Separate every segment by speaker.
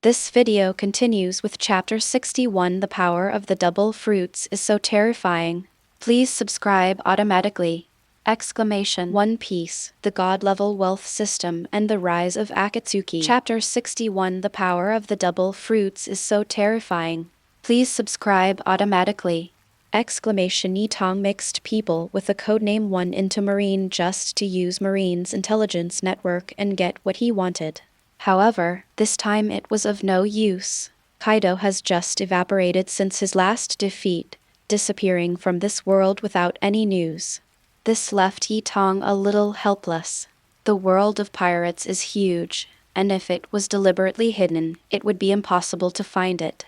Speaker 1: This video continues with Chapter 61. The power of the double fruits is so terrifying. Please subscribe automatically. One Piece, the God-level wealth system and the rise of Akatsuki. Chapter 61. The power of the double fruits is so terrifying. Please subscribe automatically. Tong mixed people with the codename 1 into Marine just to use Marine's intelligence network and get what he wanted. However, this time it was of no use. Kaido has just evaporated since his last defeat, disappearing from this world without any news. This left Tong a little helpless. The world of pirates is huge, and if it was deliberately hidden, it would be impossible to find it.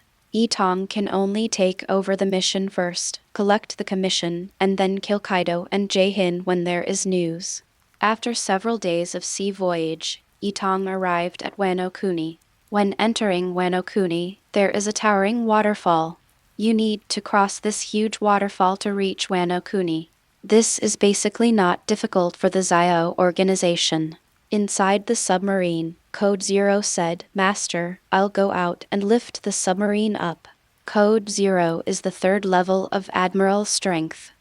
Speaker 1: Tong can only take over the mission first, collect the commission, and then kill Kaido and Jaehin when there is news. After several days of sea voyage, Tong arrived at Wano Kuni. When entering Wano Kuni, there is a towering waterfall. You need to cross this huge waterfall to reach Wano Kuni. This is basically not difficult for the Zio organization. Inside the submarine, Code Zero said, "Master, I'll go out and lift the submarine up." Code Zero is the 3rd level of Admiral strength.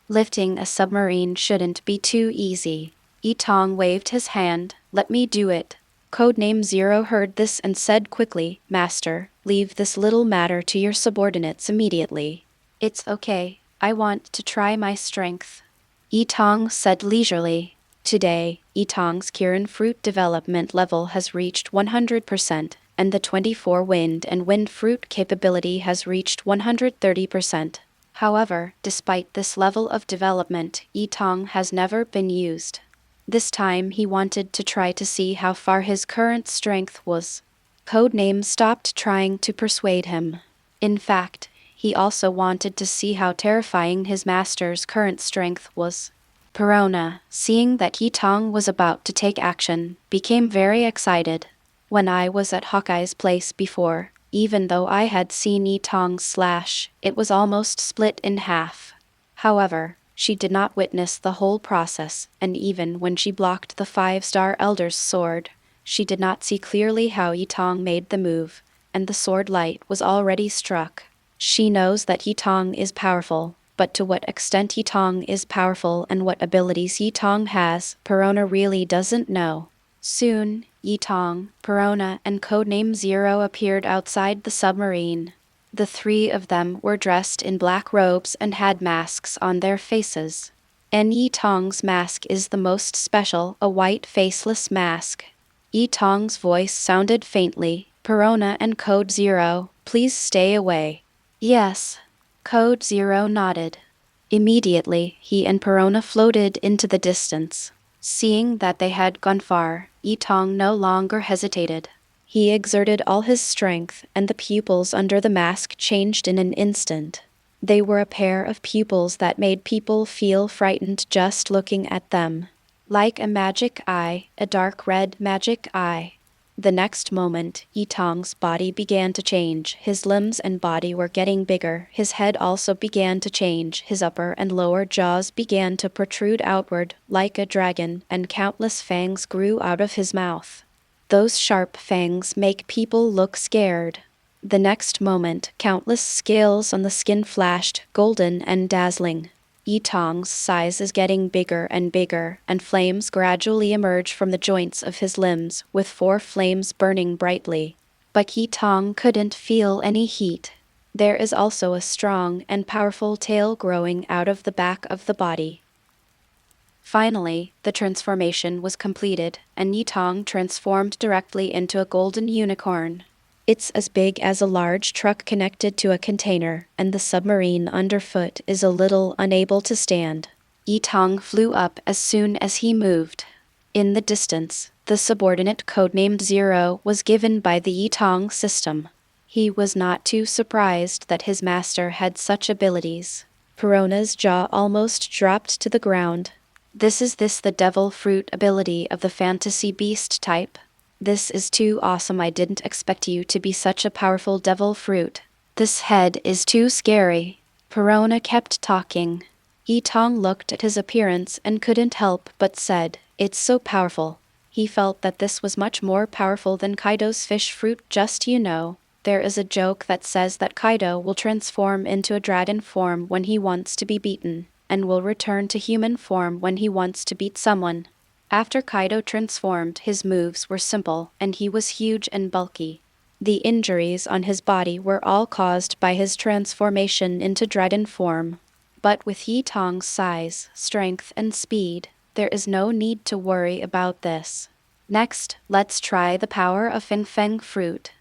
Speaker 1: Lifting a submarine shouldn't be too easy. Tong waved his hand. "Let me do it." Codename Zero heard this and said quickly, "Master, leave this little matter to your subordinates immediately." "It's okay. I want to try my strength," Tong said leisurely. Today, Tong's Kirin fruit development level has reached 100%, and the 24 wind and wind fruit capability has reached 130%. However, despite this level of development, Tong has never been used. This time he wanted to try to see how far his current strength was. Codename stopped trying to persuade him. In fact, he also wanted to see how terrifying his master's current strength was. Perona, seeing that Tong was about to take action, became very excited. When I was at Hawkeye's place before, even though I had seen Tong's slash, it was almost split in half. However, she did not witness the whole process, and even when she blocked the 5-star Elder's sword, she did not see clearly how Tong made the move, and the sword light was already struck. She knows that Tong is powerful, but to what extent Tong is powerful and what abilities Tong has, Perona really doesn't know. Soon, Tong, Perona, and Codename Zero appeared outside the submarine. The 3 of them were dressed in black robes and had masks on their faces. Tong's mask is the most special, a white faceless mask. Tong's voice sounded faintly, "Perona and Code Zero, please stay away." "Yes." Code Zero nodded. Immediately, he and Perona floated into the distance. Seeing that they had gone far, Tong no longer hesitated. He exerted all his strength, and the pupils under the mask changed in an instant. They were a pair of pupils that made people feel frightened just looking at them. Like a magic eye, a dark red magic eye. The next moment, Tong's body began to change. His limbs and body were getting bigger. His head also began to change. His upper and lower jaws began to protrude outward, like a dragon, and countless fangs grew out of his mouth. Those sharp fangs make people look scared. The next moment, countless scales on the skin flashed, golden and dazzling. Tong's size is getting bigger and bigger, and flames gradually emerge from the joints of his limbs, with 4 flames burning brightly. But Tong couldn't feel any heat. There is also a strong and powerful tail growing out of the back of the body. Finally, the transformation was completed, and Tong transformed directly into a golden unicorn. It's as big as a large truck connected to a container, and the submarine underfoot is a little unable to stand. Tong flew up as soon as he moved. In the distance, the subordinate codenamed Zero was given by the Tong system. He was not too surprised that his master had such abilities. Perona's jaw almost dropped to the ground. This is the devil fruit ability of the fantasy beast type. This is too awesome. I didn't expect you to be such a powerful devil fruit. This head is too scary. Perona kept talking. Tong looked at his appearance and couldn't help but said, "It's so powerful." He felt that this was much more powerful than Kaido's fish fruit. There is a joke that says that Kaido will transform into a dragon form when he wants to be beaten, and will return to human form when he wants to beat someone. After Kaido transformed, his moves were simple, and he was huge and bulky. The injuries on his body were all caused by his transformation into dragon form. But with Tong's size, strength, and speed, there is no need to worry about this. Next, let's try the power of Feng fruit,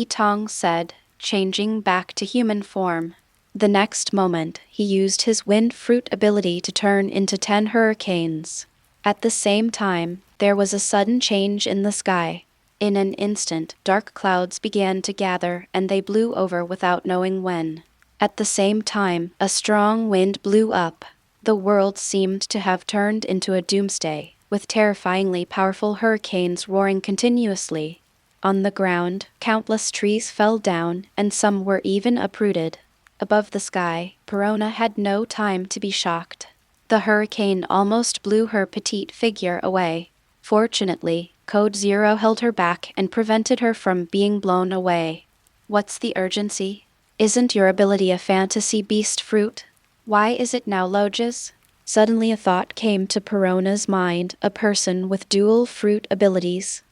Speaker 1: Tong said, changing back to human form. The next moment, he used his wind fruit ability to turn into 10 hurricanes. At the same time, there was a sudden change in the sky. In an instant, dark clouds began to gather and they blew over without knowing when. At the same time, a strong wind blew up. The world seemed to have turned into a doomsday, with terrifyingly powerful hurricanes roaring continuously. On the ground, countless trees fell down, and some were even uprooted. Above the sky, Perona had no time to be shocked. The hurricane almost blew her petite figure away. Fortunately, Code Zero held her back and prevented her from being blown away. What's the urgency? Isn't your ability a fantasy beast fruit? Why is it now Logia's? Suddenly a thought came to Perona's mind, a person with dual fruit abilities.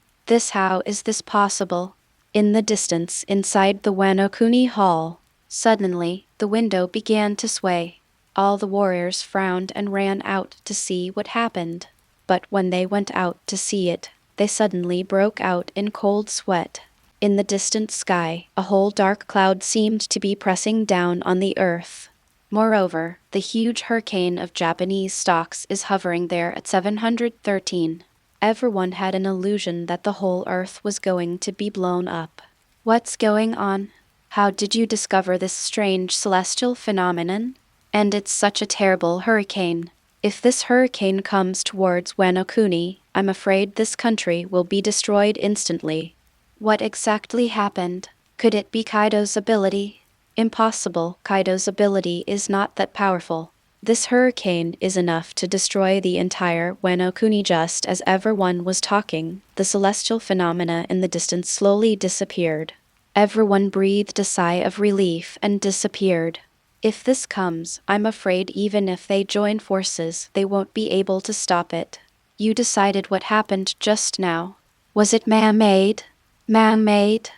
Speaker 1: How is this possible? In the distance, inside the Wano Kuni Hall, suddenly, the window began to sway. All the warriors frowned and ran out to see what happened. But when they went out to see it, they suddenly broke out in cold sweat. In the distant sky, a whole dark cloud seemed to be pressing down on the earth. Moreover, the huge hurricane of Japanese stocks is hovering there at 713. Everyone had an illusion that the whole earth was going to be blown up. What's going on? How did you discover this strange celestial phenomenon? And it's such a terrible hurricane. If this hurricane comes towards Wano Kuni, I'm afraid this country will be destroyed instantly. What exactly happened? Could it be Kaido's ability? Impossible, Kaido's ability is not that powerful. This hurricane is enough to destroy the entire Wano Kuni. Just as everyone was talking, the celestial phenomena in the distance slowly disappeared. Everyone breathed a sigh of relief and disappeared. If this comes, I'm afraid even if they join forces, they won't be able to stop it. You decided what happened just now. Was it man-made? Man-made?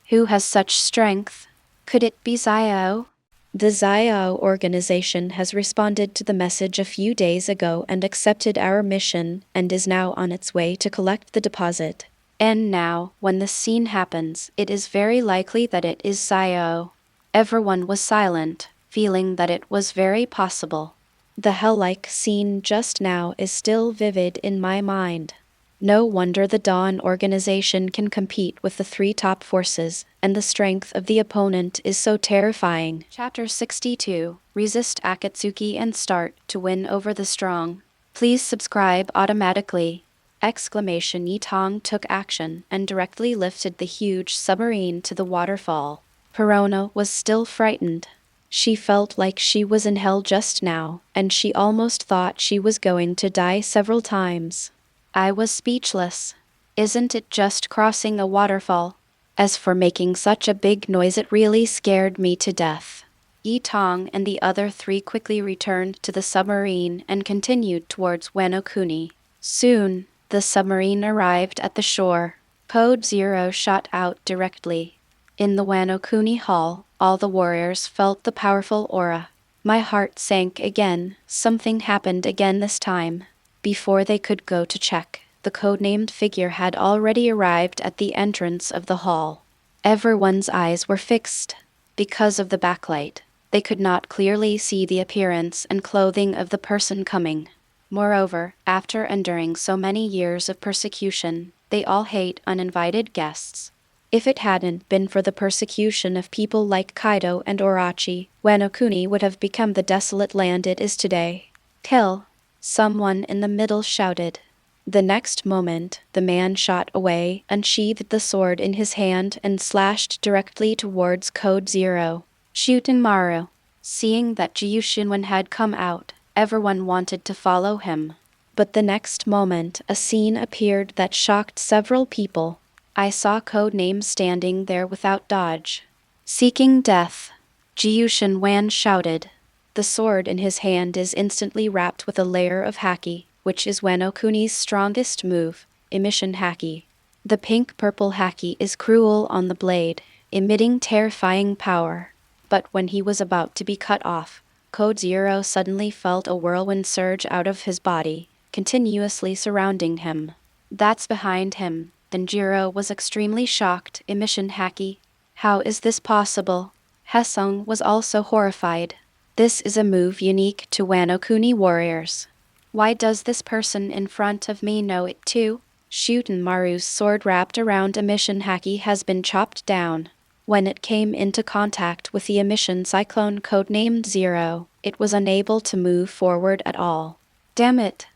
Speaker 1: Who has such strength? Could it be Xiao? The Xiao organization has responded to the message a few days ago and accepted our mission and is now on its way to collect the deposit. And now, when this scene happens, it is very likely that it is Xiao. Everyone was silent, feeling that it was very possible. The hell-like scene just now is still vivid in my mind. No wonder the Dawn organization can compete with the 3 top forces, and the strength of the opponent is so terrifying. Chapter 62. Resist Akatsuki and start to win over the strong. Please subscribe automatically. Tong took action and directly lifted the huge submarine to the waterfall. Perona was still frightened. She felt like she was in hell just now, and she almost thought she was going to die several times. I was speechless. Isn't it just crossing a waterfall? As for making such a big noise, it really scared me to death. Tong and the other 3 quickly returned to the submarine and continued towards Wano Kuni. Soon, the submarine arrived at the shore. Code Zero shot out directly. In the Wano Kuni Hall, all the warriors felt the powerful aura. My heart sank again. Something happened again this time. Before they could go to check, the codenamed figure had already arrived at the entrance of the hall. Everyone's eyes were fixed. Because of the backlight, they could not clearly see the appearance and clothing of the person coming. Moreover, after enduring so many years of persecution, they all hate uninvited guests. If it hadn't been for the persecution of people like Kaido and Orochi, Wano Kuni would have become the desolate land it is today. Kill! Someone in the middle shouted. The next moment, the man shot away, unsheathed the sword in his hand, and slashed directly towards Code Zero. Shooting Maru. Seeing that Jiyushinwan had come out, everyone wanted to follow him. But the next moment, a scene appeared that shocked several people. I saw Codename standing there without dodge. Seeking death. Jiyushin Wan shouted. The sword in his hand is instantly wrapped with a layer of Haki, which is Wano Kuni's strongest move, emission Haki. The pink-purple Haki is cruel on the blade, emitting terrifying power. But when he was about to be cut off, Code Zero suddenly felt a whirlwind surge out of his body, continuously surrounding him. That's behind him. Denjiro was extremely shocked. Emission Haki. How is this possible? Hesung was also horrified. This is a move unique to Wano Kuni warriors. Why does this person in front of me know it too? Maru's sword wrapped around emission Haki has been chopped down. When it came into contact with the emission cyclone codenamed Zero, it was unable to move forward at all. Damn it!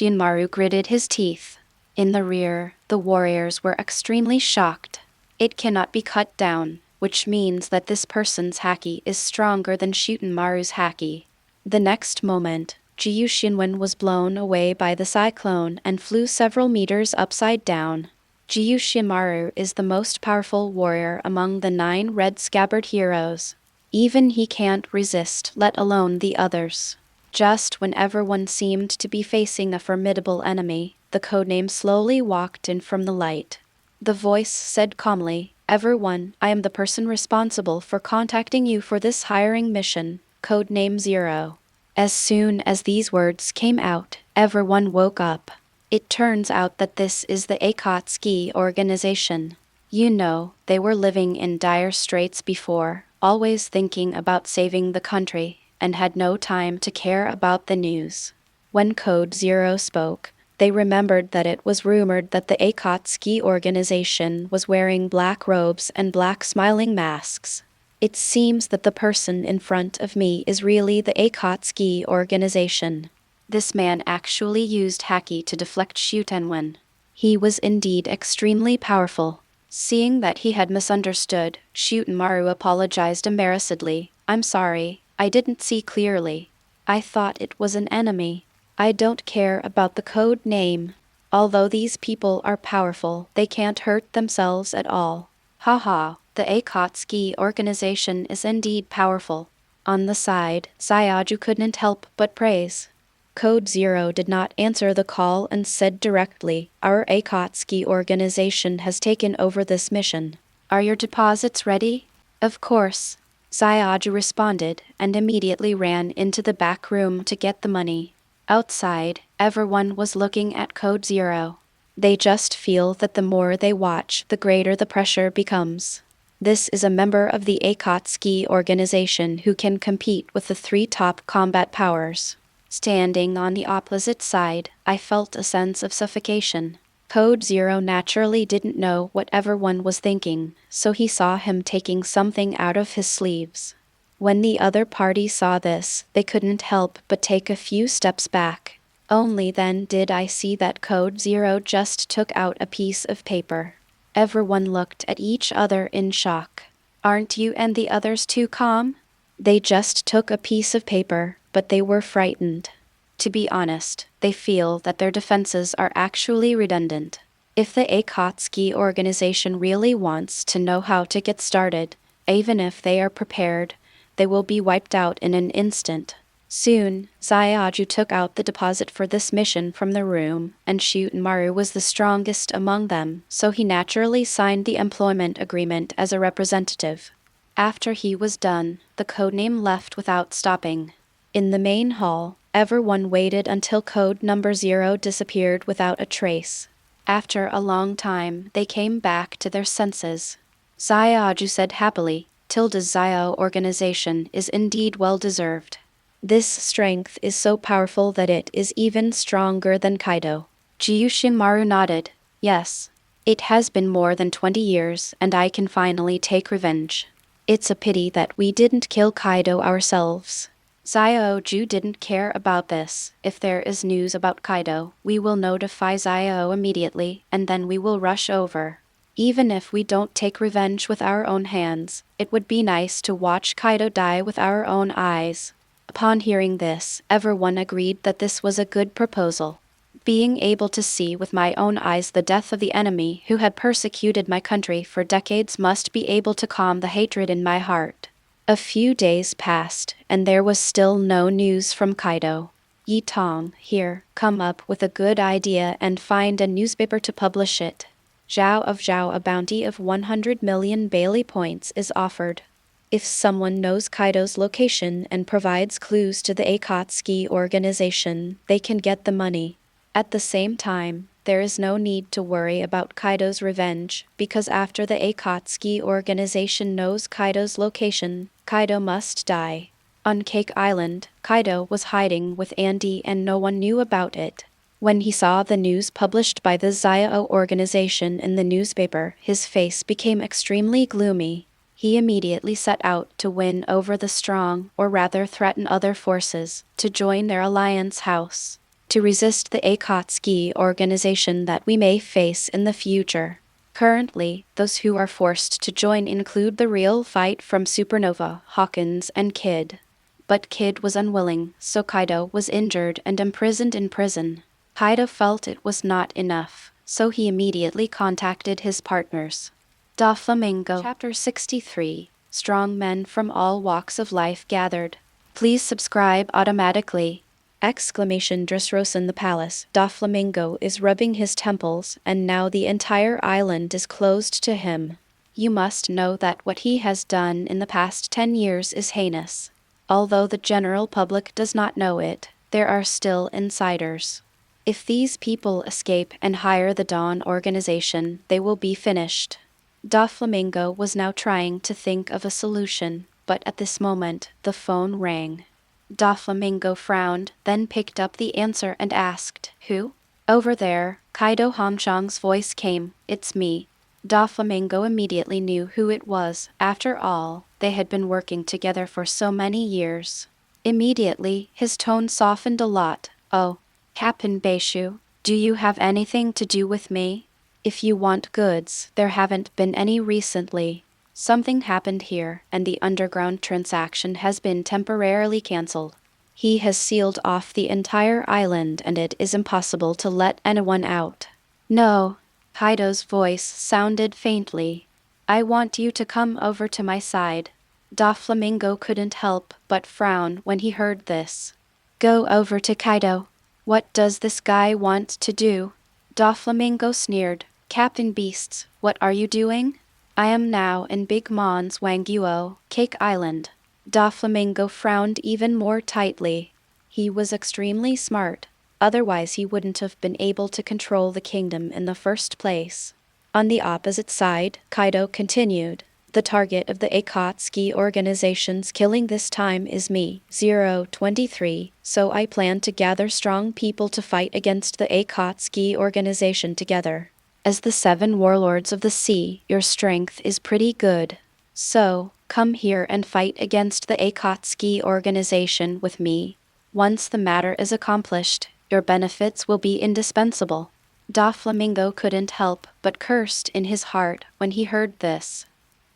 Speaker 1: Maru gritted his teeth. In the rear, the warriors were extremely shocked. It cannot be cut down, which means that this person's Haki is stronger than Maru's Haki. The next moment, Jiyushinwen was blown away by the cyclone and flew several meters upside down. Jiyushimaru is the most powerful warrior among the 9 red scabbard heroes. Even he can't resist, let alone the others. Just when everyone seemed to be facing a formidable enemy, the codename slowly walked in from the light. The voice said calmly, "Everyone, I am the person responsible for contacting you for this hiring mission, codename Zero." As soon as these words came out, everyone woke up. It turns out that this is the Akatsuki organization. You know, they were living in dire straits before, always thinking about saving the country, and had no time to care about the news. When Code Zero spoke, they remembered that it was rumored that the Akatsuki organization was wearing black robes and black smiling masks. It seems that the person in front of me is really the Akatsuki organization. This man actually used Haki to deflect Shutenwen. He was indeed extremely powerful. Seeing that he had misunderstood, Shutenmaru apologized embarrassedly. "I'm sorry, I didn't see clearly. I thought it was an enemy. I don't care about the code name. Although these people are powerful, they can't hurt themselves at all. Haha, the Akatsuki organization is indeed powerful." On the side, Sayaju couldn't help but praise. Code Zero did not answer the call and said directly, "Our Akatsuki organization has taken over this mission. Are your deposits ready?" "Of course." Sayaju responded and immediately ran into the back room to get the money. Outside, everyone was looking at Code Zero. They just feel that the more they watch, the greater the pressure becomes. This is a member of the Akatsuki organization who can compete with the 3 top combat powers. Standing on the opposite side, I felt a sense of suffocation. Code Zero naturally didn't know what everyone was thinking, so he saw him taking something out of his sleeves. When the other party saw this, they couldn't help but take a few steps back. Only then did I see that Code Zero just took out a piece of paper. Everyone looked at each other in shock. "Aren't you and the others too calm?" They just took a piece of paper, but they were frightened. To be honest, they feel that their defenses are actually redundant. If the Akatsuki organization really wants to know how to get started, even if they are prepared, they will be wiped out in an instant. Soon, Sayaju took out the deposit for this mission from the room, and Shutenmaru was the strongest among them, so he naturally signed the employment agreement as a representative. After he was done, the codename left without stopping. In the main hall, everyone waited until code number 0 disappeared without a trace. After a long time, they came back to their senses. Sayaju said happily, "Tilda's Zio organization is indeed well-deserved. This strength is so powerful that it is even stronger than Kaido." Jiyushimaru nodded. "Yes. It has been more than 20 years, and I can finally take revenge. It's a pity that we didn't kill Kaido ourselves." Zio-ju didn't care about this. "If there is news about Kaido, we will notify Zio immediately, and then we will rush over. Even if we don't take revenge with our own hands, it would be nice to watch Kaido die with our own eyes." Upon hearing this, everyone agreed that this was a good proposal. Being able to see with my own eyes the death of the enemy who had persecuted my country for decades must be able to calm the hatred in my heart. A few days passed, and there was still no news from Kaido. Yi Tong, here, come up with a good idea and find a newspaper to publish it. Zhao of Zhao, a bounty of 100 million Bailey points is offered. If someone knows Kaido's location and provides clues to the Akatsuki organization, they can get the money. At the same time, there is no need to worry about Kaido's revenge, because after the Akatsuki organization knows Kaido's location, Kaido must die. On Cake Island, Kaido was hiding with Andy and no one knew about it. When he saw the news published by the Xiao organization in the newspaper, his face became extremely gloomy. He immediately set out to win over the strong, or rather threaten other forces, to join their alliance house, to resist the Akatsuki organization that we may face in the future. Currently, those who are forced to join include the Real Fight from Supernova, Hawkins, and Kid. But Kid was unwilling, so Kaido was injured and imprisoned in prison. Kaido felt it was not enough, so he immediately contacted his partners. Doflamingo. Chapter 63. Strong men from all walks of life gathered. Please subscribe automatically. Dressrosa in the palace. Doflamingo is rubbing his temples, and now the entire island is closed to him. You must know that what he has done in the past 10 years is heinous. Although the general public does not know it, there are still insiders. If these people escape and hire the Dawn organization, they will be finished. Doflamingo was now trying to think of a solution, but at this moment, the phone rang. Doflamingo frowned, then picked up the answer and asked, "Who?" "Over there," Kaido Hongchang's voice came. "It's me." Doflamingo immediately knew who it was. After all, they had been working together for so many years. Immediately, his tone softened a lot. "Oh, Captain Beishu, do you have anything to do with me? If you want goods, there haven't been any recently. Something happened here, and the underground transaction has been temporarily cancelled. He has sealed off the entire island, and it is impossible to let anyone out." "No." Kaido's voice sounded faintly. "I want you to come over to my side." Doflamingo couldn't help but frown when he heard this. "Go over to Kaido. What does this guy want to do?" Doflamingo sneered. "Captain Beasts, what are you doing?" "I am now in Big Mon's Wangguo, Cake Island." Doflamingo frowned even more tightly. He was extremely smart, otherwise he wouldn't have been able to control the kingdom in the first place. On the opposite side, Kaido continued. "The target of the Akatsuki organization's killing this time is me, 023, so I plan to gather strong people to fight against the Akatsuki organization together. As the 7 warlords of the sea, your strength is pretty good. So, come here and fight against the Akatsuki organization with me. Once the matter is accomplished, your benefits will be indispensable." Doflamingo couldn't help but cursed in his heart when he heard this.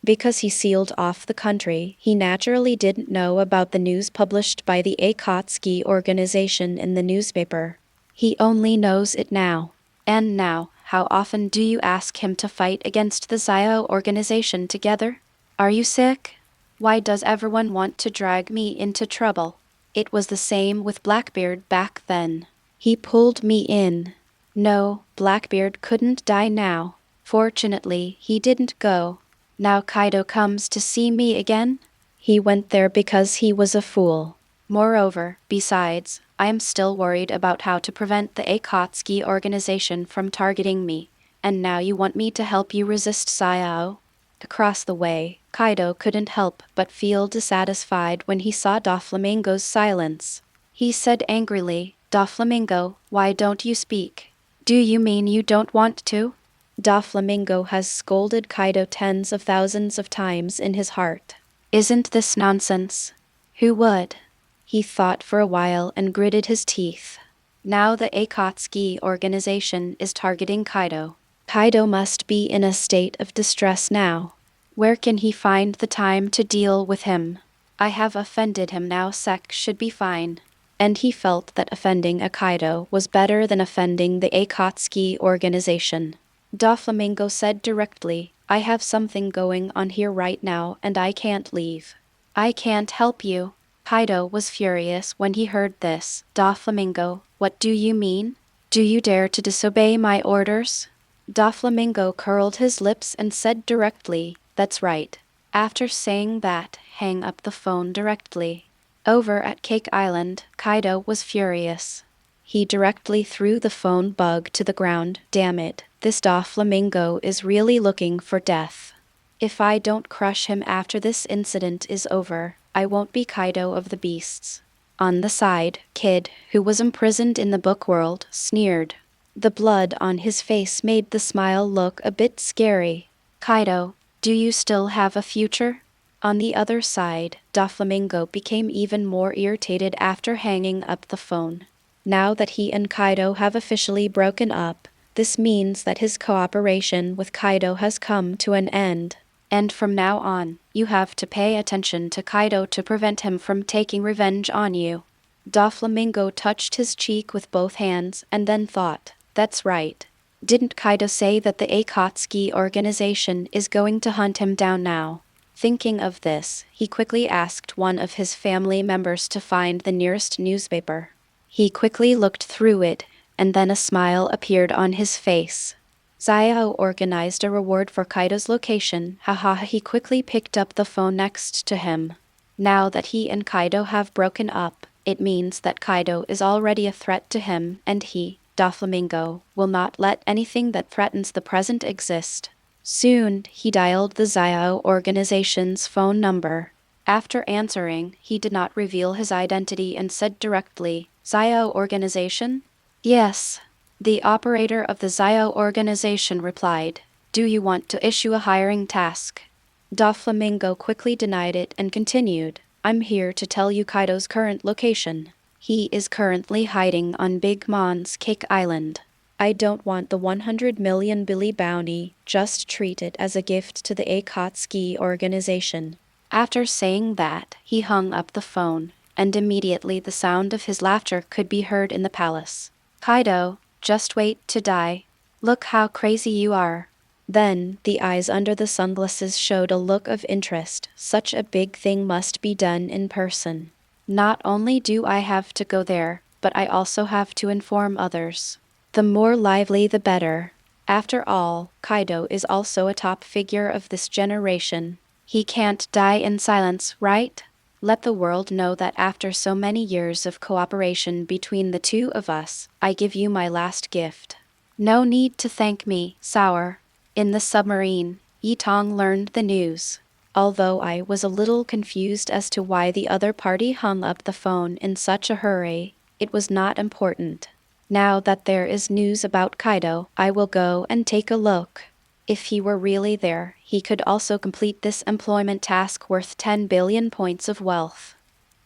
Speaker 1: Because he sealed off the country, he naturally didn't know about the news published by the Akatsuki organization in the newspaper. He only knows it now. And now, how often do you ask him to fight against the Xiao organization together? Are you sick? Why does everyone want to drag me into trouble? It was the same with Blackbeard back then. He pulled me in. No, Blackbeard couldn't die now. Fortunately, he didn't go. Now Kaido comes to see me again? He went there because he was a fool. Moreover, besides, I am still worried about how to prevent the Akatsuki organization from targeting me, and now you want me to help you resist Xiao? Across the way, Kaido couldn't help but feel dissatisfied when he saw Doflamingo's silence. He said angrily, "Doflamingo, why don't you speak? Do you mean you don't want to?" Doflamingo has scolded Kaido tens of thousands of times in his heart. Isn't this nonsense? Who would? He thought for a while and gritted his teeth. Now the Akatsuki organization is targeting Kaido. Kaido must be in a state of distress now. Where can he find the time to deal with him? I have offended him now. Sek should be fine. And he felt that offending Kaido was better than offending the Akatsuki organization. Doflamingo said directly, I have something going on here right now and I can't leave. I can't help you. Kaido was furious when he heard this. Doflamingo, what do you mean? Do you dare to disobey my orders? Doflamingo curled his lips and said directly, that's right. After saying that, hang up the phone directly. Over at Cake Island, Kaido was furious. He directly threw the phone bug to the ground. Damn it, this Doflamingo is really looking for death. If I don't crush him after this incident is over, I won't be Kaido of the Beasts. On the side, Kid, who was imprisoned in the book world, sneered. The blood on his face made the smile look a bit scary. Kaido, do you still have a future? On the other side, Doflamingo became even more irritated after hanging up the phone. Now that he and Kaido have officially broken up, this means that his cooperation with Kaido has come to an end. And from now on, you have to pay attention to Kaido to prevent him from taking revenge on you. Doflamingo touched his cheek with both hands and then thought, that's right. Didn't Kaido say that the Akatsuki organization is going to hunt him down now? Thinking of this, he quickly asked one of his family members to find the nearest newspaper. He quickly looked through it, and then a smile appeared on his face. Xiao organized a reward for Kaido's location. Haha, he quickly picked up the phone next to him. Now that he and Kaido have broken up, it means that Kaido is already a threat to him, and he, Doflamingo, will not let anything that threatens the present exist. Soon, he dialed the Xiao organization's phone number. After answering, he did not reveal his identity and said directly, Xiao organization? Yes. The operator of the Xiao organization replied, do you want to issue a hiring task? Doflamingo quickly denied it and continued, I'm here to tell you Kaido's current location. He is currently hiding on Big Mon's Cake Island. I don't want the 100 million Billy bounty, just treat it as a gift to the Akatsuki organization. After saying that, he hung up the phone, and immediately the sound of his laughter could be heard in the palace. Kaido, just wait to die. Look how crazy you are. Then, the eyes under the sunglasses showed a look of interest. Such a big thing must be done in person. Not only do I have to go there, but I also have to inform others. The more lively the better. After all, Kaido is also a top figure of this generation. He can't die in silence, right? Let the world know that after so many years of cooperation between the two of us, I give you my last gift. No need to thank me, Sour. In the submarine, Tong learned the news. Although I was a little confused as to why the other party hung up the phone in such a hurry, it was not important. Now that there is news about Kaido, I will go and take a look. If he were really there, he could also complete this employment task worth 10 billion points of wealth.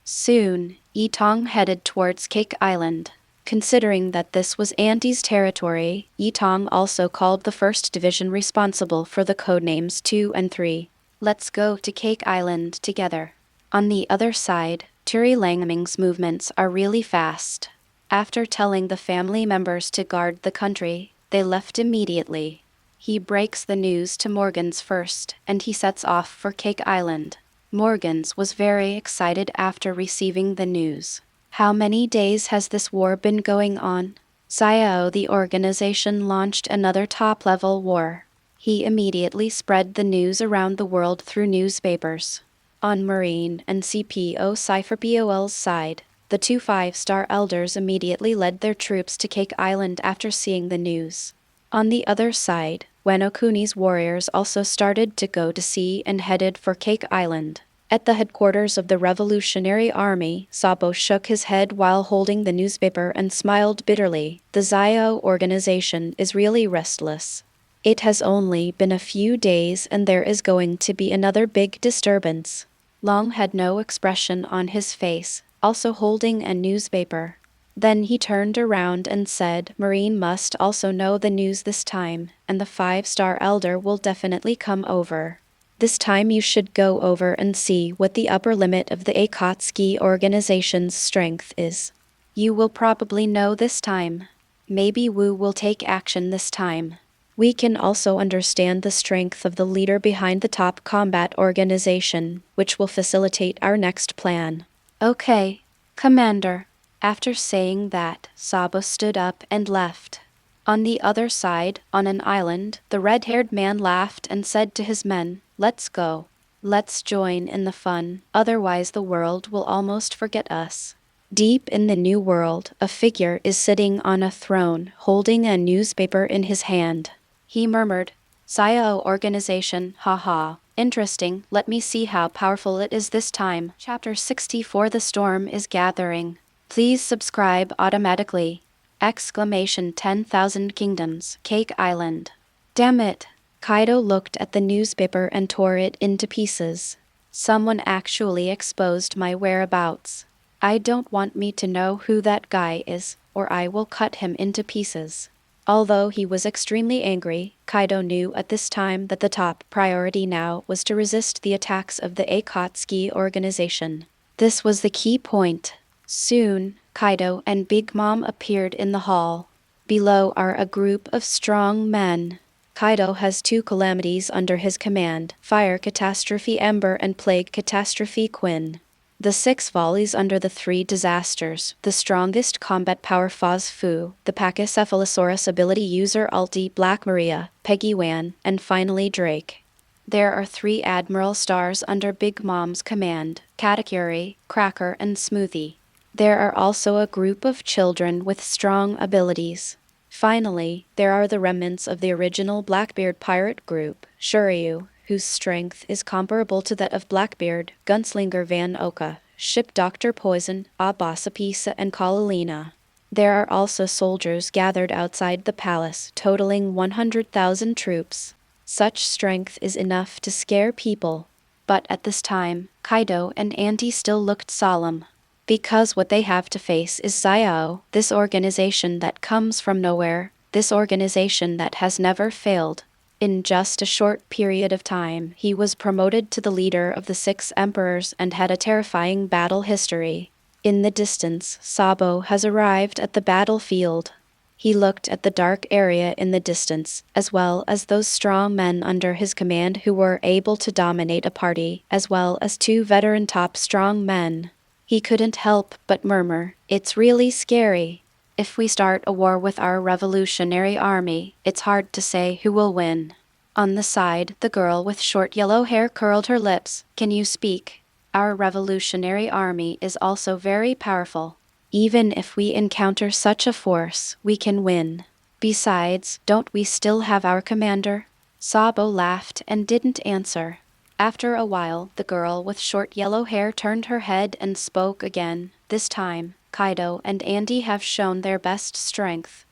Speaker 1: Soon, Tong headed towards Cake Island. Considering that this was Auntie's territory, Tong also called the first division responsible for the codenames 2 and 3. Let's go to Cake Island together. On the other side, Turi Langming's movements are really fast. After telling the family members to guard the country, they left immediately. He breaks the news to Morgans first, and he sets off for Cake Island. Morgans was very excited after receiving the news. How many days has this war been going on? Xiao, the organization, launched another top-level war. He immediately spread the news around the world through newspapers. On Marine and CPO Cypher POL's side, the two 5-star elders immediately led their troops to Cake Island after seeing the news. On the other side, Wano Kuni's warriors also started to go to sea and headed for Cake Island. At the headquarters of the Revolutionary Army, Sabo shook his head while holding the newspaper and smiled bitterly. The Xiao organization is really restless. It has only been a few days and there is going to be another big disturbance. Long had no expression on his face, also holding a newspaper. Then he turned around and said, Marine must also know the news this time, and the 5-star elder will definitely come over. This time you should go over and see what the upper limit of the Akatsuki organization's strength is. You will probably know this time. Maybe Wu will take action this time. We can also understand the strength of the leader behind the top combat organization, which will facilitate our next plan. Okay, Commander. After saying that, Sabo stood up and left. On the other side, on an island, the red-haired man laughed and said to his men, "Let's go. Let's join in the fun, otherwise the world will almost forget us." Deep in the new world, a figure is sitting on a throne, holding a newspaper in his hand. He murmured, "Sao organization, haha. Interesting, let me see how powerful it is this time." Chapter 64. The storm is gathering. Please subscribe automatically. 10,000 kingdoms, Cake Island. Damn it. Kaido looked at the newspaper and tore it into pieces. Someone actually exposed my whereabouts. I don't want me to know who that guy is, or I will cut him into pieces. Although he was extremely angry, Kaido knew at this time that the top priority now was to resist the attacks of the Akatsuki organization. This was the key point. Soon, Kaido and Big Mom appeared in the hall. Below are a group of strong men. Kaido has 2 calamities under his command: Fire Catastrophe Ember and Plague Catastrophe Quinn. The 6 volleys under the 3 disasters, the strongest combat power Foz Fu, the Pachycephalosaurus ability user Ulti Black Maria, Peggy Wan, and finally Drake. There are 3 Admiral stars under Big Mom's command: Katakuri, Cracker, and Smoothie. There are also a group of children with strong abilities. Finally, there are the remnants of the original Blackbeard Pirate group, Shuryu, whose strength is comparable to that of Blackbeard, Gunslinger Van Oka, Ship Dr. Poison, Abasapisa, and Kalalina. There are also soldiers gathered outside the palace, totaling 100,000 troops. Such strength is enough to scare people. But at this time, Kaido and Auntie still looked solemn. Because what they have to face is Sao, this organization that comes from nowhere, this organization that has never failed. In just a short period of time, he was promoted to the leader of the 6 emperors and had a terrifying battle history. In the distance, Sabo has arrived at the battlefield. He looked at the dark area in the distance, as well as those strong men under his command who were able to dominate a party, as well as 2 veteran top strong men. He couldn't help but murmur, "It's really scary. If we start a war with our revolutionary army, it's hard to say who will win." On the side, the girl with short yellow hair curled her lips. "Can you speak? Our revolutionary army is also very powerful. Even if we encounter such a force, we can win. Besides, don't we still have our commander?" Sabo laughed and didn't answer. After a while, the girl with short yellow hair turned her head and spoke again. This time, Kaido and Andy have shown their best strength.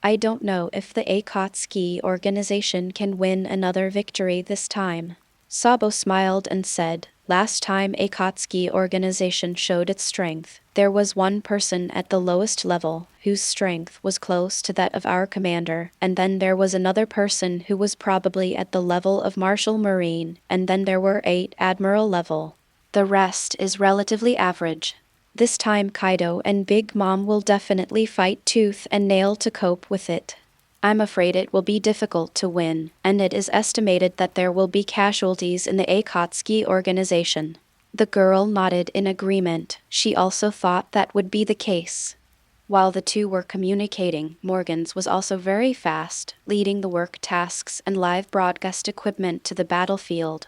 Speaker 1: I don't know if the Akatsuki organization can win another victory this time. Sabo smiled and said, "Last time Akatsuki organization showed its strength, there was one person at the lowest level whose strength was close to that of our commander, and then there was another person who was probably at the level of Marshal Marine, and then there were 8 Admiral level. The rest is relatively average. This time Kaido and Big Mom will definitely fight tooth and nail to cope with it. I'm afraid it will be difficult to win, and it is estimated that there will be casualties in the Akatsuki organization." The girl nodded in agreement. She also thought that would be the case. While the 2 were communicating, Morgans was also very fast, leading the work tasks and live broadcast equipment to the battlefield.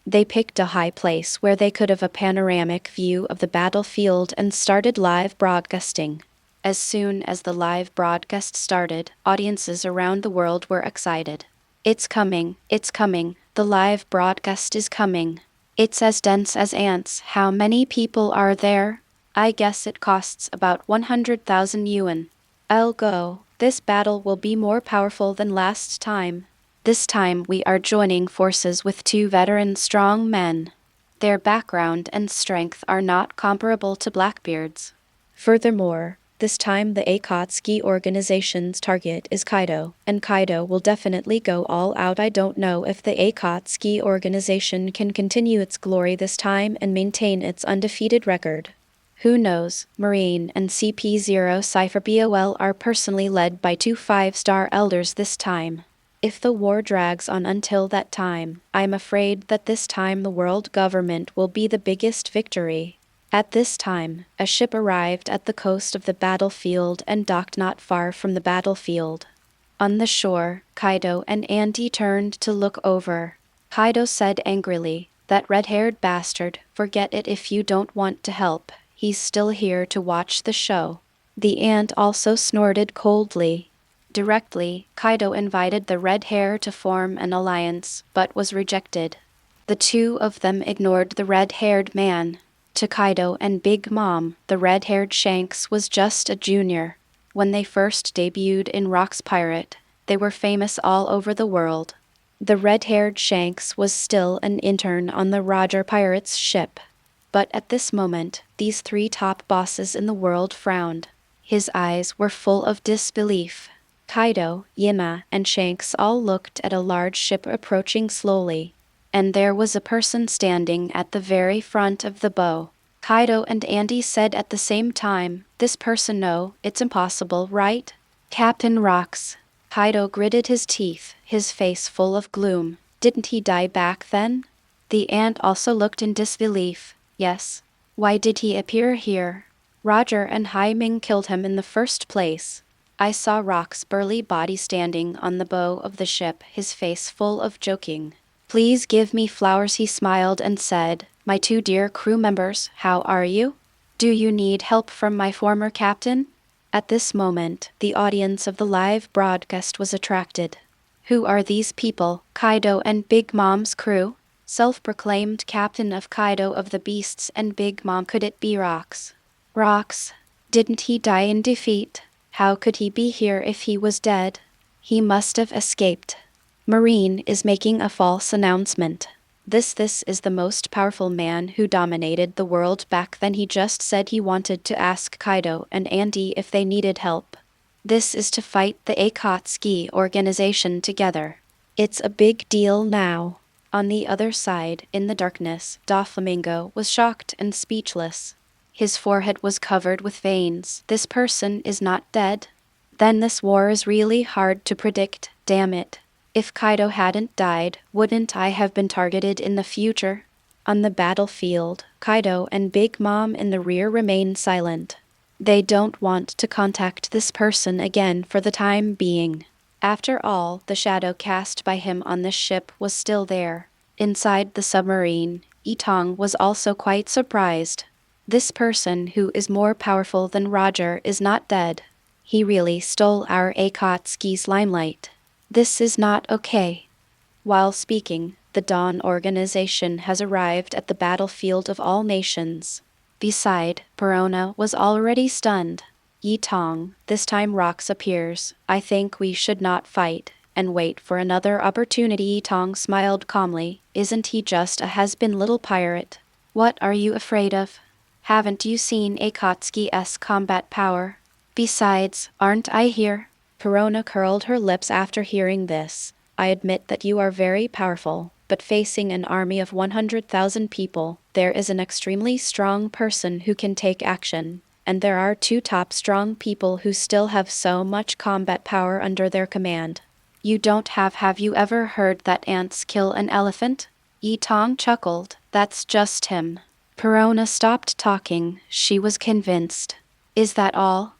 Speaker 1: They picked a high place where they could have a panoramic view of the battlefield and started live broadcasting. As soon as the live broadcast started, audiences around the world were excited. "It's coming, the live broadcast is coming. It's as dense as ants. How many people are there? I guess it costs about 100,000 yuan. I'll go. This battle will be more powerful than last time. This time we are joining forces with 2 veteran strong men. Their background and strength are not comparable to Blackbeard's. Furthermore, This time the Akatsuki organization's target is Kaido, and Kaido will definitely go all out. I don't know if the Akatsuki organization can continue its glory this time and maintain its undefeated record. Who knows? Marine and CP0 Cypher BOL are personally led by 2 5-star elders this time. If the war drags on until that time, I'm afraid that this time the world government will be the biggest victory. At this time, a ship arrived at the coast of the battlefield and docked not far from the battlefield. On the shore, Kaido and Andy turned to look over. Kaido said angrily, "That red-haired bastard, forget it if you don't want to help. He's still here to watch the show." The ant also snorted coldly. Directly, Kaido invited the red hair to form an alliance, but was rejected. The two of them ignored the red-haired man. To Kaido and Big Mom, the red-haired Shanks was just a junior. When they first debuted in Rock's Pirate, they were famous all over the world. The red-haired Shanks was still an intern on the Roger Pirates ship. But at this moment, these 3 top bosses in the world frowned. His eyes were full of disbelief. Kaido, Yima, and Shanks all looked at a large ship approaching slowly. And there was a person standing at the very front of the bow. Kaido and Andy said at the same time, "This person, no, it's impossible, right?" "Captain Rocks." Kaido gritted his teeth, his face full of gloom. "Didn't he die back then?" The ant also looked in disbelief. "Yes." "Why did he appear here?" "Roger and Hai Ming killed him in the first place." I saw Rock's burly body standing on the bow of the ship, his face full of joking. "Please give me flowers," he smiled and said. "My 2 dear crew members, how are you? Do you need help from my former captain?" At this moment, the audience of the live broadcast was attracted. Who are these people? Kaido and Big Mom's crew? Self-proclaimed captain of Kaido of the Beasts and Big Mom, could it be Rocks? Rocks? Didn't he die in defeat? How could he be here if he was dead? He must have escaped. Marine is making a false announcement. This is the most powerful man who dominated the world back then. He just said he wanted to ask Kaido and Andy if they needed help. This is to fight the Akatsuki organization together. It's a big deal now. On the other side, in the darkness, Doflamingo was shocked and speechless. His forehead was covered with veins. This person is not dead? Then this war is really hard to predict, damn it. If Kaido hadn't died, wouldn't I have been targeted in the future? On the battlefield, Kaido and Big Mom in the rear remain silent. They don't want to contact this person again for the time being. After all, the shadow cast by him on this ship was still there. Inside the submarine, Tong was also quite surprised. This person who is more powerful than Roger is not dead. He really stole our Akatsuki's limelight. This is not okay. While speaking, the Dawn organization has arrived at the battlefield of all nations. Beside, Perona was already stunned. Tong, this time Rocks appears. "I think we should not fight and wait for another opportunity." Tong smiled calmly. "Isn't he just a has-been little pirate? What are you afraid of? Haven't you seen Akatsuki's combat power? Besides, aren't I here?" Perona curled her lips after hearing this. "I admit that you are very powerful, but facing an army of 100,000 people, there is an extremely strong person who can take action, and there are 2 top strong people who still have so much combat power under their command. You don't have you ever heard that ants kill an elephant?" Tong chuckled. "That's just him." Perona stopped talking. She was convinced. "Is that all?"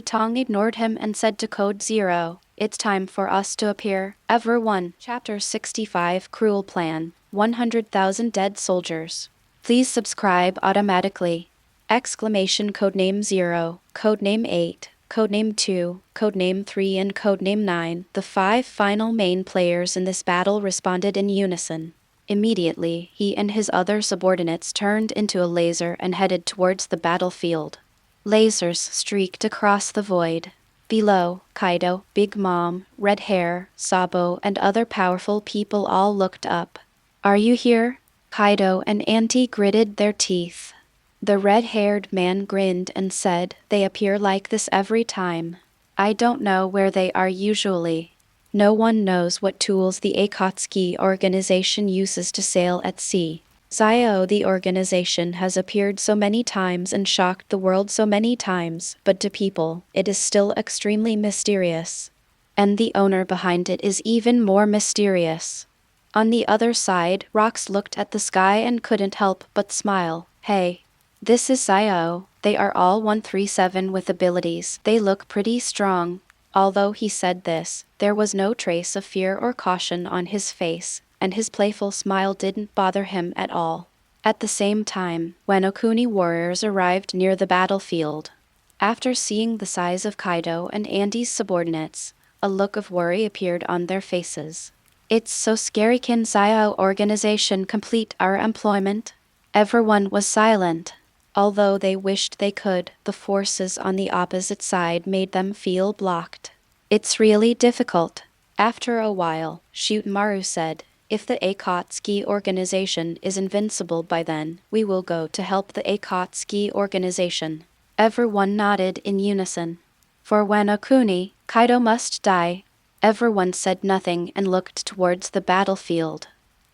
Speaker 1: Tong ignored him and said to Code Zero, "It's time for us to appear. Everyone." Chapter 65 Cruel Plan. 100,000 Dead Soldiers. Please subscribe automatically. Exclamation Codename 0, Codename 8, Codename 2, Codename 3 and Codename 9. The 5 final main players in this battle responded in unison. Immediately, he and his other subordinates turned into a laser and headed towards the battlefield. Lasers streaked across the void. Below, Kaido, Big Mom, Red Hair, Sabo, and other powerful people all looked up. "Are you here?" Kaido and Auntie gritted their teeth. The red-haired man grinned and said, "They appear like this every time. I don't know where they are usually. No one knows what tools the Akatsuki organization uses to sail at sea. Zio, the organization, has appeared so many times and shocked the world so many times, but to people, it is still extremely mysterious. And the owner behind it is even more mysterious." On the other side, Rox looked at the sky and couldn't help but smile. "Hey, this is Zio. They are all 137 with abilities. They look pretty strong." Although he said this, there was no trace of fear or caution on his face, and his playful smile didn't bother him at all. At the same time, when Okuni warriors arrived near the battlefield, after seeing the size of Kaido and Andy's subordinates, a look of worry appeared on their faces. "It's so scary. Can Zio organization complete our employment?" Everyone was silent. Although they wished they could, the forces on the opposite side made them feel blocked. "It's really difficult." After a while, Shutemaru said, "If the Akatsuki organization is invincible by then, we will go to help the Akatsuki organization." Everyone nodded in unison. For when Okuni, Kaido must die, everyone said nothing and looked towards the battlefield.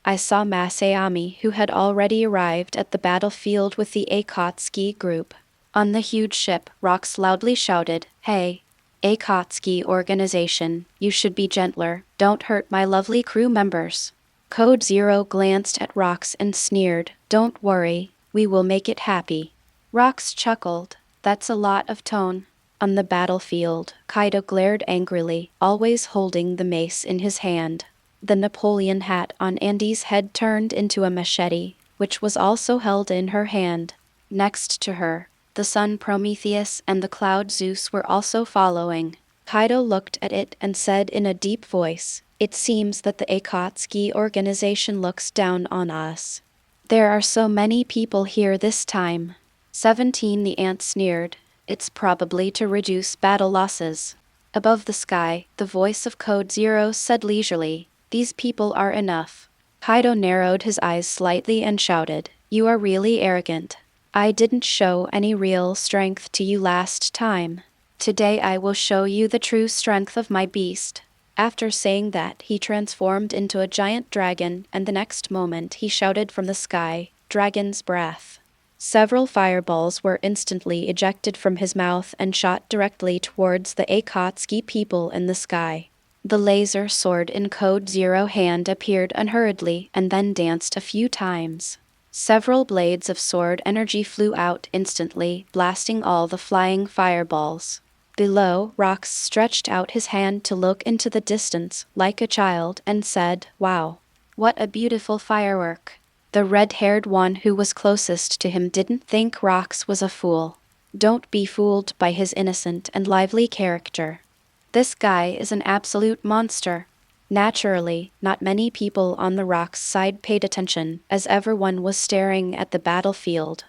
Speaker 1: I saw Masayami, who had already arrived at the battlefield with the Akatsuki group. On the huge ship, Rox loudly shouted, "Hey, Akatsuki organization, you should be gentler, don't hurt my lovely crew members." Code Zero glanced at Rox and sneered, "Don't worry, we will make it happy." Rox chuckled, "That's a lot of tone." On the battlefield, Kaido glared angrily, always holding the mace in his hand. The Napoleon hat on Andy's head turned into a machete, which was also held in her hand. Next to her, the sun Prometheus and the cloud Zeus were also following. Kaido looked at it and said in a deep voice, "It seems that the Akatsuki organization looks down on us. There are so many people here this time." 17 The ant sneered, "It's probably to reduce battle losses." Above the sky, the voice of Code Zero said leisurely, "These people are enough." Kaido narrowed his eyes slightly and shouted, "You are really arrogant. I didn't show any real strength to you last time. Today I will show you the true strength of my beast." After saying that, he transformed into a giant dragon, and the next moment he shouted from the sky, "Dragon's breath." Several fireballs were instantly ejected from his mouth and shot directly towards the Akatsuki people in the sky. The laser sword in Code Zero hand appeared unhurriedly and then danced a few times. Several blades of sword energy flew out instantly, blasting all the flying fireballs. Below, Rox stretched out his hand to look into the distance, like a child, and said, "Wow. What a beautiful firework." The red-haired one who was closest to him didn't think Rox was a fool. Don't be fooled by his innocent and lively character. This guy is an absolute monster. Naturally, not many people on the Rox side paid attention, as everyone was staring at the battlefield.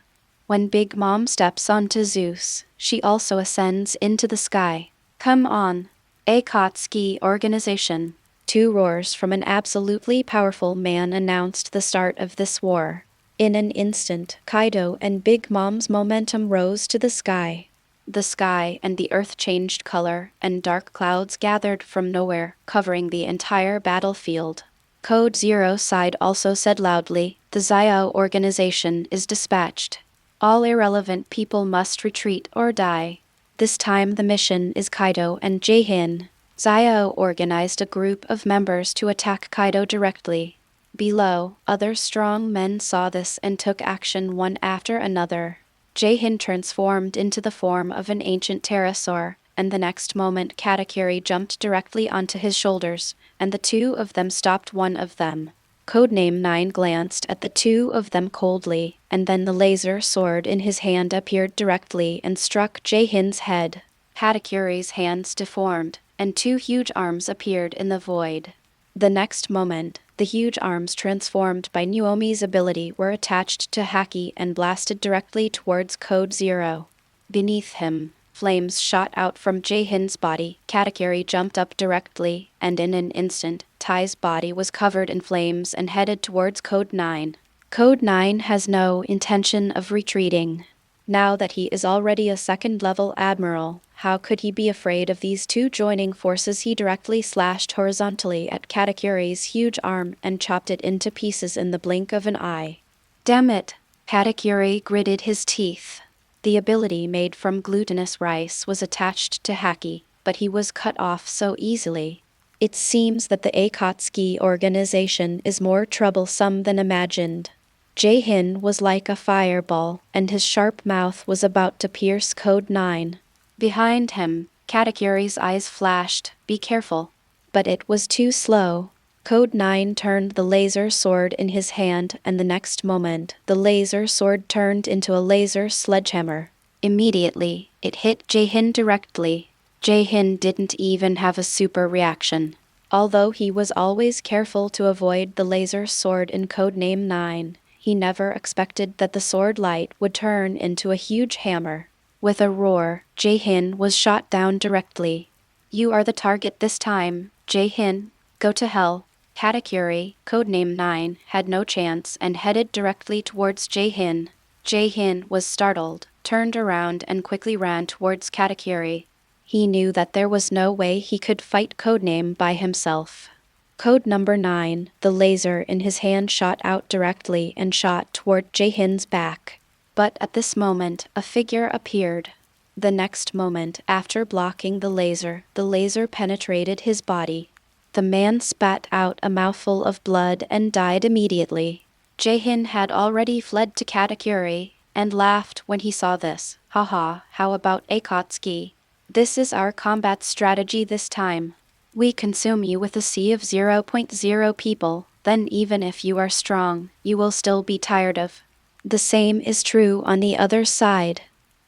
Speaker 1: When Big Mom steps onto Zeus, she also ascends into the sky. "Come on, Akatsuki organization." Two roars from an absolutely powerful man announced the start of this war. In an instant, Kaido and Big Mom's momentum rose to the sky. The sky and the earth changed color, and dark clouds gathered from nowhere, covering the entire battlefield. Code Zero side also said loudly, "The Zio organization is dispatched. All irrelevant people must retreat or die." This time the mission is Kaido and Jaehin. Zio organized a group of members to attack Kaido directly. Below, other strong men saw this and took action one after another. Jaehin transformed into the form of an ancient pterosaur, and the next moment Katakuri jumped directly onto his shoulders, and the two of them stopped one of them. Codename 9 glanced at the two of them coldly, and then the laser sword in his hand appeared directly and struck Jaehin's head. Katakuri's hands deformed, and two huge arms appeared in the void. The next moment, the huge arms transformed by Nuomi's ability were attached to Haki and blasted directly towards Code Zero. Beneath him, flames shot out from Jaehin's body. Katakuri jumped up directly, and in an instant, Tai's body was covered in flames and headed towards Code 9. Code 9 has no intention of retreating. Now that he is already a second-level admiral, how could he be afraid of these two joining forces? He directly slashed horizontally at Katakuri's huge arm and chopped it into pieces in the blink of an eye. Damn it! Katakuri gritted his teeth. The ability made from glutinous rice was attached to Haki, but he was cut off so easily. It seems that the Akatsuki organization is more troublesome than imagined. Jaehin was like a fireball, and his sharp mouth was about to pierce Code 9. Behind him, Katakuri's eyes flashed, "Be careful." But it was too slow. Code 9 turned the laser sword in his hand, and the next moment, the laser sword turned into a laser sledgehammer. Immediately, it hit Jaehin directly. Jaehin didn't even have a super reaction. Although he was always careful to avoid the laser sword in Codename 9, he never expected that the sword light would turn into a huge hammer. With a roar, Jaehin was shot down directly. "You are the target this time, Jaehin. Go to hell." Katakuri, Codename 9, had no chance and headed directly towards Jaehin. Jaehin was startled, turned around and quickly ran towards Katakuri. He knew that there was no way he could fight Codename by himself. Code number 9, the laser in his hand shot out directly and shot toward Jaehin's back. But at this moment, a figure appeared. The next moment, after blocking the laser penetrated his body. The man spat out a mouthful of blood and died immediately. Jaehin had already fled to Katakuri, and laughed when he saw this. "Haha, how about Akatsuki? This is our combat strategy this time. We consume you with a sea of 0.0 people, then even if you are strong, you will still be tired of." The same is true on the other side.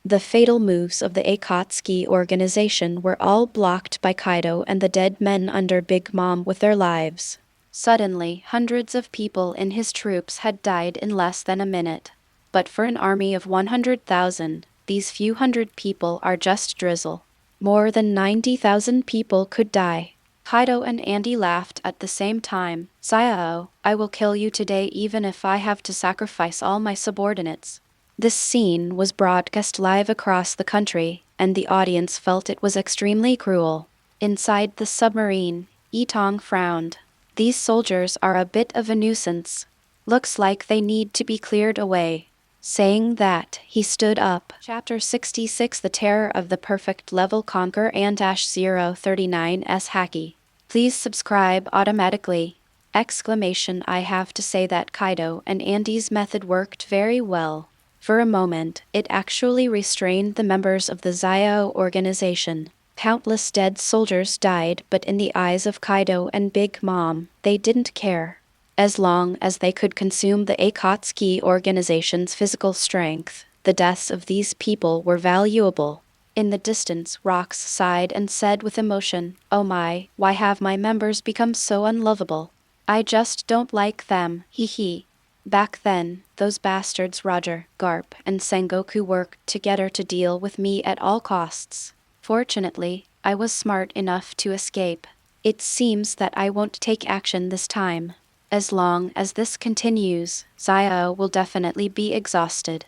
Speaker 1: The fatal moves of the Akatsuki organization were all blocked by Kaido and the dead men under Big Mom with their lives. Suddenly, hundreds of people in his troops had died in less than a minute. But for an army of 100,000, these few hundred people are just drizzle. More than 90,000 people could die. Kaido and Andy laughed at the same time. "Sayao, I will kill you today even if I have to sacrifice all my subordinates." This scene was broadcast live across the country, and the audience felt it was extremely cruel. Inside the submarine, Tong frowned. "These soldiers are a bit of a nuisance. Looks like they need to be cleared away." Saying that, he stood up. Chapter 66, The Terror of the Perfect Level Conqueror and -039's Haki. Please subscribe automatically! I have to say that Kaido and Andy's method worked very well. For a moment, it actually restrained the members of the Zio organization. Countless dead soldiers died, but in the eyes of Kaido and Big Mom, they didn't care. As long as they could consume the Akatsuki organization's physical strength, the deaths of these people were valuable. In the distance, Rox sighed and said with emotion, "Oh my, why have my members become so unlovable? I just don't like them, hee hee. Back then, those bastards Roger, Garp, and Sengoku worked together to deal with me at all costs. Fortunately, I was smart enough to escape. It seems that I won't take action this time. As long as this continues, Zio will definitely be exhausted."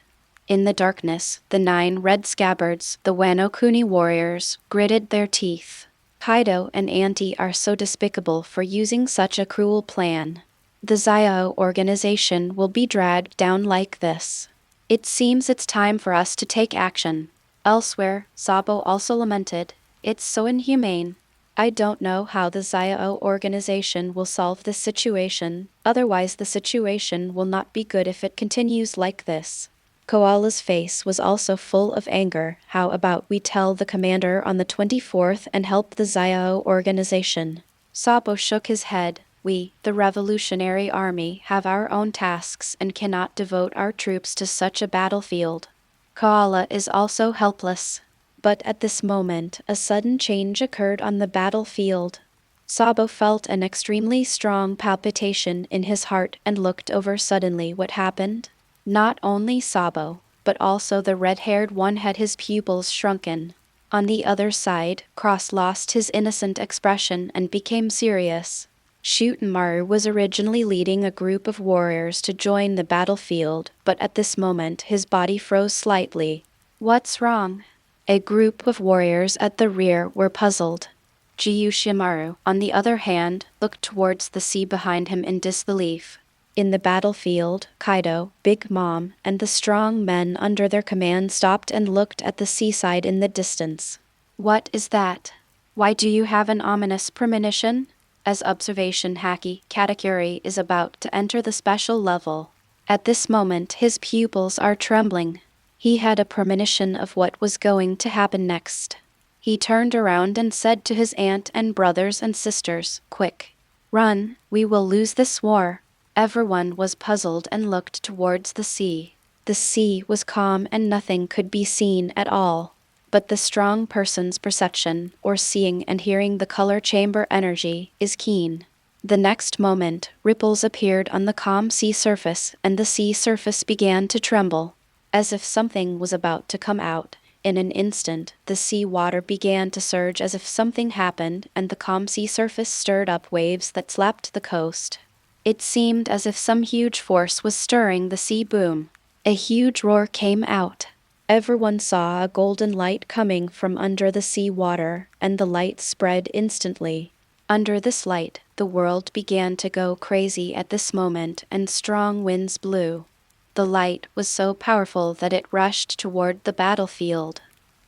Speaker 1: In the darkness, the 9 red scabbards, the Wano Kuni warriors, gritted their teeth. Kaido and Andy are so despicable for using such a cruel plan. The Zio organization will be dragged down like this. It seems it's time for us to take action. Elsewhere, Sabo also lamented, "It's so inhumane. I don't know how the Zio organization will solve this situation, otherwise the situation will not be good if it continues like this." Koala's face was also full of anger. "How about we tell the commander on the 24th and help the Zio organization?" Sabo shook his head. "We, the Revolutionary Army, have our own tasks and cannot devote our troops to such a battlefield." Koala is also helpless. But at this moment, a sudden change occurred on the battlefield. Sabo felt an extremely strong palpitation in his heart and looked over. Suddenly, what happened? Not only Sabo, but also the red-haired one had his pupils shrunken. On the other side, Cross lost his innocent expression and became serious. Shootenmaru was originally leading a group of warriors to join the battlefield, but at this moment his body froze slightly. What's wrong? A group of warriors at the rear were puzzled. Gyushimaru, on the other hand, looked towards the sea behind him in disbelief. In the battlefield, Kaido, Big Mom, and the strong men under their command stopped and looked at the seaside in the distance. What is that? Why do you have an ominous premonition? As observation Haki, Katakuri is about to enter the special level. At this moment his pupils are trembling. He had a premonition of what was going to happen next. He turned around and said to his aunt and brothers and sisters, "Quick! Run, we will lose this war." Everyone was puzzled and looked towards the sea. The sea was calm and nothing could be seen at all. But the strong person's perception, or seeing and hearing the color chamber energy, is keen. The next moment, ripples appeared on the calm sea surface and the sea surface began to tremble, as if something was about to come out. In an instant, the sea water began to surge as if something happened and the calm sea surface stirred up waves that slapped the coast. It seemed as if some huge force was stirring the sea boom. A huge roar came out. Everyone saw a golden light coming from under the sea water, and the light spread instantly. Under this light, the world began to go crazy at this moment, and strong winds blew. The light was so powerful that it rushed toward the battlefield.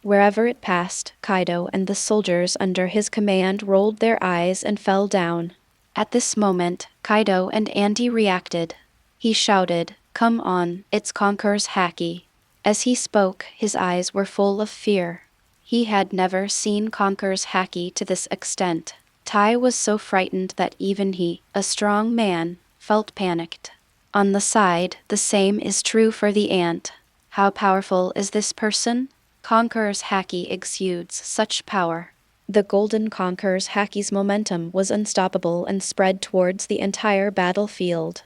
Speaker 1: Wherever it passed, Kaido and the soldiers under his command rolled their eyes and fell down. At this moment, Kaido and Andy reacted. He shouted, "Come on, it's Conqueror's Haki." As he spoke, his eyes were full of fear. He had never seen Conqueror's Haki to this extent. Tai was so frightened that even he, a strong man, felt panicked. On the side, the same is true for the ant. How powerful is this person? Conqueror's Haki exudes such power. The Golden Conqueror's Haki's momentum was unstoppable and spread towards the entire battlefield.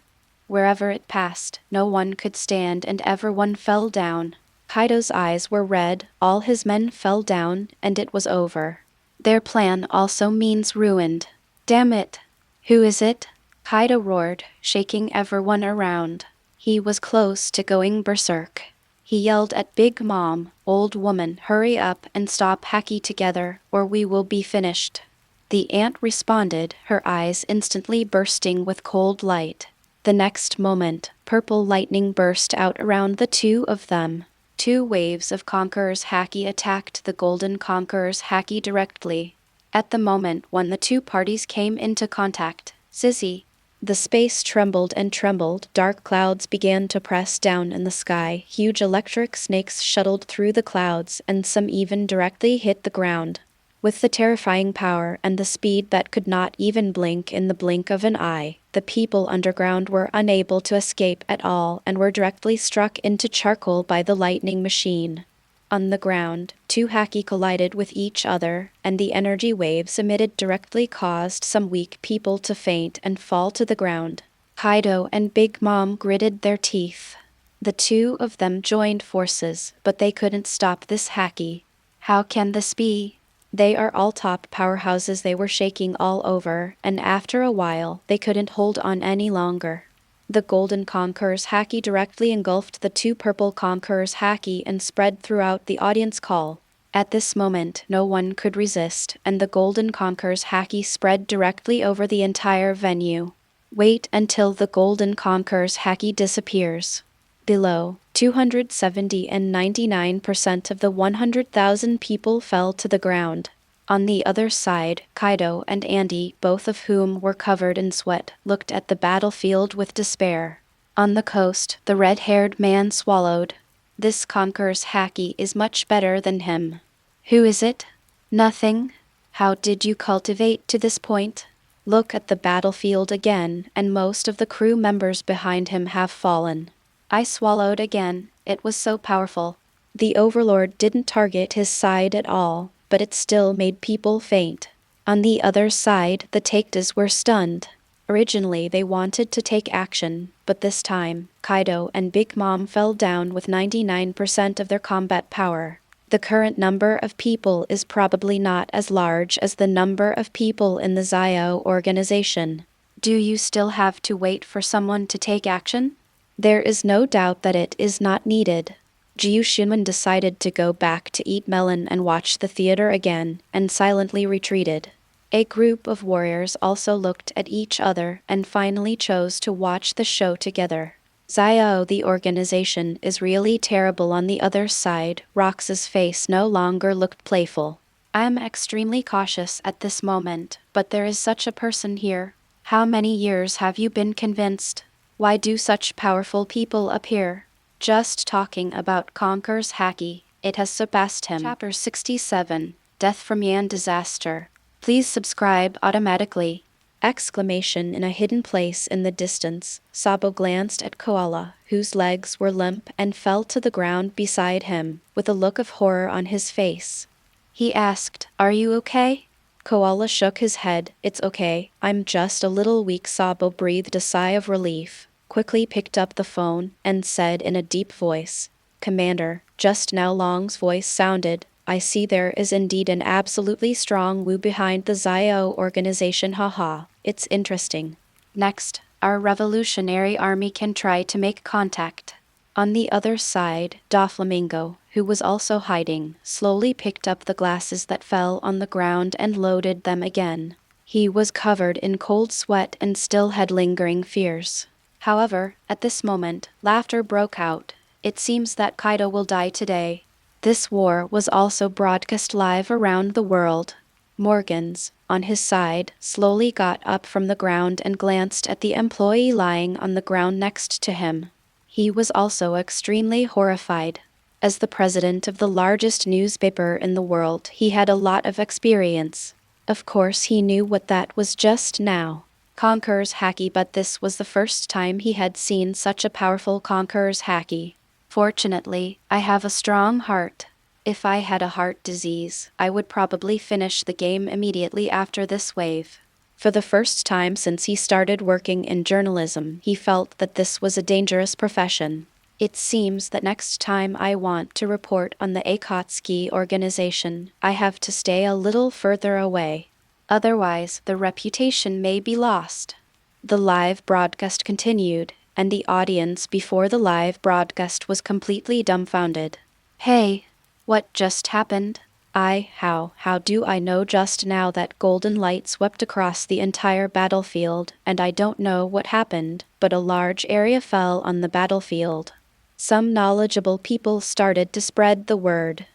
Speaker 1: Wherever it passed, no one could stand and everyone fell down. Kaido's eyes were red, all his men fell down, and it was over. Their plan also means ruined. Damn it! Who is it? Kaido roared, shaking everyone around. He was close to going berserk. He yelled at Big Mom, "Old woman, hurry up and stop Haki together, or we will be finished." The ant responded, her eyes instantly bursting with cold light. The next moment, purple lightning burst out around the two of them. Two waves of Conqueror's Haki attacked the Golden Conqueror's Haki directly. At the moment when the two parties came into contact, the space trembled and trembled, dark clouds began to press down in the sky, huge electric snakes shuttled through the clouds, and some even directly hit the ground. With the terrifying power and the speed that could not even blink in the blink of an eye, the people underground were unable to escape at all and were directly struck into charcoal by the lightning machine. On the ground, two Haki collided with each other, and the energy waves emitted directly caused some weak people to faint and fall to the ground. Kaido and Big Mom gritted their teeth. The two of them joined forces, but they couldn't stop this Haki. How can this be? They are all top powerhouses. They were shaking all over, and after a while, they couldn't hold on any longer. The Golden Conqueror's Haki directly engulfed the two Purple Conqueror's Haki and spread throughout the audience call. At this moment, no one could resist, and the Golden Conqueror's Haki spread directly over the entire venue. Wait until the Golden Conqueror's Haki disappears. Below, 270 and 99% of the 100,000 people fell to the ground. On the other side, Kaido and Andy, both of whom were covered in sweat, looked at the battlefield with despair. On the coast, the red-haired man swallowed. This Conqueror's Haki is much better than him. Who is it? Nothing. How did you cultivate to this point? Look at the battlefield again, and most of the crew members behind him have fallen. I swallowed again, it was so powerful. The Overlord didn't target his side at all, but it still made people faint. On the other side, the Taketas were stunned. Originally they wanted to take action, but this time, Kaido and Big Mom fell down with 99% of their combat power. The current number of people is probably not as large as the number of people in the Zio organization. Do you still have to wait for someone to take action? There is no doubt that it is not needed. Jiu Shinwen decided to go back to eat melon and watch the theater again, and silently retreated. A group of warriors also looked at each other and finally chose to watch the show together. Xiao, the organization, is really terrible. On the other side, Rox's face no longer looked playful. I am extremely cautious at this moment, but there is such a person here. How many years have you been convinced? Why do such powerful people appear? Just talking about Conqueror's Haki, it has surpassed him. Chapter 67, Death from Yan Disaster. Please subscribe automatically. Exclamation. In a hidden place in the distance, Sabo glanced at Koala, whose legs were limp and fell to the ground beside him, with a look of horror on his face. He asked, "Are you okay?" Koala shook his head. "It's okay, I'm just a little weak." Sabo breathed a sigh of relief, quickly picked up the phone, and said in a deep voice, "Commander." Just now Long's voice sounded. "I see there is indeed an absolutely strong Wu behind the Xiao organization. Haha, it's interesting. Next, our revolutionary army can try to make contact." On the other side, Doflamingo, who was also hiding, slowly picked up the glasses that fell on the ground and loaded them again. He was covered in cold sweat and still had lingering fears. However, at this moment, laughter broke out. "It seems that Kaido will die today." This war was also broadcast live around the world. Morgans, on his side, slowly got up from the ground and glanced at the employee lying on the ground next to him. He was also extremely horrified. As the president of the largest newspaper in the world, he had a lot of experience. Of course, he knew what that was just now. Conqueror's Haki, but this was the first time he had seen such a powerful Conqueror's Haki. "Fortunately, I have a strong heart. If I had a heart disease, I would probably finish the game immediately after this wave." For the first time since he started working in journalism, he felt that this was a dangerous profession. "It seems that next time I want to report on the Akatsuki organization, I have to stay a little further away. Otherwise, the reputation may be lost." The live broadcast continued, and the audience before the live broadcast was completely dumbfounded. "Hey, what just happened? How do I know? Just now that golden light swept across the entire battlefield, and I don't know what happened, but a large area fell on the battlefield." Some knowledgeable people started to spread the word.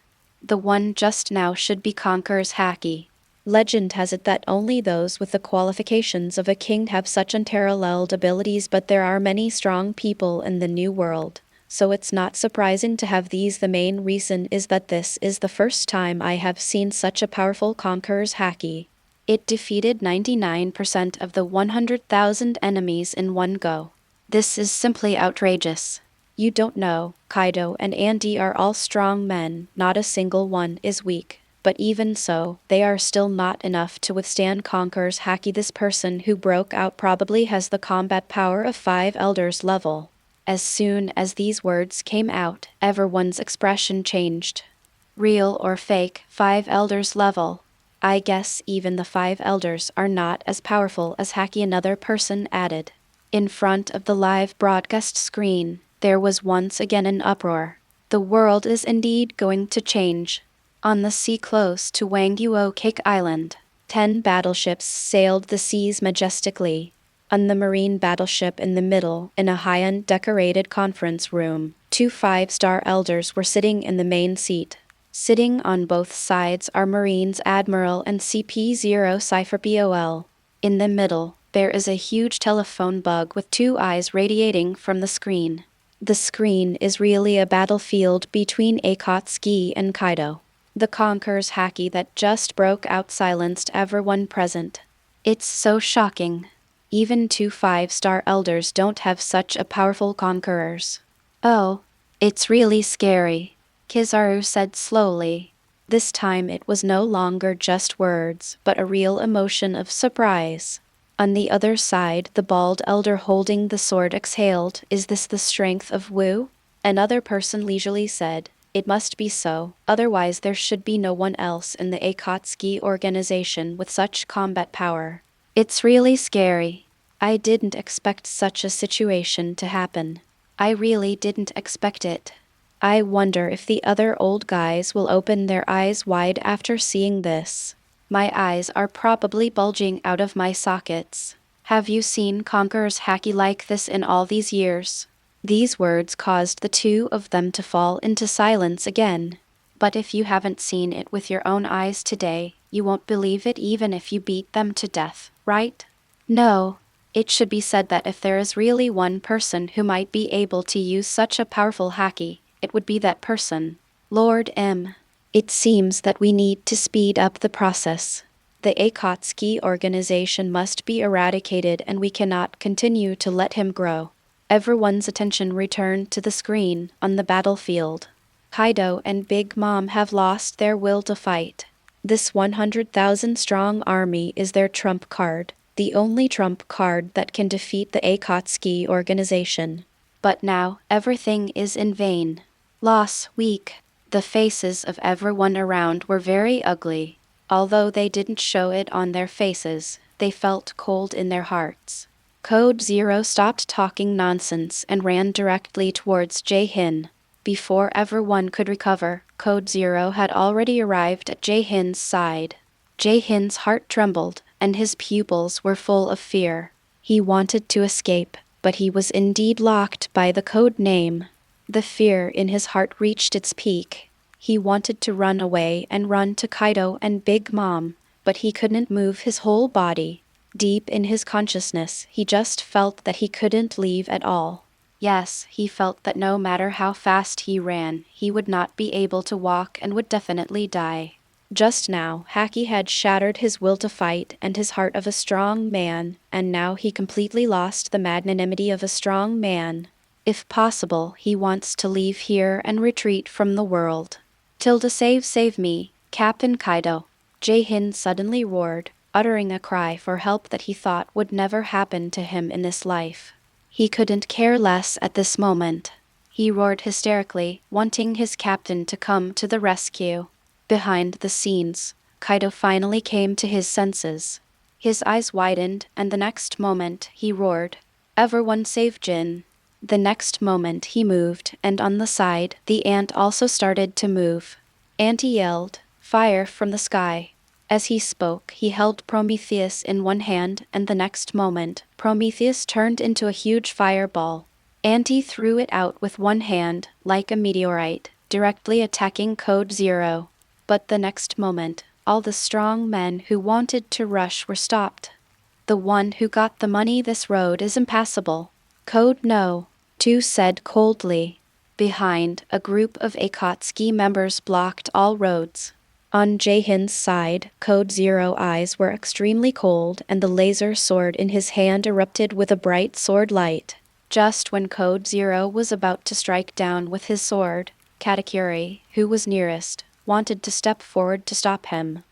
Speaker 1: "The one just now should be Conqueror's Haki. Legend has it that only those with the qualifications of a king have such unparalleled abilities, but there are many strong people in the New World, so it's not surprising to have these. The main reason is that this is the first time I have seen such a powerful Conqueror's Haki. It defeated 99% of the 100,000 enemies in one go. This is simply outrageous. You don't know, Kaido and Andy are all strong men, not a single one is weak. But even so, they are still not enough to withstand Conqueror's Haki. This person who broke out probably has the combat power of 5 elders level." As soon as these words came out, everyone's expression changed. "Real or fake, 5 elders level? I guess even the 5 elders are not as powerful as Haki," another person added. In front of the live broadcast screen, there was once again an uproar. The world is indeed going to change. On the sea close to Wangguo Cake Island, 10 battleships sailed the seas majestically. On the marine battleship in the middle, in a high-end decorated conference room, 2 5-star elders were sitting in the main seat. Sitting on both sides are Marines Admiral and CP0 Cypher BOL. In the middle, there is a huge telephone bug with 2 eyes radiating from the screen. The screen is really a battlefield between Akatsuki and Kaido. The Conqueror's Haki that just broke out silenced everyone present. It's so shocking. Even 2 5-star elders don't have such a powerful conquerors. "Oh, it's really scary," Kizaru said slowly. This time it was no longer just words, but a real emotion of surprise. On the other side, the bald elder holding the sword exhaled. "Is this the strength of Wu?" Another person leisurely said, "It must be so, otherwise there should be no one else in the Akatsuki organization with such combat power. It's really scary. I didn't expect such a situation to happen. I really didn't expect it. I wonder if the other old guys will open their eyes wide after seeing this. My eyes are probably bulging out of my sockets. Have you seen Conqueror's Haki like this in all these years? These words caused the two of them to fall into silence again. But if you haven't seen it with your own eyes today, you won't believe it even if you beat them to death, right? No. It should be said that if there is really one person who might be able to use such a powerful Haki, it would be that person. Lord M. It seems that we need to speed up the process. The Akatsuki organization must be eradicated and we cannot continue to let him grow. Everyone's attention returned to the screen on the battlefield. Kaido and Big Mom have lost their will to fight. This 100,000 strong army is their trump card, the only trump card that can defeat the Akatsuki organization. But now, everything is in vain. Loss weak. The faces of everyone around were very ugly. Although they didn't show it on their faces, they felt cold in their hearts. Code Zero stopped talking nonsense and ran directly towards Jae-hin. Before everyone could recover, Code Zero had already arrived at Jae-hin's side. Jae-hin's heart trembled, and his pupils were full of fear. He wanted to escape, but he was indeed locked by the code name. The fear in his heart reached its peak. He wanted to run away and run to Kaido and Big Mom, but he couldn't move his whole body. Deep in his consciousness, he just felt that he couldn't leave at all. Yes, he felt that no matter how fast he ran, he would not be able to walk and would definitely die. Just now, Haki had shattered his will to fight and his heart of a strong man, and now he completely lost the magnanimity of a strong man. If possible, he wants to leave here and retreat from the world. Tilda save me, Captain Kaido. Jae-hin suddenly roared, uttering a cry for help that he thought would never happen to him in this life. He couldn't care less at this moment. He roared hysterically, wanting his captain to come to the rescue. Behind the scenes, Kaido finally came to his senses. His eyes widened, and the next moment he roared, "Everyone save Jin." The next moment he moved, and on the side, the ant also started to move. Auntie yelled, "Fire from the sky." As he spoke, he held Prometheus in one hand, and the next moment, Prometheus turned into a huge fireball. Auntie threw it out with one hand, like a meteorite, directly attacking Code Zero. But the next moment, all the strong men who wanted to rush were stopped. "The one who got the money, this road is impassable." "Code no," two said coldly. Behind, a group of Akatsuki members blocked all roads. On Jae-hin's side, Code Zero eyes were extremely cold and the laser sword in his hand erupted with a bright sword light. Just when Code Zero was about to strike down with his sword, Katakuri, who was nearest, wanted to step forward to stop him.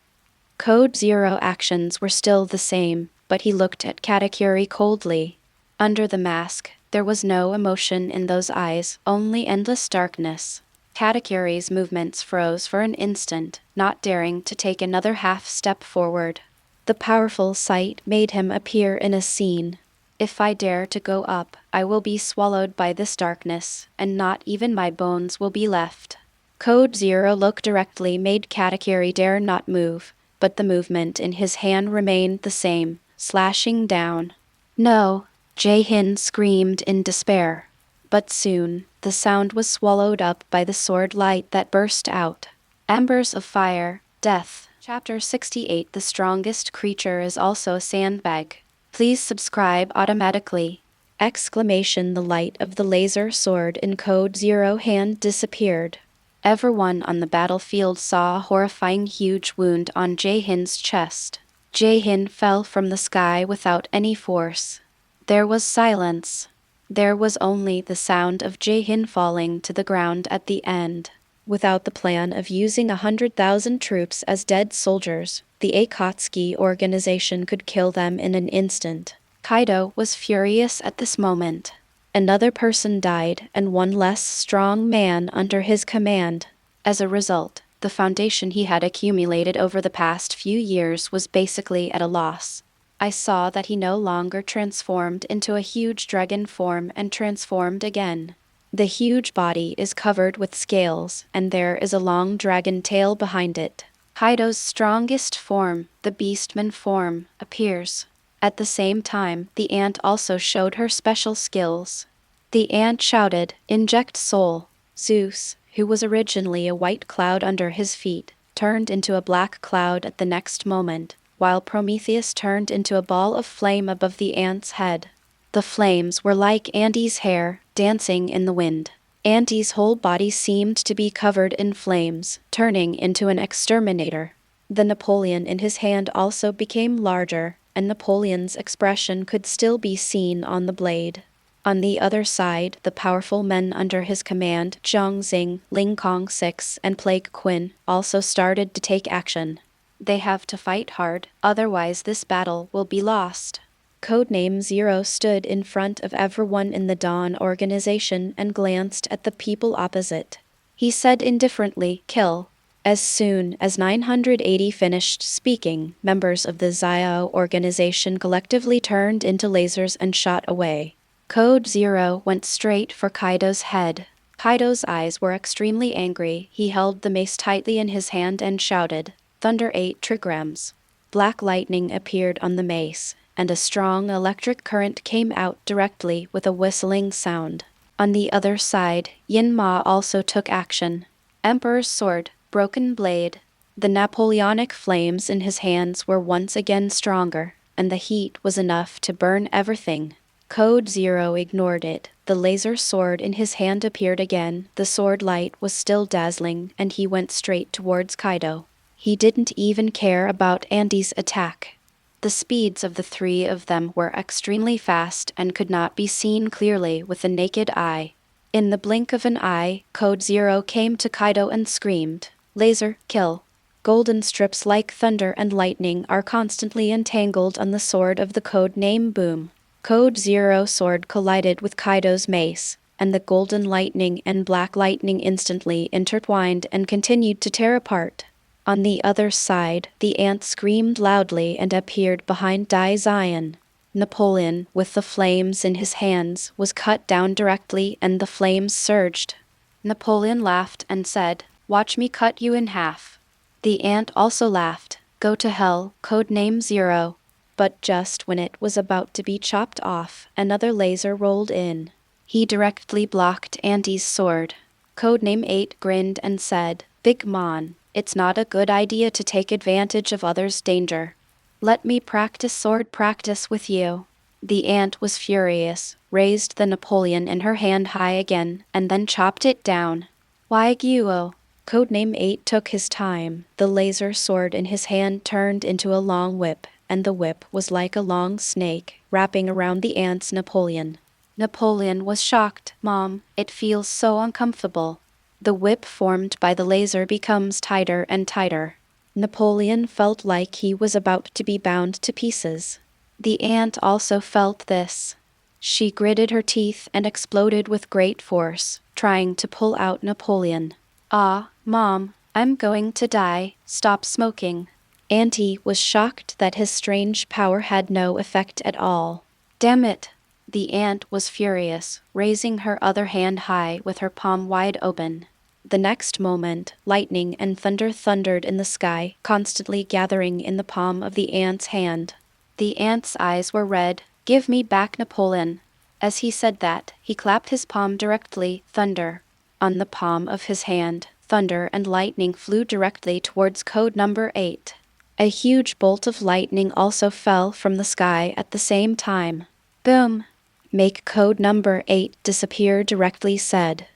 Speaker 1: Code Zero actions were still the same, but he looked at Katakuri coldly. Under the mask, there was no emotion in those eyes, only endless darkness. Katakuri's movements froze for an instant, not daring to take another half step forward. The powerful sight made him appear in a scene. "If I dare to go up, I will be swallowed by this darkness, and not even my bones will be left." Code Zero look directly made Katakuri dare not move, but the movement in his hand remained the same, slashing down. "No!" Jae-hin screamed in despair. But soon, the sound was swallowed up by the sword light that burst out. Embers of fire, death. Chapter 68. The strongest creature is also a sandbag. Please subscribe automatically. Exclamation. The light of the laser sword in Code Zero hand disappeared. Everyone on the battlefield saw a horrifying huge wound on Jae-hin's chest. Jae-hin fell from the sky without any force. There was silence. There was only the sound of Jae-hin falling to the ground at the end. Without the plan of using 100,000 troops as dead soldiers, the Akatsuki organization could kill them in an instant. Kaido was furious at this moment. Another person died and one less strong man under his command. As a result, the foundation he had accumulated over the past few years was basically at a loss. I saw that he no longer transformed into a huge dragon form and transformed again. The huge body is covered with scales, and there is a long dragon tail behind it. Kaido's strongest form, the beastman form, appears. At the same time, the ant also showed her special skills. The ant shouted, "Inject soul." Zeus, who was originally a white cloud under his feet, turned into a black cloud at the next moment, while Prometheus turned into a ball of flame above the ant's head. The flames were like Andy's hair, dancing in the wind. Andy's whole body seemed to be covered in flames, turning into an exterminator. The Napoleon in his hand also became larger, and Napoleon's expression could still be seen on the blade. On the other side, the powerful men under his command, Zhang Xing, Ling Kong Six, and Plague Quinn, also started to take action. They have to fight hard, otherwise this battle will be lost. Codename Zero stood in front of everyone in the Dawn organization and glanced at the people opposite. He said indifferently, "Kill." As soon as 980 finished speaking, members of the Xiao organization collectively turned into lasers and shot away. Code Zero went straight for Kaido's head. Kaido's eyes were extremely angry. He held the mace tightly in his hand and shouted, "Thunder 8 trigrams." Black lightning appeared on the mace, and a strong electric current came out directly with a whistling sound. On the other side, Yin Ma also took action. Emperor's sword, broken blade. The Napoleonic flames in his hands were once again stronger, and the heat was enough to burn everything. Code Zero ignored it. The laser sword in his hand appeared again. The sword light was still dazzling, and he went straight towards Kaido. He didn't even care about Andy's attack. The speeds of the three of them were extremely fast and could not be seen clearly with the naked eye. In the blink of an eye, Code Zero came to Kaido and screamed, "Laser, kill." Golden strips like thunder and lightning are constantly entangled on the sword of the code name Boom. Code Zero sword collided with Kaido's mace, and the golden lightning and black lightning instantly intertwined and continued to tear apart. On the other side, the ant screamed loudly and appeared behind Dai Zion. Napoleon, with the flames in his hands, was cut down directly and the flames surged. Napoleon laughed and said, "Watch me cut you in half." The ant also laughed, "Go to hell, codename Zero." But just when it was about to be chopped off, another laser rolled in. He directly blocked Andy's sword. Codename 8 grinned and said, "Big Mon, it's not a good idea to take advantage of others' danger. Let me practice sword practice with you." The ant was furious, raised the Napoleon in her hand high again, and then chopped it down. Waiguo. Codename 8 took his time. The laser sword in his hand turned into a long whip, and the whip was like a long snake, wrapping around the ant's Napoleon. Napoleon was shocked. "Mom, it feels so uncomfortable." The whip formed by the laser becomes tighter and tighter. Napoleon felt like he was about to be bound to pieces. The ant also felt this. She gritted her teeth and exploded with great force, trying to pull out Napoleon. "Ah, Mom, I'm going to die. Stop smoking." Auntie was shocked that his strange power had no effect at all. "Damn it." The ant was furious, raising her other hand high with her palm wide open. The next moment, lightning and thunder thundered in the sky, constantly gathering in the palm of the ant's hand. The ant's eyes were red. "Give me back Napoleon." As he said that, he clapped his palm directly, thunder. On the palm of his hand, thunder and lightning flew directly towards code number 8. A huge bolt of lightning also fell from the sky at the same time. Boom! "Make code number 8 disappear," directly said.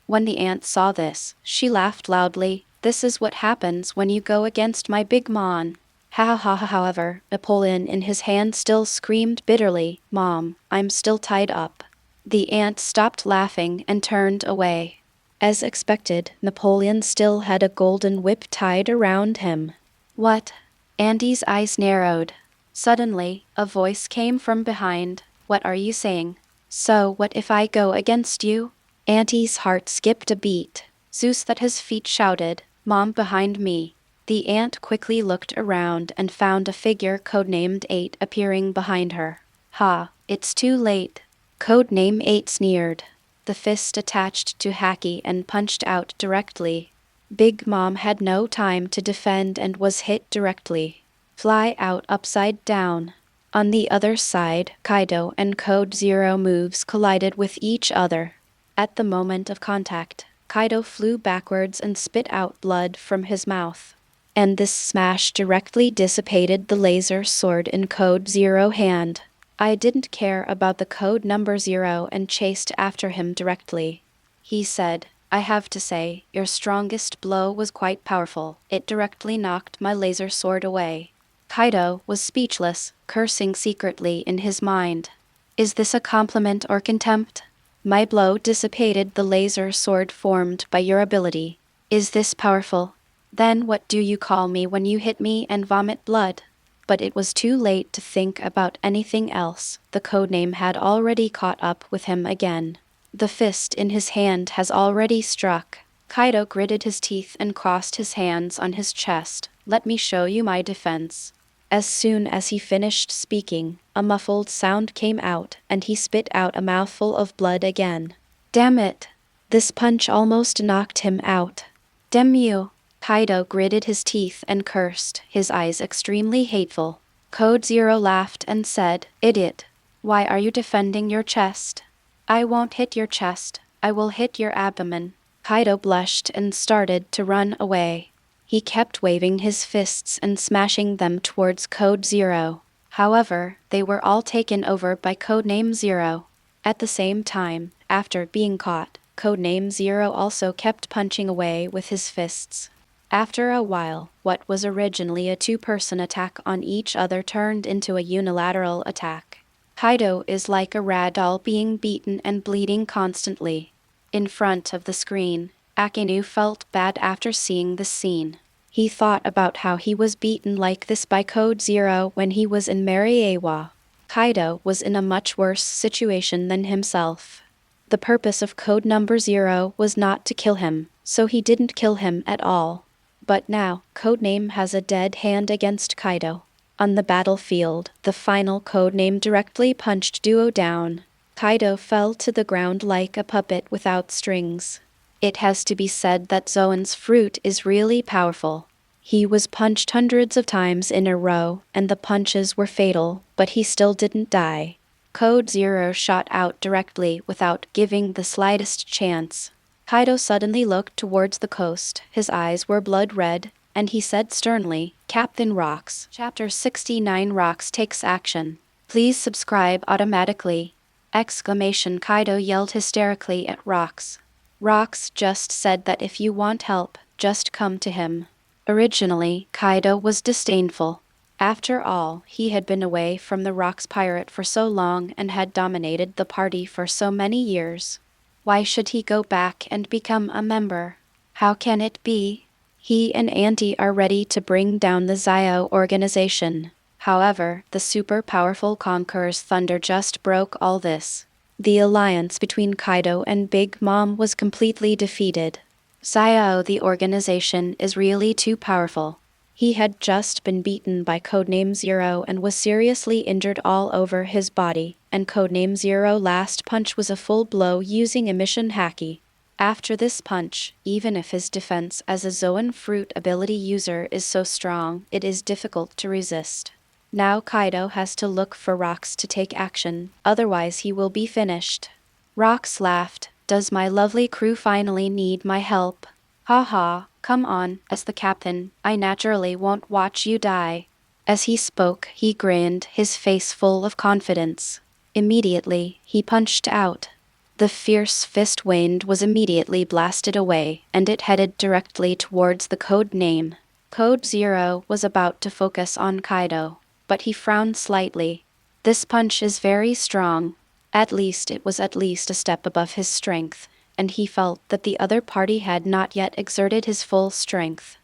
Speaker 1: When the ant saw this, she laughed loudly. "This is what happens when you go against my big Mon." Ha ha ha. However, Napoleon in his hand still screamed bitterly, "Mom, I'm still tied up." The ant stopped laughing and turned away. As expected, Napoleon still had a golden whip tied around him. "What?" Andy's eyes narrowed. Suddenly, a voice came from behind. "What are you saying? So what if I go against you?" Andy's heart skipped a beat. Zeus at his feet shouted, "Mom behind me." The ant quickly looked around and found a figure codenamed 8 appearing behind her. Ha, it's too late. Codename 8 sneered. The fist attached to Haki and punched out directly. Big Mom had no time to defend and was hit directly. Fly out upside down. On the other side, Kaido and Code Zero moves collided with each other. At the moment of contact, Kaido flew backwards and spit out blood from his mouth. And this smash directly dissipated the laser sword in Code Zero hand. I didn't care about the code number 0 and chased after him directly. He said, I have to say, your strongest blow was quite powerful. It directly knocked my laser sword away. Kaido was speechless, cursing secretly in his mind. Is this a compliment or contempt? My blow dissipated the laser sword formed by your ability. Is this powerful? Then what do you call me when you hit me and vomit blood? But it was too late to think about anything else. The codename had already caught up with him again. The fist in his hand has already struck. Kaido gritted his teeth and crossed his hands on his chest. Let me show you my defense. As soon as he finished speaking, a muffled sound came out, and he spit out a mouthful of blood again. Damn it! This punch almost knocked him out. Damn you! Kaido gritted his teeth and cursed, his eyes extremely hateful. Code Zero laughed and said, Idiot! Why are you defending your chest? I won't hit your chest, I will hit your abdomen. Kaido blushed and started to run away. He kept waving his fists and smashing them towards Code Zero. However, they were all taken over by Codename Zero. At the same time, after being caught, Codename Zero also kept punching away with his fists. After a while, what was originally a two-person attack on each other turned into a unilateral attack. Kaido is like a ragdoll being beaten and bleeding constantly. In front of the screen, Akainu felt bad after seeing this scene. He thought about how he was beaten like this by Code Zero when he was in Mariewa. Kaido was in a much worse situation than himself. The purpose of code number 0 was not to kill him, so he didn't kill him at all. But now, Codename has a dead hand against Kaido. On the battlefield, the final Codename directly punched Duo down. Kaido fell to the ground like a puppet without strings. It has to be said that Zoan's fruit is really powerful. He was punched hundreds of times in a row, and the punches were fatal, but he still didn't die. Code Zero shot out directly without giving the slightest chance. Kaido suddenly looked towards the coast, his eyes were blood red, and he said sternly, Captain Rocks. Chapter 69 Rocks takes action. Please subscribe automatically! Kaido yelled hysterically at Rocks. Rocks just said that if you want help, just come to him. Originally, Kaido was disdainful. After all, he had been away from the Rocks pirate for so long and had dominated the party for so many years. Why should he go back and become a member? How can it be? He and Auntie are ready to bring down the Zio organization. However, the super-powerful Conqueror's thunder just broke all this. The alliance between Kaido and Big Mom was completely defeated. Zio, the organization, is really too powerful. He had just been beaten by Codename Zero and was seriously injured all over his body, and Codename Zero's last punch was a full blow using emission Haki. After this punch, even if his defense as a Zoan fruit ability user is so strong, it is difficult to resist. Now Kaido has to look for Rocks to take action, otherwise he will be finished. Rocks laughed. Does my lovely crew finally need my help? Ha, come on, as the captain, I naturally won't watch you die. As he spoke, he grinned, his face full of confidence. Immediately, he punched out. The fierce fist wind was immediately blasted away, and it headed directly towards the code name. Code Zero was about to focus on Kaido, but he frowned slightly. This punch is very strong. At least it was at least a step above his strength, and he felt that the other party had not yet exerted his full strength.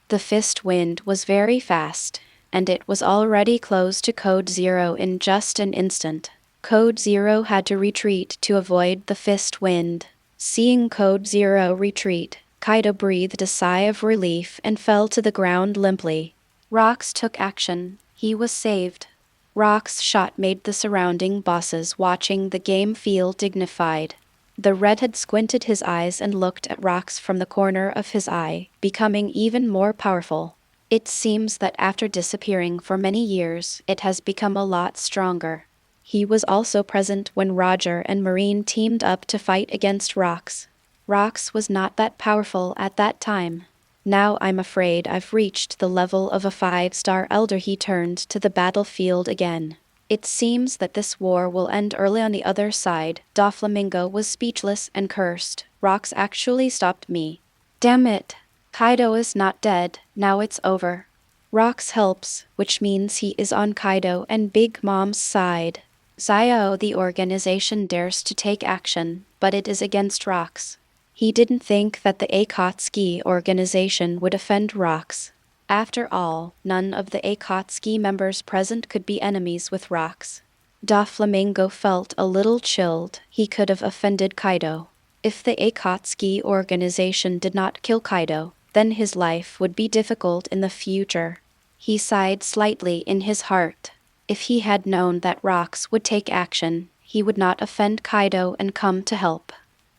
Speaker 1: The fist wind was very fast, and it was already close to Code Zero in just an instant. Code Zero had to retreat to avoid the fist wind. Seeing Code Zero retreat, Kaido breathed a sigh of relief and fell to the ground limply. Rox took action. He was saved. Rox's shot made the surrounding bosses watching the game feel dignified. The redhead squinted his eyes and looked at Rox from the corner of his eye, becoming even more powerful. It seems that after disappearing for many years, it has become a lot stronger. He was also present when Roger and Marine teamed up to fight against Rox. Rox was not that powerful at that time. Now I'm afraid I've reached the level of a 5-star elder. He turned to the battlefield again. It seems that this war will end early on the other side. Doflamingo was speechless and cursed. Rox actually stopped me. Damn it. Kaido is not dead, now it's over. Rox helps, which means he is on Kaido and Big Mom's side. Xiao, the organization, dares to take action, but it is against Rox. He didn't think that the Akatsuki organization would offend Rox. After all, none of the Akatsuki members present could be enemies with Rox. Doflamingo felt a little chilled. He could have offended Kaido. If the Akatsuki organization did not kill Kaido, then his life would be difficult in the future. He sighed slightly in his heart. If he had known that Rox would take action, he would not offend Kaido and come to help.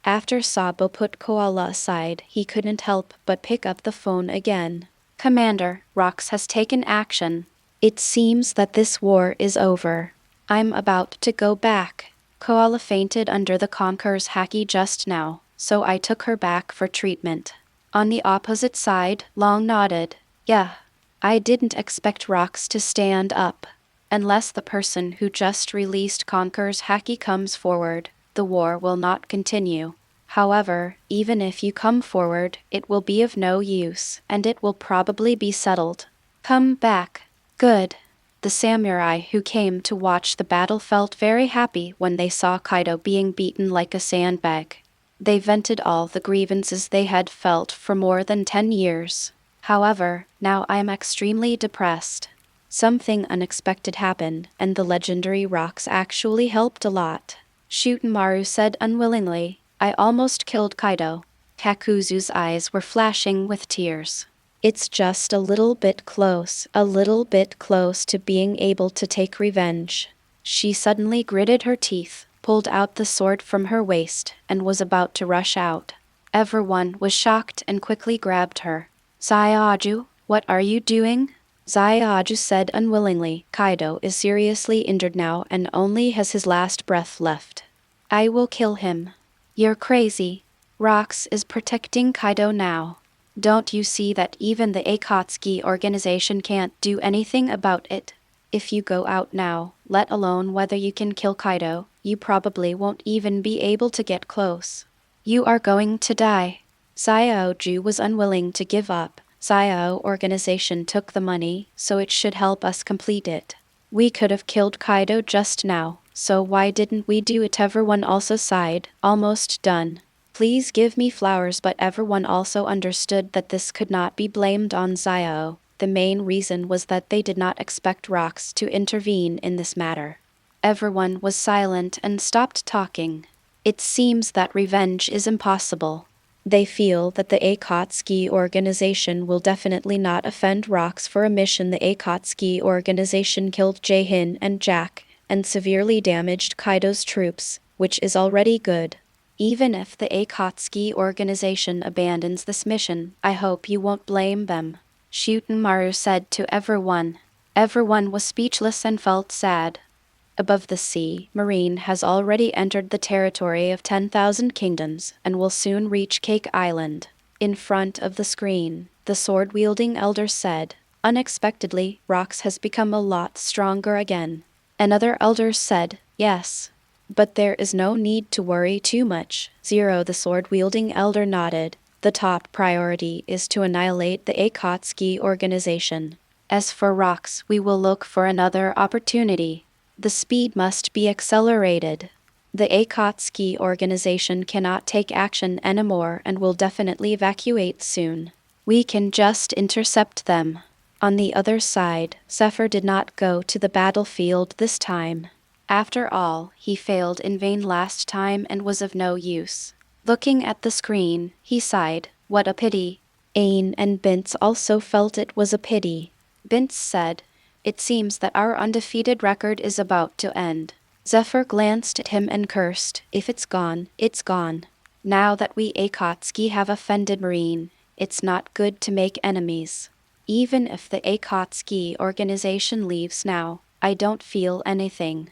Speaker 1: After Sabo put Koala aside, he couldn't help but pick up the phone again. Commander, Rox has taken action. It seems that this war is over. I'm about to go back. Koala fainted under the Conqueror's Haki just now, so I took her back for treatment. On the opposite side, Long nodded. Yeah. I didn't expect Rox to stand up. Unless the person who just released Conqueror's Haki comes forward, the war will not continue. However, even if you come forward, it will be of no use, and it will probably be settled. Come back. Good. The samurai who came to watch the battle felt very happy when they saw Kaido being beaten like a sandbag. They vented all the grievances they had felt for more than 10 years. However, now I am extremely depressed. Something unexpected happened, and the legendary Rox actually helped a lot. Shutamaru said unwillingly, I almost killed Kaido. Kakuzu's eyes were flashing with tears. It's just a little bit close to being able to take revenge. She suddenly gritted her teeth, pulled out the sword from her waist, and was about to rush out. Everyone was shocked and quickly grabbed her. Sayaju, what are you doing? Sayaju said unwillingly, Kaido is seriously injured now and only has his last breath left. I will kill him. You're crazy. Rox is protecting Kaido now. Don't you see that even the Akatsuki organization can't do anything about it? If you go out now, let alone whether you can kill Kaido, you probably won't even be able to get close. You are going to die. Sayaju was unwilling to give up. Xiao organization took the money, so it should help us complete it. We could have killed Kaido just now, so why didn't we do it? Everyone also sighed, almost done. Please give me flowers, but everyone also understood that this could not be blamed on Xiao. The main reason was that they did not expect Rox to intervene in this matter. Everyone was silent and stopped talking. It seems that revenge is impossible. They feel that the Akatsuki organization will definitely not offend Rox for a mission. The Akatsuki organization killed Jaehin and Jack, and severely damaged Kaido's troops, which is already good. Even if the Akatsuki organization abandons this mission, I hope you won't blame them. Shutamaru said to everyone. Everyone was speechless and felt sad. Above the sea, Marine has already entered the territory of 10,000 kingdoms and will soon reach Cake Island. In front of the screen, the sword-wielding elder said, unexpectedly, Rox has become a lot stronger again. Another elder said, yes. But there is no need to worry too much. Zero, the sword-wielding elder nodded. The top priority is to annihilate the Akatsuki organization. As for Rox, we will look for another opportunity. The speed must be accelerated. The Akatsuki organization cannot take action anymore and will definitely evacuate soon. We can just intercept them. On the other side, Zephyr did not go to the battlefield this time. After all, he failed in vain last time and was of no use. Looking at the screen, he sighed. What a pity. Ain and Bintz also felt it was a pity. Bintz said, "It seems that our undefeated record is about to end." Zephyr glanced at him and cursed, "If it's gone, it's gone. Now that we Akatsuki have offended Marine, it's not good to make enemies. Even if the Akatsuki organization leaves now, I don't feel anything.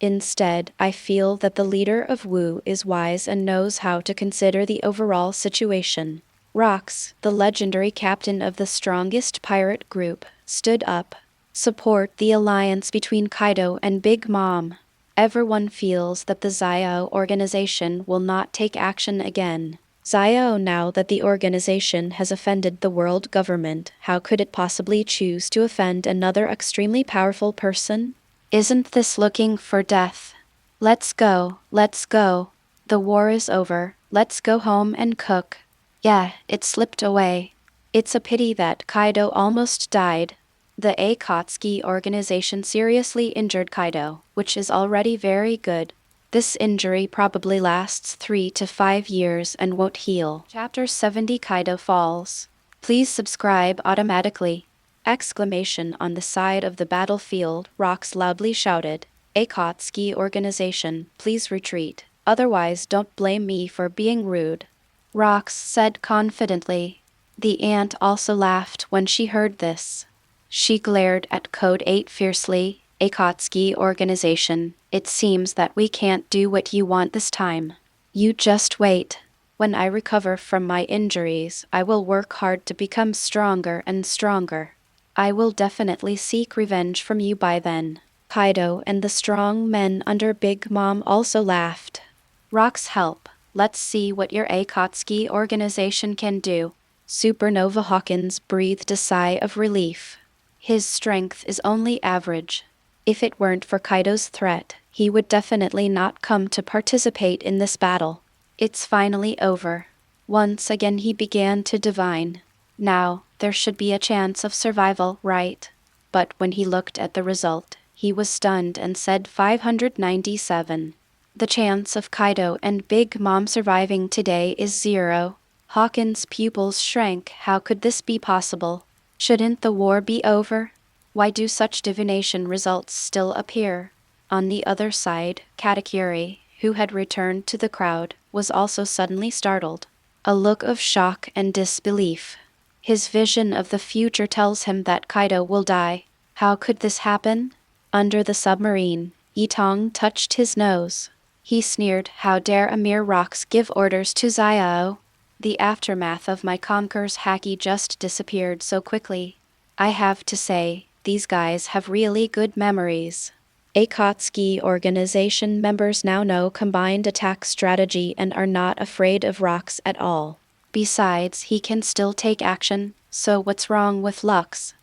Speaker 1: Instead, I feel that the leader of Wu is wise and knows how to consider the overall situation." Rox, the legendary captain of the strongest pirate group, stood up. "Support the alliance between Kaido and Big Mom. Everyone feels that the Xiao organization will not take action again. Xiao, now that the organization has offended the world government, how could it possibly choose to offend another extremely powerful person? Isn't this looking for death? Let's go, let's go. The war is over, let's go home and cook." Yeah, it slipped away. It's a pity that Kaido almost died. The Akatsuki organization seriously injured Kaido, which is already very good. This injury probably lasts 3 to 5 years and won't heal. Chapter 70 Kaido Falls. Please subscribe automatically. Exclamation on the side of the battlefield, Rox loudly shouted. "Akatsuki organization, please retreat. Otherwise don't blame me for being rude." Rox said confidently. The ant also laughed when she heard this. She glared at Code 8 fiercely. "Akatsuki organization, it seems that we can't do what you want this time. You just wait. When I recover from my injuries, I will work hard to become stronger and stronger. I will definitely seek revenge from you by then." Kaido and the strong men under Big Mom also laughed. "Rox, help. Let's see what your Akatsuki organization can do." Supernova Hawkins breathed a sigh of relief. His strength is only average. If it weren't for Kaido's threat, he would definitely not come to participate in this battle. It's finally over. Once again he began to divine. Now, there should be a chance of survival, right? But when he looked at the result, he was stunned and said 597. The chance of Kaido and Big Mom surviving today is 0. Hawkins' pupils shrank. How could this be possible? Shouldn't the war be over? Why do such divination results still appear? On the other side, Katakuri, who had returned to the crowd, was also suddenly startled. A look of shock and disbelief. His vision of the future tells him that Kaido will die. How could this happen? Under the submarine, Tong touched his nose. He sneered, "How dare a mere Rox give orders to Xiao? The aftermath of my Conqueror's Haki just disappeared so quickly. I have to say, these guys have really good memories." Akatsuki organization members now know combined attack strategy and are not afraid of Rox at all. Besides, he can still take action, so what's wrong with Lux?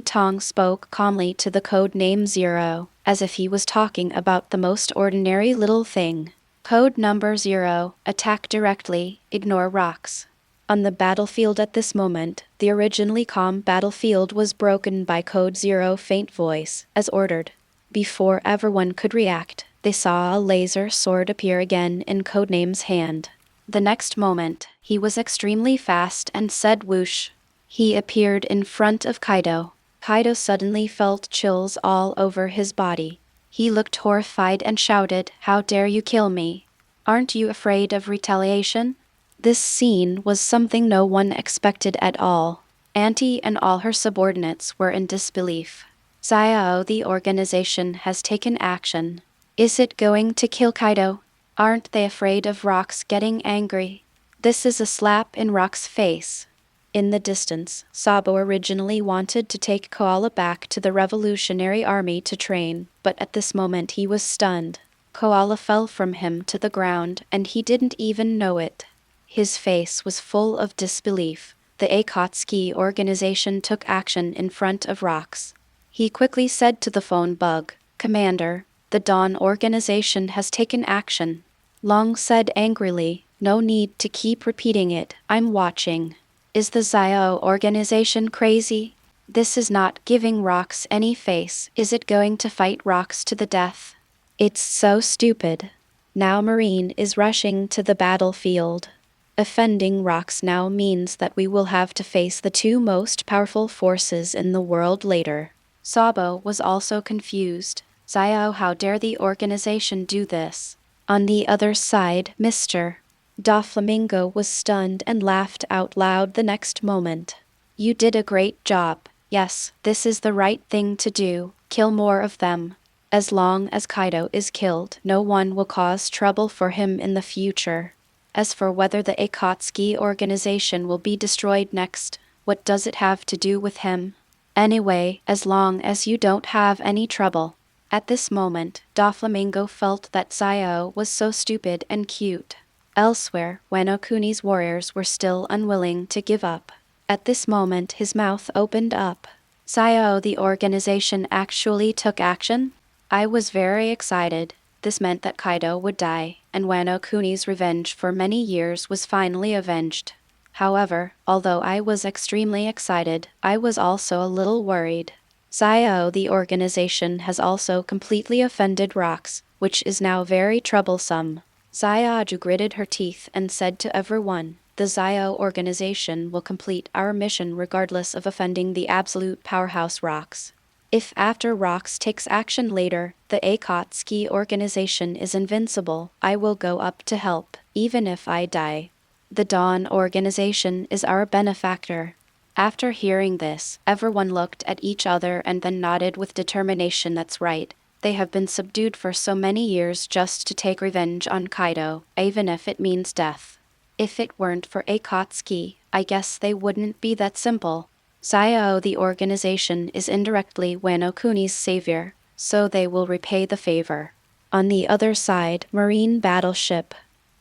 Speaker 1: Tong spoke calmly to the code name 0, as if he was talking about the most ordinary little thing. Code number 0, attack directly, ignore Rox. On the battlefield at this moment, the originally calm battlefield was broken by Code 0 faint voice, as ordered. Before everyone could react, they saw a laser sword appear again in Codename's hand. The next moment, he was extremely fast and said whoosh. He appeared in front of Kaido. Kaido suddenly felt chills all over his body. He looked horrified and shouted, "How dare you kill me? Aren't you afraid of retaliation?" This scene was something no one expected at all. Auntie and all her subordinates were in disbelief. Xiao, the organization, has taken action. Is it going to kill Kaido? Aren't they afraid of Rox getting angry? This is a slap in Rox's face. In the distance, Sabo originally wanted to take Koala back to the Revolutionary Army to train, but at this moment he was stunned. Koala fell from him to the ground, and he didn't even know it. His face was full of disbelief. The Akatsuki organization took action in front of Rox. He quickly said to the phone bug, "Commander, the Dawn organization has taken action." Long said angrily, "No need to keep repeating it, I'm watching." Is the Xiao organization crazy? This is not giving Rox any face. Is it going to fight Rox to the death? It's so stupid. Now Marine is rushing to the battlefield. Offending rocks now means that we will have to face the two most powerful forces in the world later. Sabo was also confused. Xiao, how dare the organization do this? On the other side, Mr. Doflamingo was stunned and laughed out loud the next moment. You did a great job. Yes, this is the right thing to do. Kill more of them. As long as Kaido is killed, no one will cause trouble for him in the future. As for whether the Akatsuki organization will be destroyed next, what does it have to do with him? Anyway, as long as you don't have any trouble. At this moment, Doflamingo felt that Xiao was so stupid and cute. Elsewhere, Wano Kuni's warriors were still unwilling to give up. At this moment his mouth opened up. Xiao, the organization actually took action? I was very excited. This meant that Kaido would die, and Wano Kuni's revenge for many years was finally avenged. However, although I was extremely excited, I was also a little worried. Xiao, the organization, has also completely offended rocks, which is now very troublesome. Xiao gritted her teeth and said to everyone, the Xiao organization will complete our mission regardless of offending the absolute powerhouse rocks. If after rocks takes action later, the Akatsuki organization is invincible, I will go up to help, even if I die. The Dawn organization is our benefactor. After hearing this, everyone looked at each other and then nodded with determination. That's right. They have been subdued for so many years just to take revenge on Kaido, even if it means death. If it weren't for Akatsuki, I guess they wouldn't be that simple. Xiao, the organization, is indirectly Wano Kuni's savior, so they will repay the favor. On the other side, Marine battleship.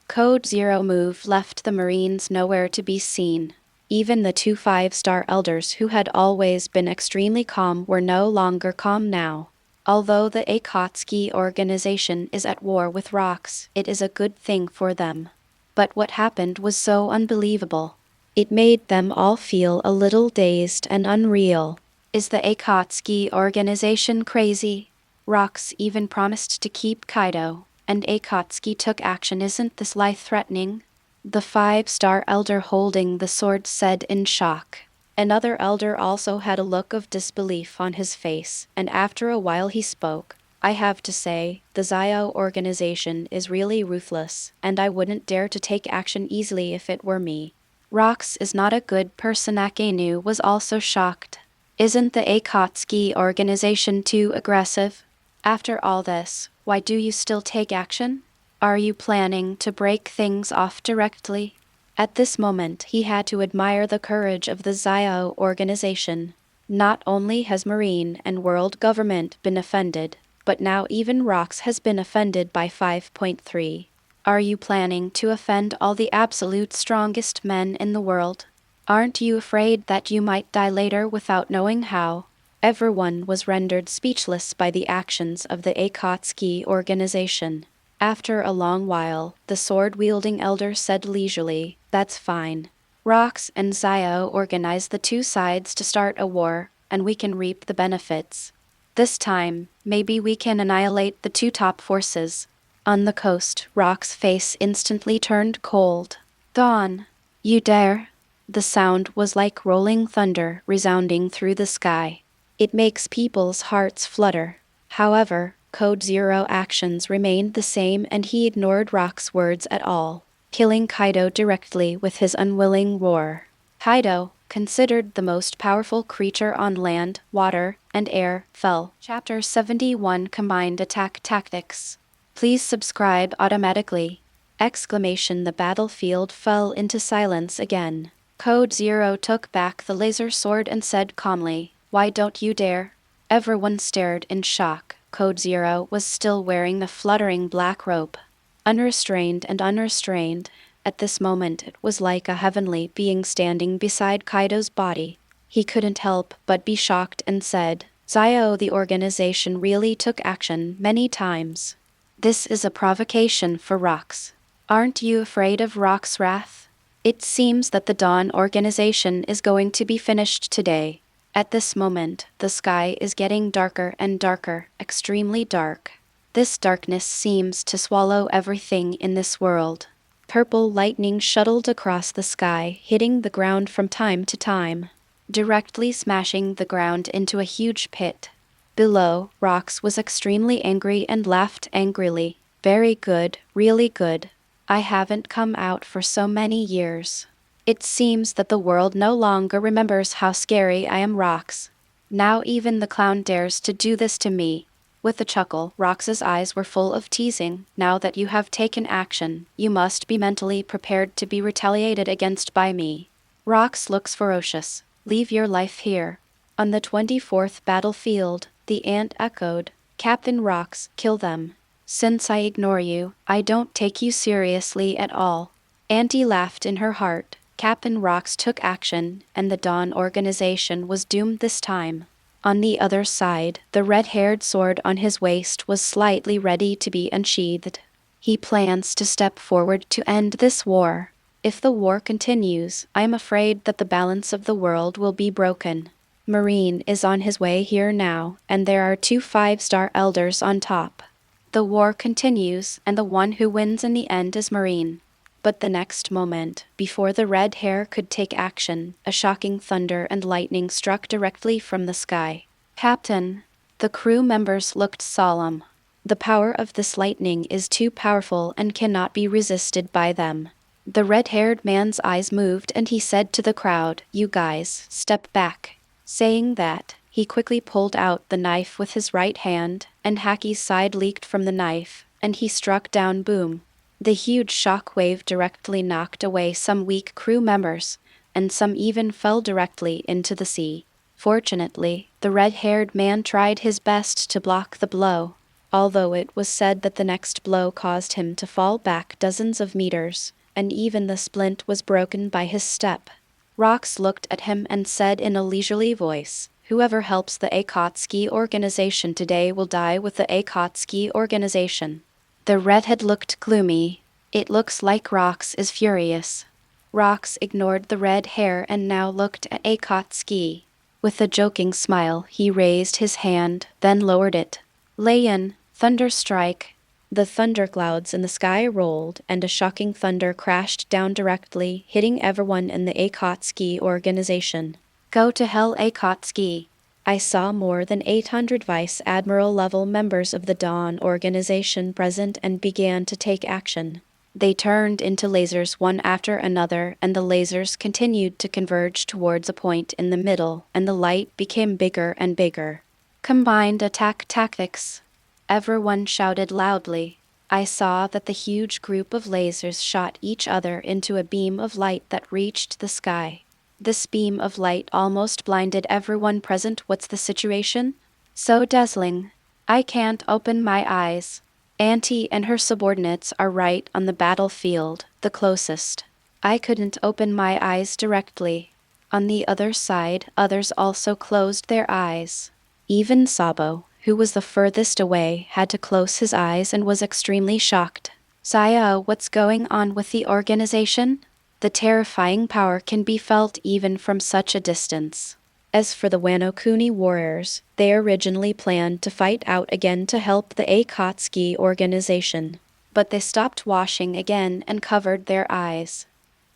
Speaker 1: Code Zero move left the Marines nowhere to be seen. Even the two 5-star elders who had always been extremely calm were no longer calm now. Although the Akatsuki organization is at war with rocks, it is a good thing for them. But what happened was so unbelievable. It made them all feel a little dazed and unreal. Is the Akatsuki organization crazy? Rocks even promised to keep Kaido, and Akatsuki took action. Isn't this life-threatening? The 5-star elder holding the sword said in shock. Another elder also had a look of disbelief on his face, and after a while he spoke. I have to say, the Xiao organization is really ruthless, and I wouldn't dare to take action easily if it were me. Rocks is not a good person. Akainu was also shocked. Isn't the Akatsuki organization too aggressive? After all this, why do you still take action? Are you planning to break things off directly? At this moment he had to admire the courage of the Xiao organization. Not only has Marine and world government been offended, but now even Rocks has been offended by 5.3. Are you planning to offend all the absolute strongest men in the world? Aren't you afraid that you might die later without knowing how? Everyone was rendered speechless by the actions of the Akatsuki organization. After a long while, the sword-wielding elder said leisurely, "That's fine. Rocks and Xiao organize the two sides to start a war, and we can reap the benefits. This time, maybe we can annihilate the two top forces." On the coast, Rock's face instantly turned cold. "Dawn, you dare?" The sound was like rolling thunder resounding through the sky. It makes people's hearts flutter. However, Code Zero actions remained the same and he ignored Rock's words at all, killing Kaido directly with his unwilling roar. Kaido, considered the most powerful creature on land, water, and air, fell. Chapter 71 Combined Attack Tactics. Please subscribe automatically! The battlefield fell into silence again. Code Zero took back the laser sword and said calmly, "Why don't you dare?" Everyone stared in shock. Code Zero was still wearing the fluttering black robe. Unrestrained and unrestrained, at this moment it was like a heavenly being standing beside Kaido's body. He couldn't help but be shocked and said, "Xiao, the organization really took action many times. This is a provocation for Rocks. Aren't you afraid of Rock's wrath? It seems that the Dawn organization is going to be finished today." At this moment, the sky is getting darker and darker, extremely dark. This darkness seems to swallow everything in this world. Purple lightning shuttled across the sky, hitting the ground from time to time, directly smashing the ground into a huge pit. Below, Rox was extremely angry and laughed angrily. Very good, really good. I haven't come out for so many years. It seems that the world no longer remembers how scary I am, Rox. Now even the clown dares to do this to me. With a chuckle, Rox's eyes were full of teasing. Now that you have taken action, you must be mentally prepared to be retaliated against by me. Rox looks ferocious. Leave your life here. On the 24th battlefield, the ant echoed. Captain Rox, kill them. Since I ignore you, I don't take you seriously at all. Auntie laughed in her heart. Captain Rox took action, and the Dawn organization was doomed this time. On the other side, the red-haired sword on his waist was slightly ready to be unsheathed. He plans to step forward to end this war. If the war continues, I am afraid that the balance of the world will be broken. Marine is on his way here now, and there are 2 5-star elders on top. The war continues, and the one who wins in the end is Marine. But the next moment, before the red hair could take action, a shocking thunder and lightning struck directly from the sky. Captain, the crew members looked solemn. The power of this lightning is too powerful and cannot be resisted by them. The red-haired man's eyes moved and he said to the crowd, "You guys, step back." Saying that, he quickly pulled out the knife with his right hand, and Haki's side leaked from the knife, and he struck down Boom. The huge shock wave directly knocked away some weak crew members, and some even fell directly into the sea. Fortunately, the red-haired man tried his best to block the blow, although it was said that the next blow caused him to fall back dozens of meters, and even the splint was broken by his step. Rox looked at him and said in a leisurely voice, "Whoever helps the Akatsuki organization today will die with the Akatsuki organization." The redhead looked gloomy. It looks like Rox is furious. Rox ignored the red hair and now looked at Akatsuki. With a joking smile, he raised his hand, then lowered it. "Leon, thunder strike." The thunderclouds in the sky rolled, and a shocking thunder crashed down directly, hitting everyone in the Akatsuki organization. Go to hell, Akatsuki. I saw more than 800 Vice Admiral-level members of the Dawn organization present and began to take action. They turned into lasers one after another, and the lasers continued to converge towards a point in the middle, and the light became bigger and bigger. Combined attack tactics. Everyone shouted loudly. I saw that the huge group of lasers shot each other into a beam of light that reached the sky. This beam of light almost blinded everyone present. What's the situation? So dazzling. I can't open my eyes. Auntie and her subordinates are right on the battlefield, the closest. I couldn't open my eyes directly. On the other side, others also closed their eyes. Even Sabo, who was the furthest away, had to close his eyes and was extremely shocked. Saya, what's going on with the organization? The terrifying power can be felt even from such a distance. As for the Wano Kuni warriors, they originally planned to fight out again to help the Akatsuki organization. But they stopped washing again and covered their eyes.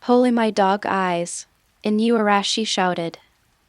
Speaker 1: Holy my dog eyes! Inuarashi shouted.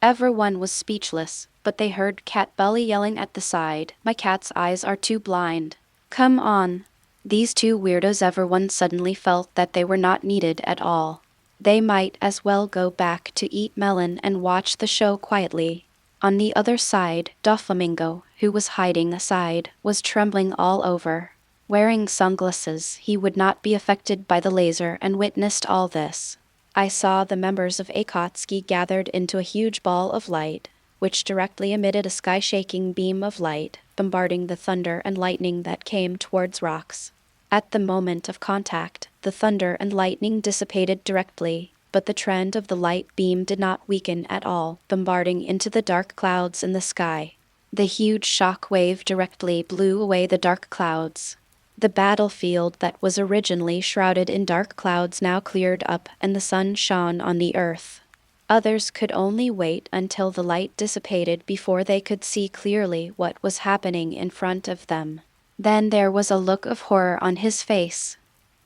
Speaker 1: Everyone was speechless, but they heard Cat Belly yelling at the side, "My cat's eyes are too blind." Come on. These 2 weirdos. Everyone suddenly felt that they were not needed at all. They might as well go back to eat melon and watch the show quietly. On the other side, Doflamingo, who was hiding aside, was trembling all over. Wearing sunglasses, he would not be affected by the laser and witnessed all this. I saw the members of Akatsuki gathered into a huge ball of light, which directly emitted a sky-shaking beam of light, bombarding the thunder and lightning that came towards Rox. At the moment of contact, the thunder and lightning dissipated directly, but the trend of the light beam did not weaken at all, bombarding into the dark clouds in the sky. The huge shock wave directly blew away the dark clouds. The battlefield that was originally shrouded in dark clouds now cleared up, and the sun shone on the earth. Others could only wait until the light dissipated before they could see clearly what was happening in front of them. Then there was a look of horror on his face.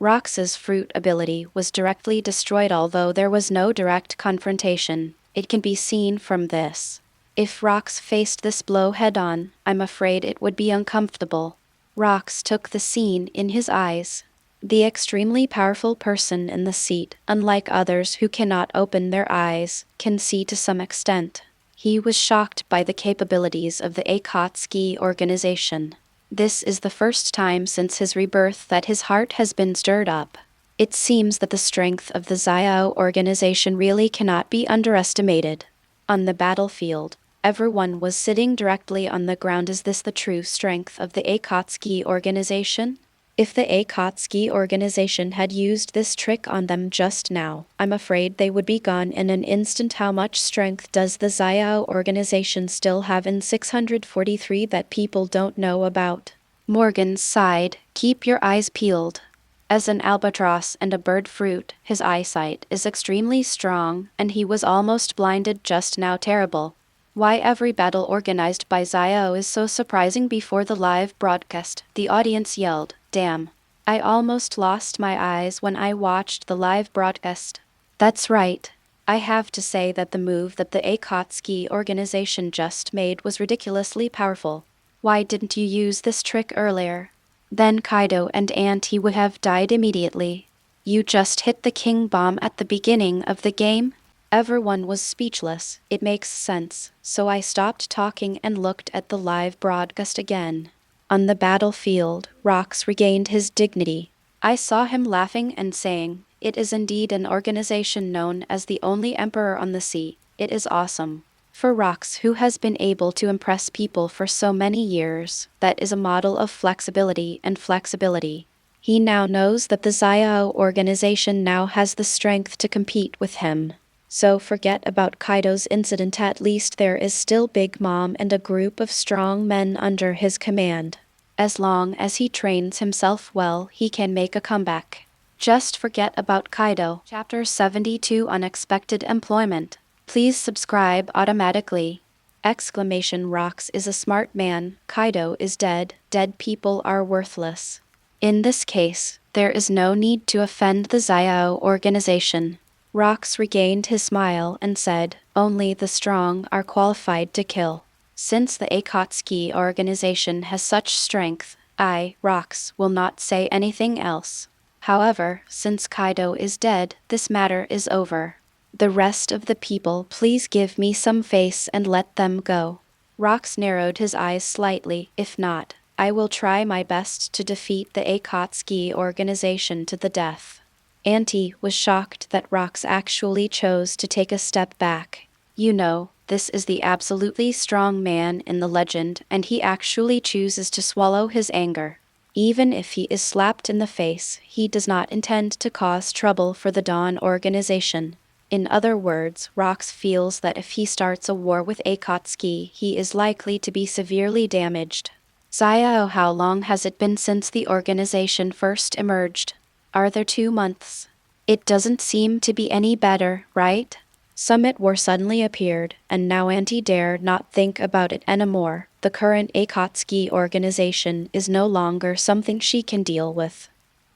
Speaker 1: Rox's fruit ability was directly destroyed although there was no direct confrontation. It can be seen from this. If Rox faced this blow head-on, I'm afraid it would be uncomfortable. Rox took the scene in his eyes. The extremely powerful person in the seat, unlike others who cannot open their eyes, can see to some extent. He was shocked by the capabilities of the Akatsuki organization. This is the first time since his rebirth that his heart has been stirred up. It seems that the strength of the Xiao organization really cannot be underestimated. On the battlefield, everyone was sitting directly on the ground. Is this the true strength of the Akatsuki organization? If the Akatsuki organization had used this trick on them just now, I'm afraid they would be gone in an instant. How much strength does the Xiao organization still have in 643 that people don't know about? Morgan sighed. Keep your eyes peeled. As an albatross and a bird fruit, his eyesight is extremely strong, and he was almost blinded just now. Terrible. Why every battle organized by Xiao is so surprising. Before the live broadcast, the audience yelled, "Damn. I almost lost my eyes when I watched the live broadcast." That's right. I have to say that the move that the Akatsuki organization just made was ridiculously powerful. Why didn't you use this trick earlier? Then Kaido and Auntie would have died immediately. You just hit the king bomb at the beginning of the game? Everyone was speechless. It makes sense, so I stopped talking and looked at the live broadcast again. On the battlefield, Rox regained his dignity. I saw him laughing and saying, "It is indeed an organization known as the only emperor on the sea. It is awesome." For Rox, who has been able to impress people for so many years, that is a model of flexibility and flexibility. He now knows that the Xiao organization now has the strength to compete with him. So forget about Kaido's incident. At least there is still Big Mom and a group of strong men under his command. As long as he trains himself well, he can make a comeback. Just forget about Kaido. Chapter 72 Unexpected Employment. Please subscribe automatically. Rox is a smart man. Kaido is dead. Dead people are worthless. In this case, there is no need to offend the Xiao organization. Rox regained his smile and said, "Only the strong are qualified to kill. Since the Akatsuki organization has such strength, I, Rox, will not say anything else. However, since Kaido is dead, this matter is over. The rest of the people, please give me some face and let them go." Rox narrowed his eyes slightly. "If not, I will try my best to defeat the Akatsuki organization to the death." Auntie was shocked that Rox actually chose to take a step back. You know, this is the absolutely strong man in the legend, and he actually chooses to swallow his anger. Even if he is slapped in the face, he does not intend to cause trouble for the Dawn organization. In other words, Rox feels that if he starts a war with Akatsuki, he is likely to be severely damaged. Xiao, how long has it been since the organization first emerged? Are there 2 months? It doesn't seem to be any better, right? Summit War suddenly appeared, and now Auntie dare not think about it anymore. The current Akatsuki organization is no longer something she can deal with.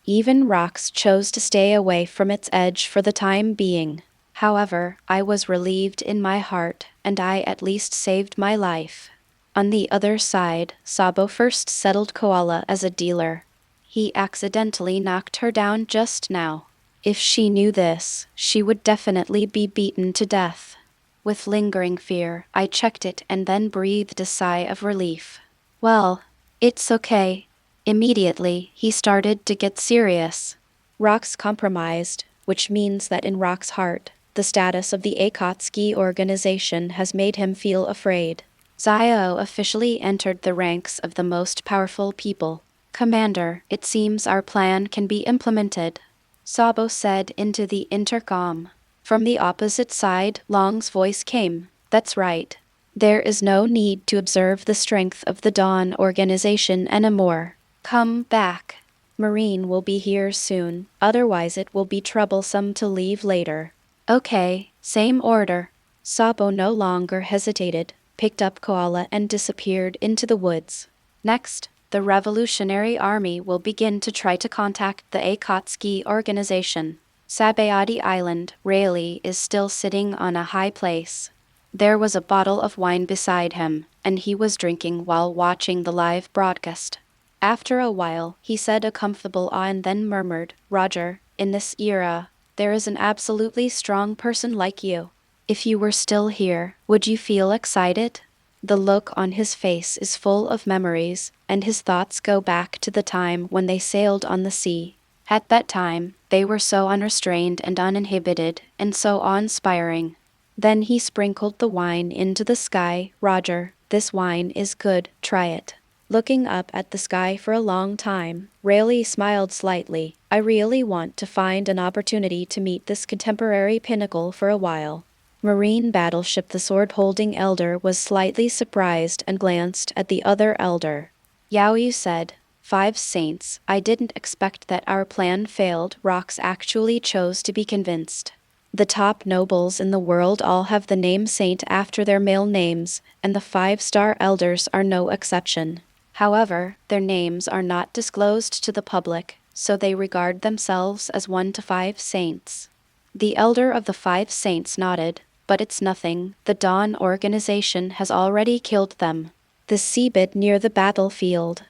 Speaker 1: Even Rox chose to stay away from its edge for the time being. However, I was relieved in my heart, and I at least saved my life. On the other side, Sabo first settled Koala as a dealer. He accidentally knocked her down just now. If she knew this, she would definitely be beaten to death. With lingering fear, I checked it and then breathed a sigh of relief. Well, it's okay. Immediately, he started to get serious. Rox compromised, which means that in Rox's heart, the status of the Akatsuki organization has made him feel afraid. Xiao officially entered the ranks of the most powerful people. "Commander, it seems our plan can be implemented," Sabo said into the intercom. From the opposite side, Long's voice came. "That's right. There is no need to observe the strength of the Dawn organization anymore. Come back. Marine will be here soon, otherwise it will be troublesome to leave later." "Okay, same order." Sabo no longer hesitated, picked up Koala and disappeared into the woods. Next, the Revolutionary Army will begin to try to contact the Akatsuki organization. Sabayati Island, Rayleigh is still sitting on a high place. There was a bottle of wine beside him, and he was drinking while watching the live broadcast. After a while, he said a comfortable ah and then murmured, "Roger, in this era, there is an absolutely strong person like you. If you were still here, would you feel excited?" The look on his face is full of memories, and his thoughts go back to the time when they sailed on the sea. At that time, they were so unrestrained and uninhibited, and so awe-inspiring. Then he sprinkled the wine into the sky. "Roger, this wine is good, try it." Looking up at the sky for a long time, Rayleigh smiled slightly. "I really want to find an opportunity to meet this contemporary pinnacle for a while." Marine battleship the sword-holding elder was slightly surprised and glanced at the other elder. Yaoyu said, "Five saints, I didn't expect that our plan failed." Rox actually chose to be convinced. The top nobles in the world all have the name saint after their male names, and the five-star elders are no exception. However, their names are not disclosed to the public, so they regard themselves as 1 to 5 saints. The elder of the 5 saints nodded, "But it's nothing, the Dawn organization has already killed them." The seabed near the battlefield.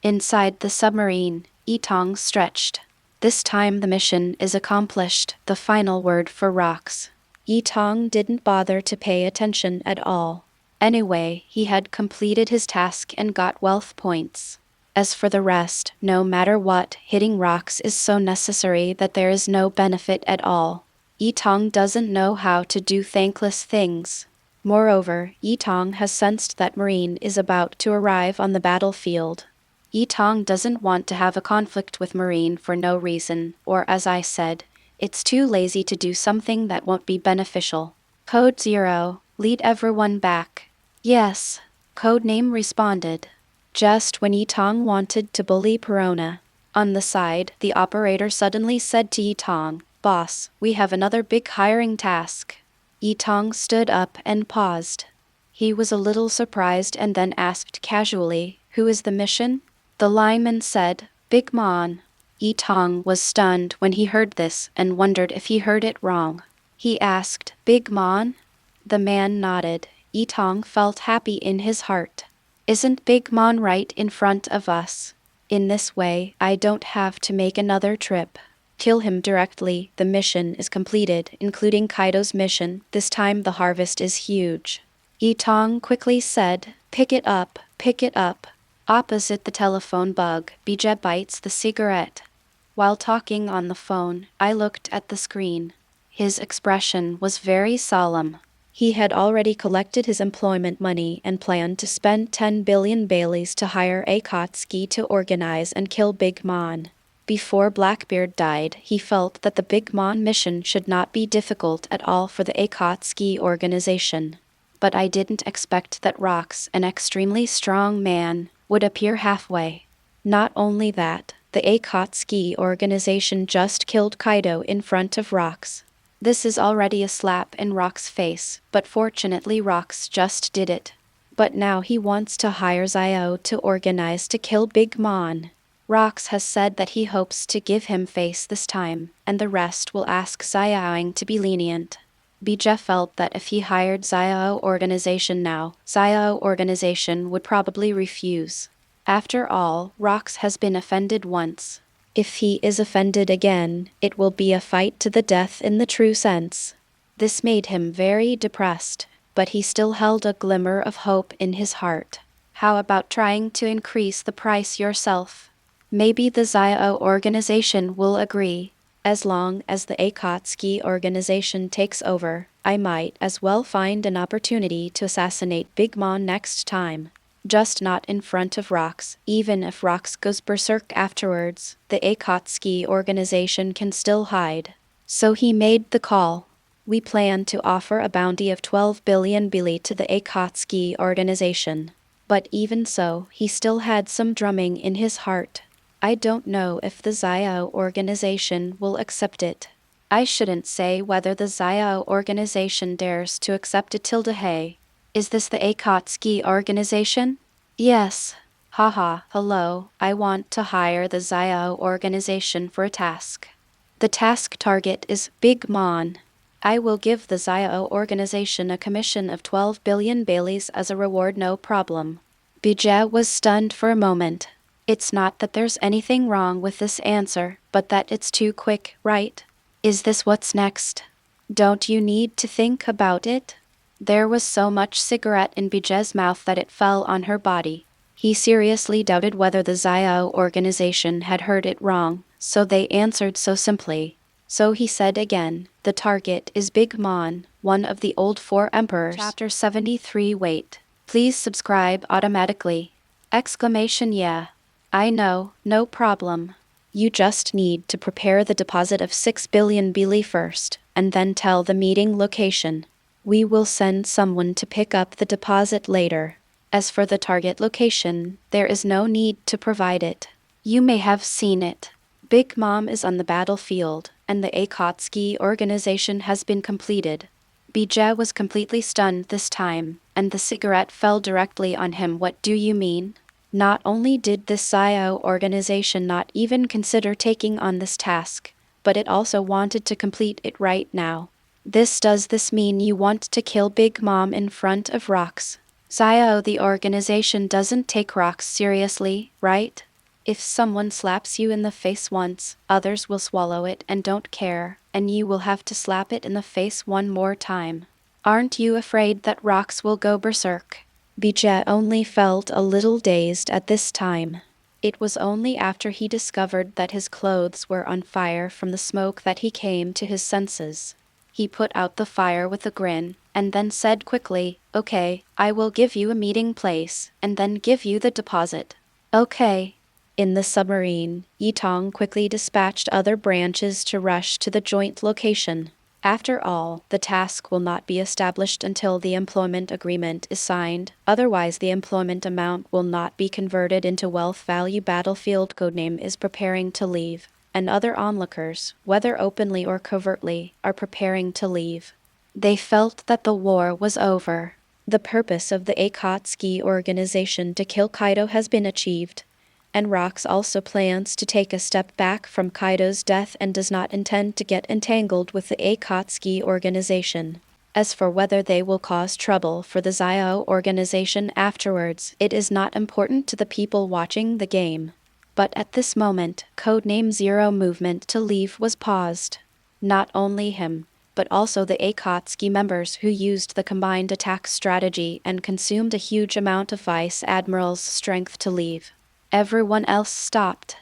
Speaker 1: Inside the submarine, Tong stretched. "This time the mission is accomplished," the final word for Rox. Tong didn't bother to pay attention at all. Anyway, he had completed his task and got wealth points. As for the rest, no matter what, hitting Rox is so necessary that there is no benefit at all. Tong doesn't know how to do thankless things. Moreover, Tong has sensed that Marine is about to arrive on the battlefield. Tong doesn't want to have a conflict with Marine for no reason, or as I said, it's too lazy to do something that won't be beneficial. Code 0, lead everyone back. Yes, Codename responded. Just when Tong wanted to bully Perona. On the side, the operator suddenly said to Tong, "Boss, we have another big hiring task." Tong stood up and paused. He was a little surprised and then asked casually, "Who is the mission?" The lineman said, "Big Mon." Tong was stunned when he heard this and wondered if he heard it wrong. He asked, "Big Mon?" The man nodded. Tong felt happy in his heart. "Isn't Big Mon right in front of us? In this way, I don't have to make another trip. Kill him directly." The mission is completed, including Kaido's mission. This time the harvest is huge. Tong quickly said, pick it up, pick it up." Opposite the telephone bug, Bija bites the cigarette. While talking on the phone, I looked at the screen. His expression was very solemn. He had already collected his employment money and planned to spend 10 billion Baileys to hire Akatsuki to organize and kill Big Mon. Before Blackbeard died, he felt that the Big Mon mission should not be difficult at all for the Akatsuki organization. But I didn't expect that Rox, an extremely strong man, would appear halfway. Not only that, the Akatsuki organization just killed Kaido in front of Rox. This is already a slap in Rox's face, but fortunately Rox just did it. But now he wants to hire Zio to organize to kill Big Mon. Rox has said that he hopes to give him face this time, and the rest will ask Zioing to be lenient. Bija felt that if he hired Zio organization now, Zio organization would probably refuse. After all, Rox has been offended once. If he is offended again, it will be a fight to the death in the true sense. This made him very depressed, but he still held a glimmer of hope in his heart. How about trying to increase the price yourself? Maybe the Zio organization will agree. As long as the Akatsuki organization takes over, I might as well find an opportunity to assassinate Big Mon next time. Just not in front of Rox. Even if Rox goes berserk afterwards, the Akatsuki organization can still hide. So he made the call. We plan to offer a bounty of 12 billion bili to the Akatsuki organization. But even so, he still had some drumming in his heart. I don't know if the Zio organization will accept it. I shouldn't say whether the Zio organization dares to accept it. Hey. Is this the Akatsuki organization? Yes. Haha, hello, I want to hire the Xiao organization for a task. The task target is Big Mon. I will give the Xiao organization a commission of 12 billion Baileys as a reward, no problem. Bijou was stunned for a moment. It's not that there's anything wrong with this answer, but that it's too quick, right? Is this what's next? Don't you need to think about it? There was so much cigarette in Bijou's mouth that it fell on her body. He seriously doubted whether the Xiao organization had heard it wrong, so they answered so simply. So he said again, the target is Big Mon, one of the old four emperors. Chapter 73. Wait. Please subscribe automatically. Exclamation. Yeah. I know, no problem. You just need to prepare the deposit of 6 billion Bili first, and then tell the meeting location. We will send someone to pick up the deposit later. As for the target location, there is no need to provide it. You may have seen it. Big Mom is on the battlefield, and the Akatsuki organization has been completed. Bijou was completely stunned this time, and the cigarette fell directly on him. What do you mean? Not only did this Xiao organization not even consider taking on this task, but it also wanted to complete it right now. Does this mean you want to kill Big Mom in front of rocks? Xiao, the organization doesn't take rocks seriously, right? If someone slaps you in the face once, others will swallow it and don't care, and you will have to slap it in the face one more time. Aren't you afraid that rocks will go berserk? Bijou only felt a little dazed at this time. It was only after he discovered that his clothes were on fire from the smoke that he came to his senses. He put out the fire with a grin, and then said quickly, okay, I will give you a meeting place, and then give you the deposit. Okay. In the submarine, Tong quickly dispatched other branches to rush to the joint location. After all, the task will not be established until the employment agreement is signed, otherwise the employment amount will not be converted into wealth value. Battlefield codename is preparing to leave, and other onlookers, whether openly or covertly, are preparing to leave. They felt that the war was over. The purpose of the Akatsuki organization to kill Kaido has been achieved, and Rox also plans to take a step back from Kaido's death and does not intend to get entangled with the Akatsuki organization. As for whether they will cause trouble for the Xiao organization afterwards, it is not important to the people watching the game. But at this moment, codename Zero movement to leave was paused. Not only him, but also the Akatsuki members who used the combined attack strategy and consumed a huge amount of Vice Admiral's strength to leave. Everyone else stopped.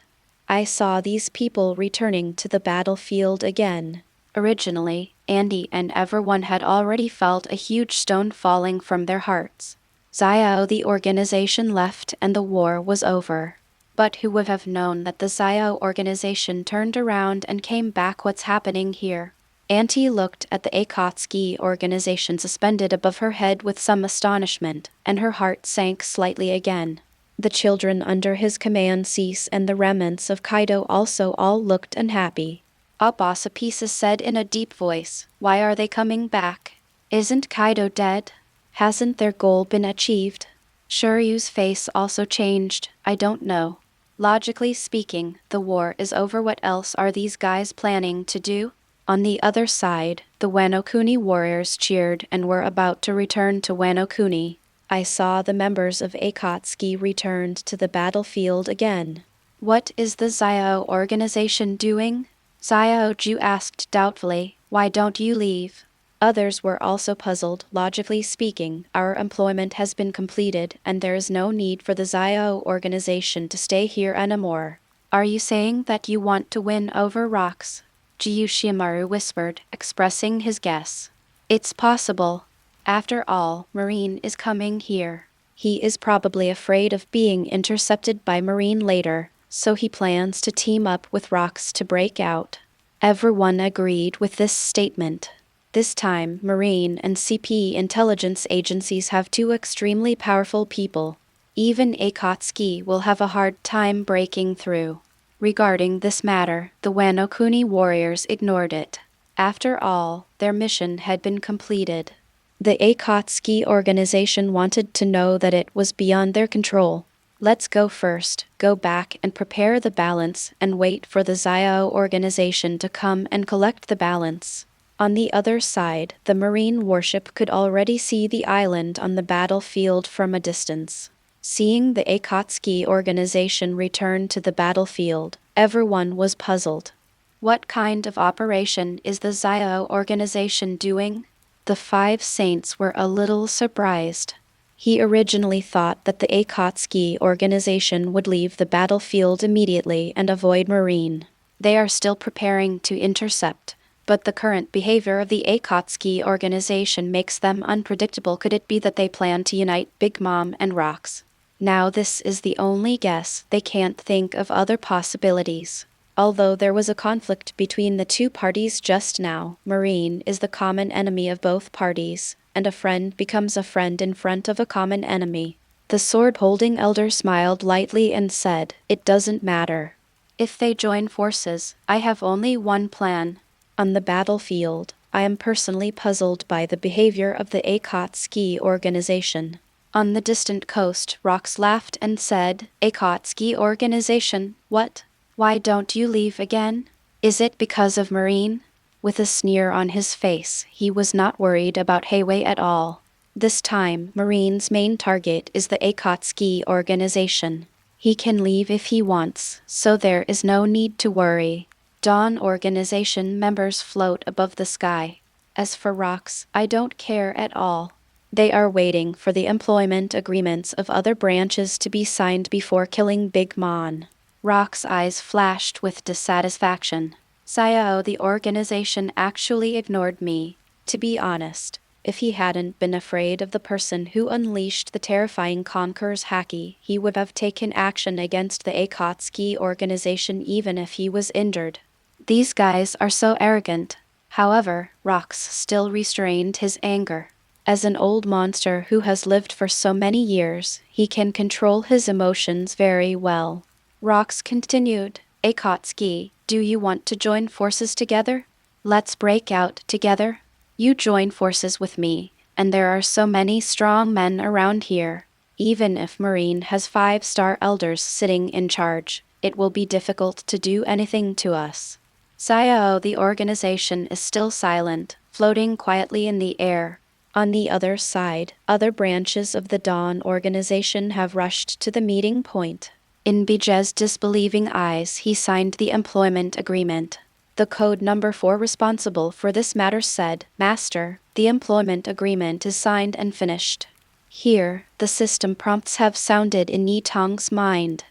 Speaker 1: I saw these people returning to the battlefield again. Originally, Andy and everyone had already felt a huge stone falling from their hearts. Xiao, the organization, left and the war was over. But who would have known that the Xiao organization turned around and came back? What's happening here? Auntie looked at the Akatsuki organization suspended above her head with some astonishment, and her heart sank slightly again. The children under his command cease and the remnants of Kaido also all looked unhappy. Boss Apisa said in a deep voice, why are they coming back? Isn't Kaido dead? Hasn't their goal been achieved? Shoryu's face also changed. I don't know. Logically speaking, the war is over. What else are these guys planning to do? On the other side, the Wano Kuni warriors cheered and were about to return to Wano Kuni. I saw the members of Akatsuki returned to the battlefield again. What is the Xiao organization doing? Xiao Ju asked doubtfully, why don't you leave? Others were also puzzled. Logically speaking, our employment has been completed and there is no need for the Xiao organization to stay here anymore. Are you saying that you want to win over rocks? Jiyushimaru whispered, expressing his guess. It's possible. After all, Marine is coming here. He is probably afraid of being intercepted by Marine later, so he plans to team up with Rox to break out. Everyone agreed with this statement. This time, Marine and CP intelligence agencies have two extremely powerful people. Even Akatsuki will have a hard time breaking through. Regarding this matter, the Wano Kuni warriors ignored it. After all, their mission had been completed. The Akatsuki organization wanted to know that it was beyond their control. Let's go first, go back and prepare the balance and wait for the Xiao organization to come and collect the balance. On the other side, the marine warship could already see the island on the battlefield from a distance. Seeing the Akatsuki organization return to the battlefield, everyone was puzzled. What kind of operation is the Xiao organization doing? The five saints were a little surprised. He originally thought that the Akatsuki organization would leave the battlefield immediately and avoid marine. They are still preparing to intercept, but the current behavior of the Akatsuki organization makes them unpredictable. Could it be that they plan to unite Big Mom and Rocks? Now this is the only guess, they can't think of other possibilities. Although there was a conflict between the two parties just now, Marine is the common enemy of both parties, and a friend becomes a friend in front of a common enemy. The sword-holding elder smiled lightly and said, "It doesn't matter. If they join forces, I have only one plan. On the battlefield, I am personally puzzled by the behavior of the Akatsuki organization." On the distant coast, Rocks laughed and said, "Akatsuki organization, what? Why don't you leave again? Is it because of Marine?" With a sneer on his face, he was not worried about Heiwei at all. This time, Marine's main target is the Akatsuki organization. He can leave if he wants, so there is no need to worry. Dawn organization members float above the sky. As for Rocks, I don't care at all. They are waiting for the employment agreements of other branches to be signed before killing Big Mom. Rock's eyes flashed with dissatisfaction. Xiao, the organization actually ignored me. To be honest, if he hadn't been afraid of the person who unleashed the terrifying Conqueror's Haki, he would have taken action against the Akatsuki organization even if he was injured. These guys are so arrogant. However, Rocks still restrained his anger. As an old monster who has lived for so many years, he can control his emotions very well. Rocks continued, "Akatsuki, do you want to join forces together? Let's break out together. You join forces with me, and there are so many strong men around here. Even if Marine has 5-star elders sitting in charge, it will be difficult to do anything to us." Xiao, the organization, is still silent, floating quietly in the air. On the other side, other branches of the Dawn organization have rushed to the meeting point. In Bije's disbelieving eyes, he signed the employment agreement. The code number 4 responsible for this matter said, "Master, the employment agreement is signed and finished." Here, the system prompts have sounded in Yi Tong's mind.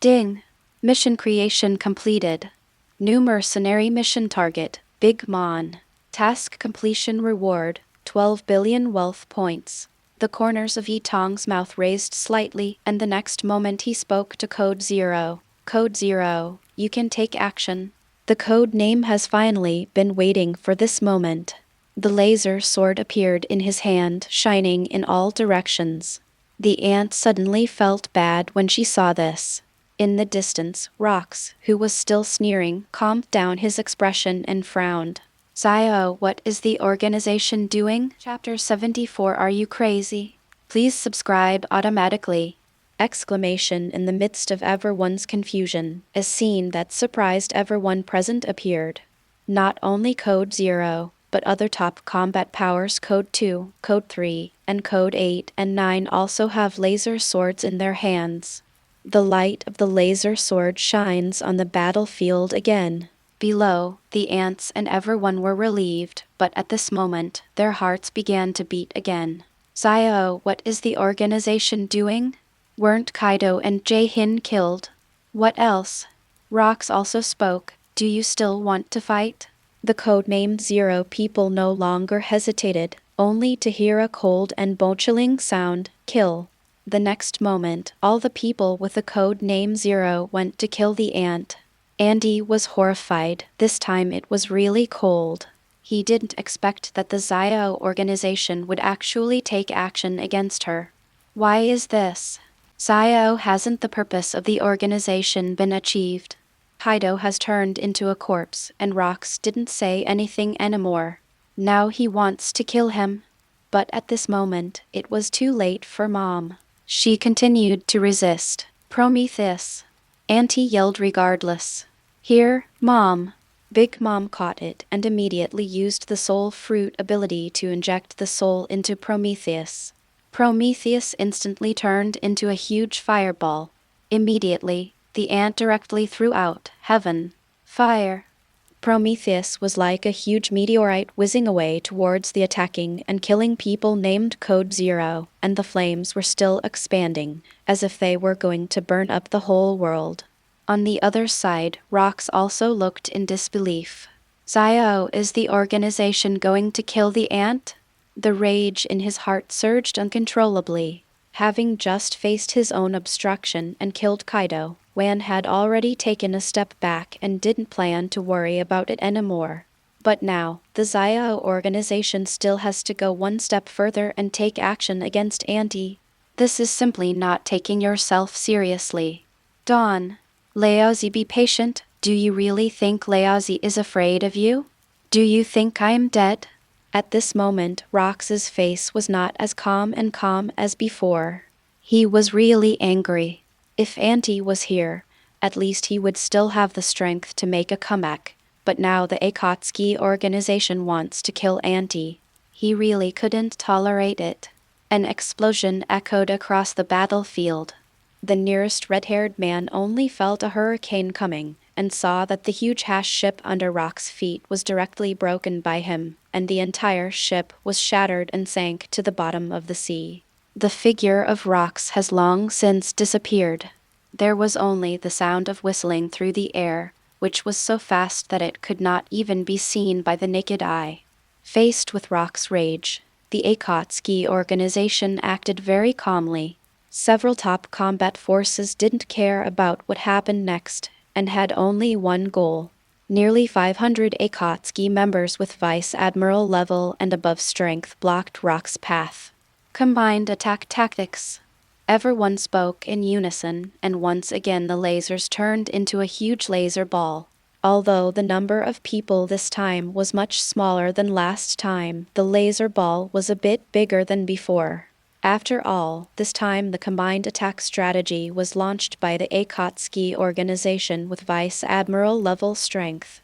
Speaker 1: Ding! Mission creation completed. New mercenary mission target, Big Mom. Task completion reward, 12 billion wealth points. The corners of Yi Tong's mouth raised slightly, and the next moment he spoke to Code 0. Code 0, you can take action. The code name has finally been waiting for this moment. The laser sword appeared in his hand, shining in all directions. The ant suddenly felt bad when she saw this. In the distance, Rocks, who was still sneering, calmed down his expression and frowned. "Xiao, what is the organization doing?" Chapter 74. Are you crazy? Please subscribe automatically! Exclamation in the midst of everyone's confusion. A scene that surprised everyone present appeared. Not only Code 0, but other top combat powers Code 2, Code 3, and Code 8 and 9 also have laser swords in their hands. The light of the laser sword shines on the battlefield again. Below, the ants and everyone were relieved, but at this moment, their hearts began to beat again. "Xiao, what is the organization doing? Weren't Kaido and Jae-hin killed? What else?" Rocks also spoke. "Do you still want to fight?" The codenamed 0 people no longer hesitated, only to hear a cold and bone-chilling sound, "Kill." The next moment, all the people with the code name 0 went to kill the ant. Andy was horrified. This time it was really cold. He didn't expect that the Xiao organization would actually take action against her. Why is this? Xiao, hasn't the purpose of the organization been achieved? Kaido has turned into a corpse, and Rocks didn't say anything anymore. Now he wants to kill him. But at this moment, it was too late for Mom. She continued to resist. Prometheus. Auntie yelled regardless. Here, Mom. Big Mom caught it and immediately used the soul fruit ability to inject the soul into Prometheus. Prometheus instantly turned into a huge fireball. Immediately, the ant directly threw out, "Heaven! Fire!" Prometheus was like a huge meteorite whizzing away towards the attacking and killing people named Code Zero, and the flames were still expanding, as if they were going to burn up the whole world. On the other side, Rox also looked in disbelief. "Zio, is the organization going to kill the ant?" The rage in his heart surged uncontrollably. Having just faced his own obstruction and killed Kaido, Wan had already taken a step back and didn't plan to worry about it anymore. But now, the Zio organization still has to go one step further and take action against Auntie. This is simply not taking yourself seriously. Dawn. Laozi, be patient. Do you really think Laozi is afraid of you? Do you think I'm dead? At this moment, Rox's face was not as calm as before. He was really angry. If Auntie was here, at least he would still have the strength to make a comeback. But now the Akatsuki organization wants to kill Auntie. He really couldn't tolerate it. An explosion echoed across the battlefield. The nearest red-haired man only felt a hurricane coming, and saw that the huge hash ship under Rock's feet was directly broken by him, and the entire ship was shattered and sank to the bottom of the sea. The figure of Rox has long since disappeared. There was only the sound of whistling through the air, which was so fast that it could not even be seen by the naked eye. Faced with Rock's rage, the Akatsuki organization acted very calmly. Several top combat forces didn't care about what happened next, and had only one goal. Nearly 500 Akatsuki members with Vice Admiral level and above strength blocked Rock's path. Combined attack tactics. Everyone spoke in unison, and once again the lasers turned into a huge laser ball. Although the number of people this time was much smaller than last time, the laser ball was a bit bigger than before. After all, this time the combined attack strategy was launched by the Akatsuki organization with Vice Admiral level strength.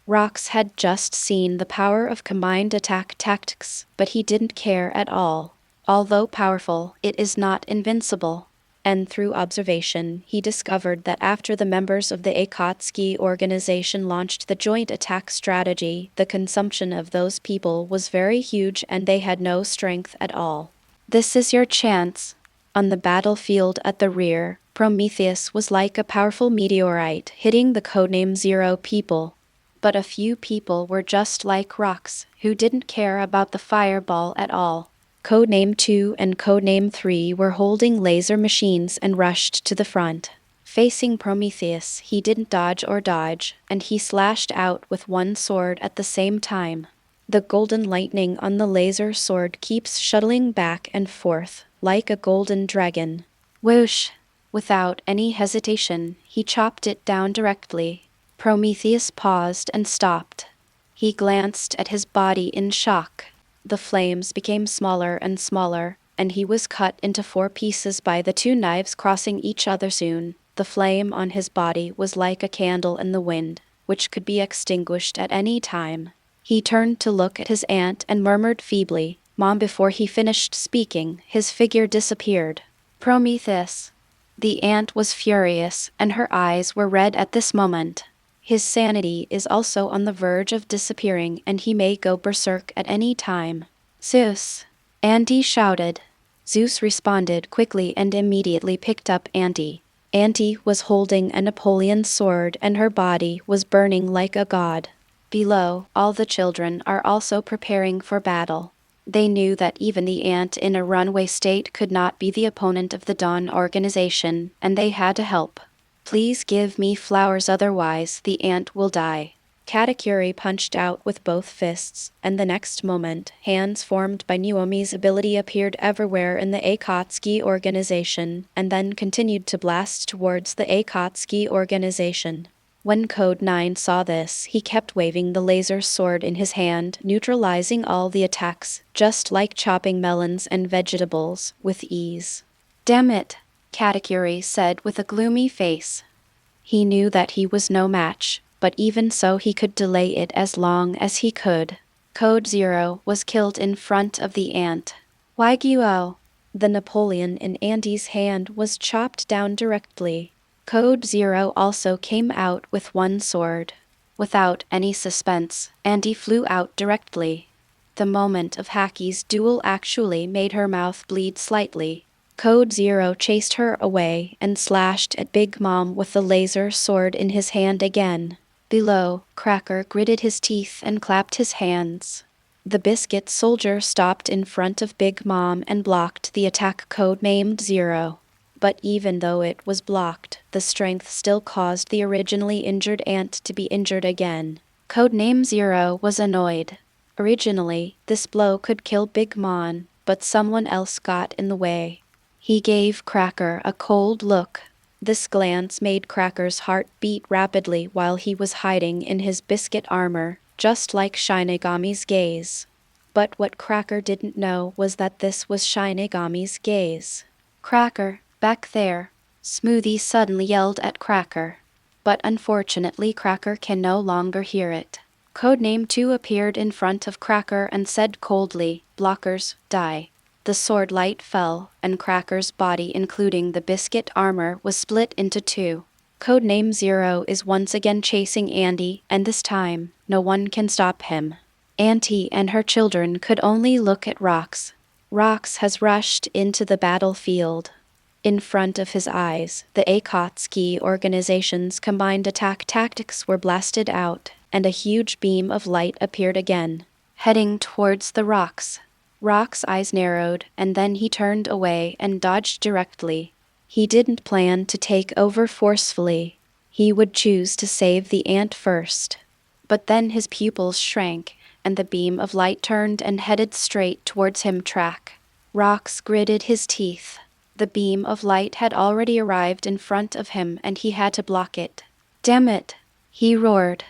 Speaker 1: Rox had just seen the power of combined attack tactics, but he didn't care at all. Although powerful, it is not invincible. And through observation, he discovered that after the members of the Akatsuki organization launched the joint attack strategy, the consumption of those people was very huge and they had no strength at all. This is your chance. On the battlefield at the rear, Prometheus was like a powerful meteorite hitting the codename Zero people. But a few people were just like Rox, who didn't care about the fireball at all. Codename 2 and Codename 3 were holding laser machines and rushed to the front. Facing Prometheus, he didn't dodge, and he slashed out with one sword at the same time. The golden lightning on the laser sword keeps shuttling back and forth, like a golden dragon. Whoosh! Without any hesitation, he chopped it down directly. Prometheus paused and stopped. He glanced at his body in shock. The flames became smaller and smaller, and he was cut into 4 pieces by the 2 knives crossing each other soon. The flame on his body was like a candle in the wind, which could be extinguished at any time. He turned to look at his aunt and murmured feebly, "Mom." Before he finished speaking, his figure disappeared. Prometheus. The aunt was furious, and her eyes were red at this moment. His sanity is also on the verge of disappearing, and he may go berserk at any time. "Zeus!" Auntie shouted. Zeus responded quickly and immediately picked up Auntie. Auntie was holding a Napoleon sword and her body was burning like a god. Below, all the children are also preparing for battle. They knew that even the ant in a runaway state could not be the opponent of the Dawn organization, and they had to help. "Please give me flowers, otherwise the ant will die." Katakuri punched out with both fists, and the next moment, hands formed by Naomi's ability appeared everywhere in the Akatsuki organization, and then continued to blast towards the Akatsuki organization. When Code 9 saw this, he kept waving the laser sword in his hand, neutralizing all the attacks, just like chopping melons and vegetables, with ease. "Damn it!" Katakuri said with a gloomy face. He knew that he was no match, but even so he could delay it as long as he could. Code Zero was killed in front of the ant. Wagyu. The Napoleon in Andy's hand was chopped down directly. Code Zero also came out with one sword. Without any suspense, Andy flew out directly. The moment of Haki's duel actually made her mouth bleed slightly. Code Zero chased her away and slashed at Big Mom with the laser sword in his hand again. Below, Cracker gritted his teeth and clapped his hands. The biscuit soldier stopped in front of Big Mom and blocked the attack code-named Zero. But even though it was blocked, the strength still caused the originally injured ant to be injured again. Codename Zero was annoyed. Originally, this blow could kill Big Mom, but someone else got in the way. He gave Cracker a cold look. This glance made Cracker's heart beat rapidly while he was hiding in his biscuit armor, just like Shinigami's gaze. But what Cracker didn't know was that this was Shinigami's gaze. "Cracker, back there!" Smoothie suddenly yelled at Cracker. But unfortunately Cracker can no longer hear it. Codename 2 appeared in front of Cracker and said coldly, "Blockers, die." The sword light fell, and Cracker's body, including the biscuit armor, was split into two. Codename Zero is once again chasing Andy, and this time, no one can stop him. Auntie and her children could only look at Rox. Rox has rushed into the battlefield. In front of his eyes, the Akatsuki organization's combined attack tactics were blasted out, and a huge beam of light appeared again, heading towards the Rox. Rock's eyes narrowed, and then he turned away and dodged directly. He didn't plan to take over forcefully. He would choose to save the ant first. But then his pupils shrank, and the beam of light turned and headed straight towards him. Rox gritted his teeth. The beam of light had already arrived in front of him, and he had to block it. "Damn it!" he roared.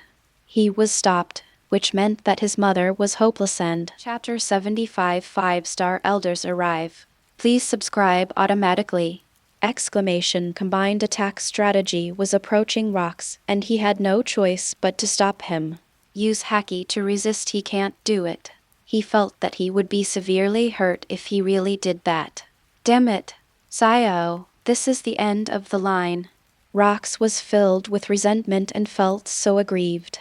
Speaker 1: He was stopped, which meant that his mother was hopeless. And Chapter 75 5-star elders arrive. Please subscribe automatically. Combined attack strategy was approaching Rox, and he had no choice but to stop him. Use Haki to resist. He can't do it. He felt that he would be severely hurt if he really did that. Damn it. Sayo, this is the end of the line. Rox was filled with resentment and felt so aggrieved.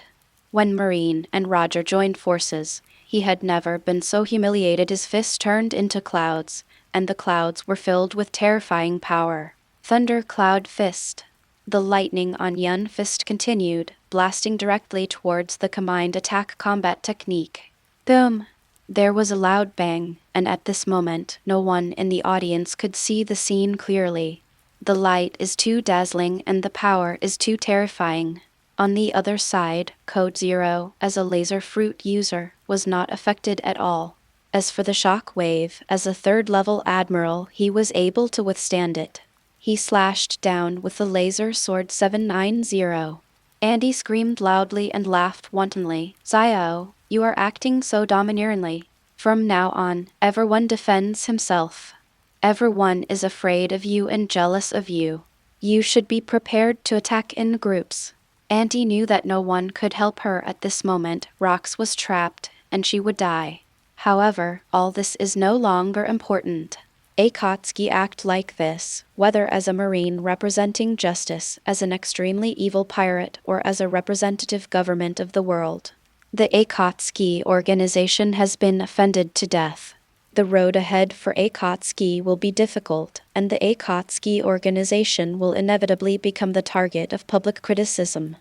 Speaker 1: When Marine and Roger joined forces, he had never been so humiliated. His fists turned into clouds, and the clouds were filled with terrifying power. Thunder Cloud Fist. The lightning on Yun Fist continued, blasting directly towards the combined attack combat technique. Boom! There was a loud bang, and at this moment, no one in the audience could see the scene clearly. The light is too dazzling and the power is too terrifying. On the other side, Code Zero, as a laser fruit user, was not affected at all. As for the shock wave, as a third-level admiral, he was able to withstand it. He slashed down with the laser sword 790. Andy screamed loudly and laughed wantonly. "Zio, you are acting so domineeringly. From now on, everyone defends himself. Everyone is afraid of you and jealous of you. You should be prepared to attack in groups." Andy knew that no one could help her at this moment. Rox was trapped, and she would die. However, all this is no longer important. Akatsuki act like this, whether as a marine representing justice, as an extremely evil pirate, or as a representative government of the world. The Akatsuki organization has been offended to death. The road ahead for Akatsuki will be difficult, and the Akatsuki organization will inevitably become the target of public criticism.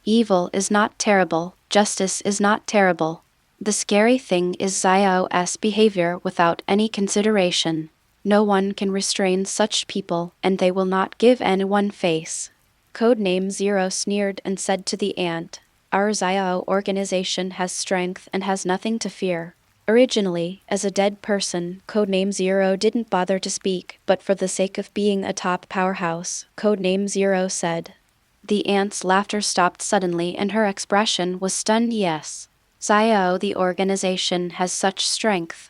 Speaker 1: Evil is not terrible, justice is not terrible. The scary thing is Zio's behavior without any consideration. No one can restrain such people, and they will not give anyone face. Codename Zero sneered and said to the ant, "Our Zio organization has strength and has nothing to fear." Originally, as a dead person, Codename Zero didn't bother to speak, but for the sake of being a top powerhouse, Codename Zero said. The ant's laughter stopped suddenly and her expression was stunned. "Yes. Zio, the organization has such strength."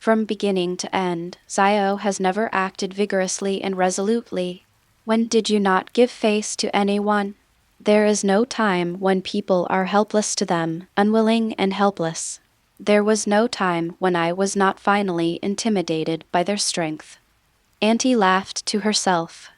Speaker 1: From beginning to end, Zio has never acted vigorously and resolutely. When did you not give face to anyone? There is no time when people are helpless to them, unwilling and helpless. There was no time when I was not finally intimidated by their strength. Auntie laughed to herself.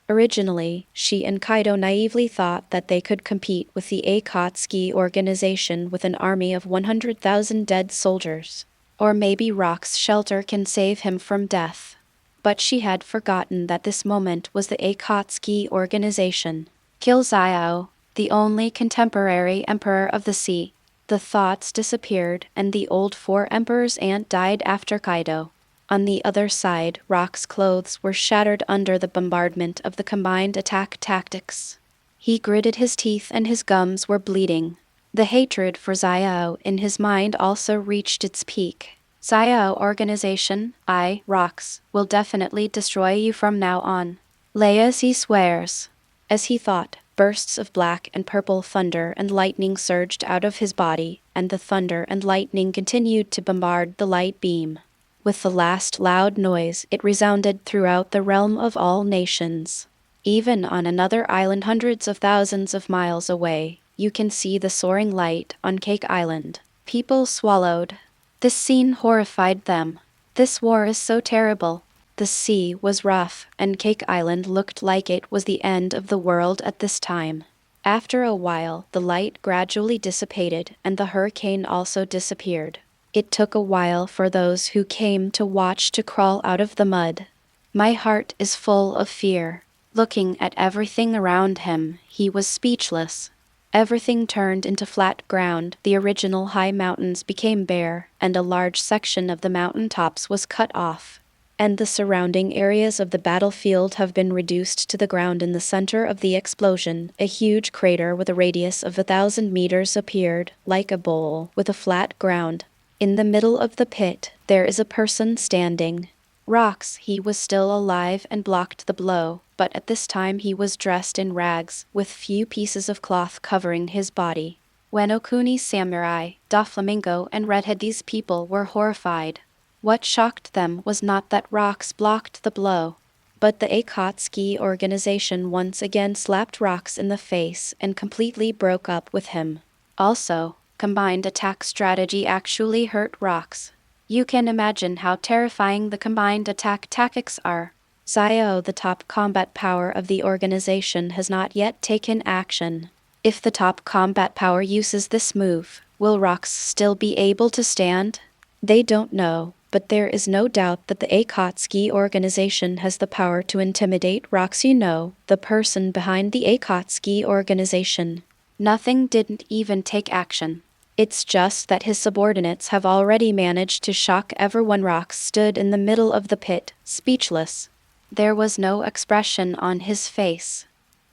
Speaker 1: Originally, she and Kaido naively thought that they could compete with the Akatsuki organization with an army of 100,000 dead soldiers. Or maybe Rock's shelter can save him from death. But she had forgotten that this moment was the Akatsuki organization. Kill Xiao, the only contemporary emperor of the sea. The thoughts disappeared, and the old four emperor's aunt died after Kaido. On the other side, Rock's clothes were shattered under the bombardment of the combined attack tactics. He gritted his teeth and his gums were bleeding. The hatred for Xiao in his mind also reached its peak. Xiao organization, Rox, will definitely destroy you from now on. Lazy swears. As he thought, bursts of black and purple thunder and lightning surged out of his body, and the thunder and lightning continued to bombard the light beam. With the last loud noise, it resounded throughout the realm of all nations. Even on another island hundreds of thousands of miles away, you can see the soaring light on Cake Island. People swallowed. This scene horrified them. This war is so terrible. The sea was rough, and Cake Island looked like it was the end of the world at this time. After a while, the light gradually dissipated, and the hurricane also disappeared. It took a while for those who came to watch to crawl out of the mud. My heart is full of fear. Looking at everything around him, he was speechless. Everything turned into flat ground, the original high mountains became bare, and a large section of the mountain tops was cut off. And the surrounding areas of the battlefield have been reduced to the ground. In the center of the explosion, a huge crater with a radius of 1,000 meters appeared, like a bowl, with a flat ground. In the middle of the pit, there is a person standing. Rox, he was still alive and blocked the blow, but at this time he was dressed in rags, with few pieces of cloth covering his body. When Okuni Samurai, Doflamingo, and Redhead, these people were horrified. What shocked them was not that Rox blocked the blow, but the Akatsuki organization once again slapped Rox in the face and completely broke up with him. Also, combined attack strategy actually hurt Rox. You can imagine how terrifying the combined attack tactics are. Zio, the top combat power of the organization, has not yet taken action. If the top combat power uses this move, will Rox still be able to stand? They don't know, but there is no doubt that the Akatsuki organization has the power to intimidate Rox. You know, the person behind the Akatsuki organization. Nothing didn't even take action. It's just that his subordinates have already managed to shock everyone. Rox stood in the middle of the pit, speechless. There was no expression on his face.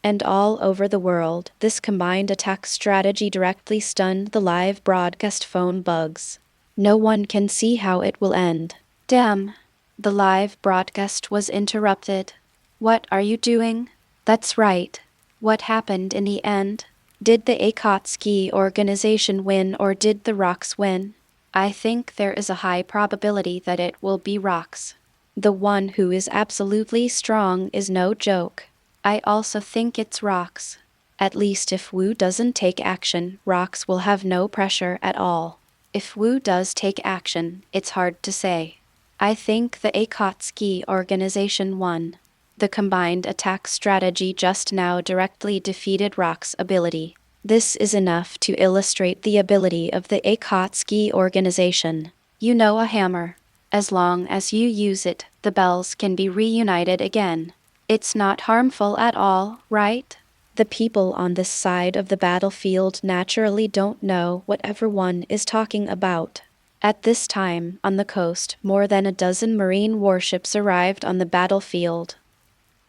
Speaker 1: And all over the world, this combined attack strategy directly stunned the live broadcast phone bugs. No one can see how it will end. Damn. The live broadcast was interrupted. What are you doing? That's right. What happened in the end? Did the Akatsuki organization win or did the Rox win? I think there is a high probability that it will be Rox. The one who is absolutely strong is no joke. I also think it's Rox. At least if Wu doesn't take action, Rox will have no pressure at all. If Wu does take action, it's hard to say. I think the Akatsuki organization won. The combined attack strategy just now directly defeated Rock's ability. This is enough to illustrate the ability of the Akatsuki organization. You know, a hammer. As long as you use it, the bells can be reunited again. It's not harmful at all, right? The people on this side of the battlefield naturally don't know what everyone is talking about. At this time, on the coast, more than a dozen marine warships arrived on the battlefield.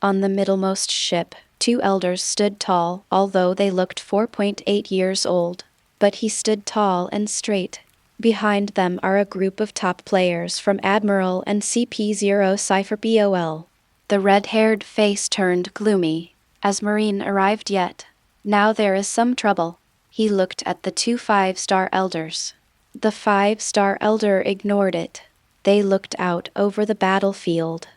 Speaker 1: On the middlemost ship, 2 elders stood tall, although they looked 4.8 years old. But he stood tall and straight. Behind them are a group of top players from Admiral and CP0 Cypher BOL. The red-haired face turned gloomy. As Marine arrived yet. Now there is some trouble. He looked at the 2 5-star elders. The 5-star elder ignored it. They looked out over the battlefield.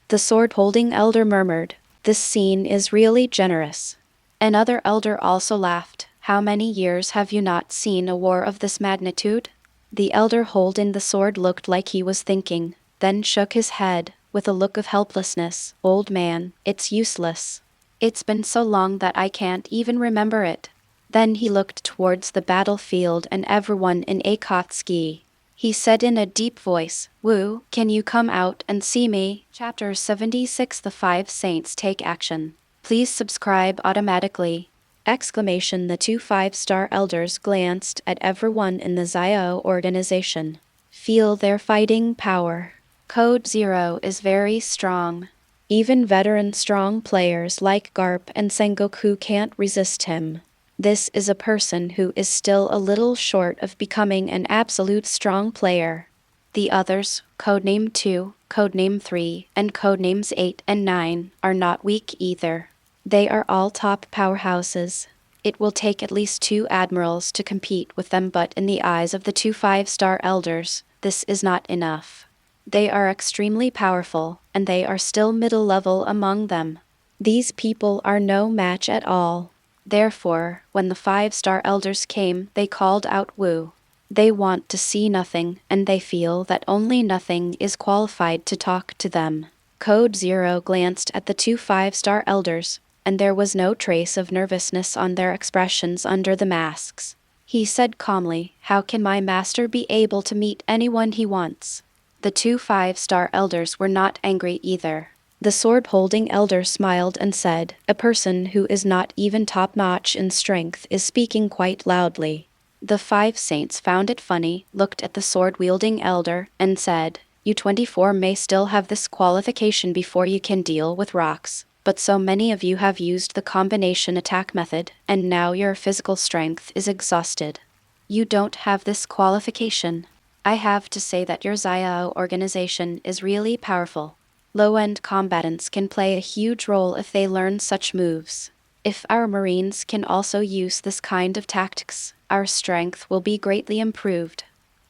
Speaker 1: The sword-holding elder murmured, "This scene is really generous." Another elder also laughed. "How many years have you not seen a war of this magnitude?" The elder holding the sword looked like he was thinking, then shook his head, with a look of helplessness. "Old man, it's useless. It's been so long that I can't even remember it." Then he looked towards the battlefield and everyone in Akatsuki. He said in a deep voice, "Wu, can you come out and see me?" Chapter 76. The Five Saints Take Action. Please subscribe automatically. Exclamation. The two five-star elders glanced at everyone in the Zio organization. Feel their fighting power. Code Zero is very strong. Even veteran strong players like Garp and Sengoku can't resist him. This is a person who is still a little short of becoming an absolute strong player. The others, Codename 2, Codename 3, and Codenames 8 and 9, are not weak either. They are all top powerhouses. It will take at least 2 admirals to compete with them, but in the eyes of the 2 5-star elders, this is not enough. They are extremely powerful, and they are still middle level among them. These people are no match at all. Therefore, when the 5-star elders came, they called out Wu. They want to see nothing, and they feel that only nothing is qualified to talk to them. Code Zero glanced at the 2 5-star elders, and there was no trace of nervousness on their expressions under the masks. He said calmly, "How can my master be able to meet anyone he wants?" The 2 5-star elders were not angry either. The sword-holding elder smiled and said, "A person who is not even top-notch in strength is speaking quite loudly." The 5 saints found it funny, looked at the sword-wielding elder, and said, "You 24 may still have this qualification before you can deal with rocks, but so many of you have used the combination attack method, and now your physical strength is exhausted. You don't have this qualification. I have to say that your Zio organization is really powerful. Low-end combatants can play a huge role if they learn such moves. If our Marines can also use this kind of tactics, our strength will be greatly improved."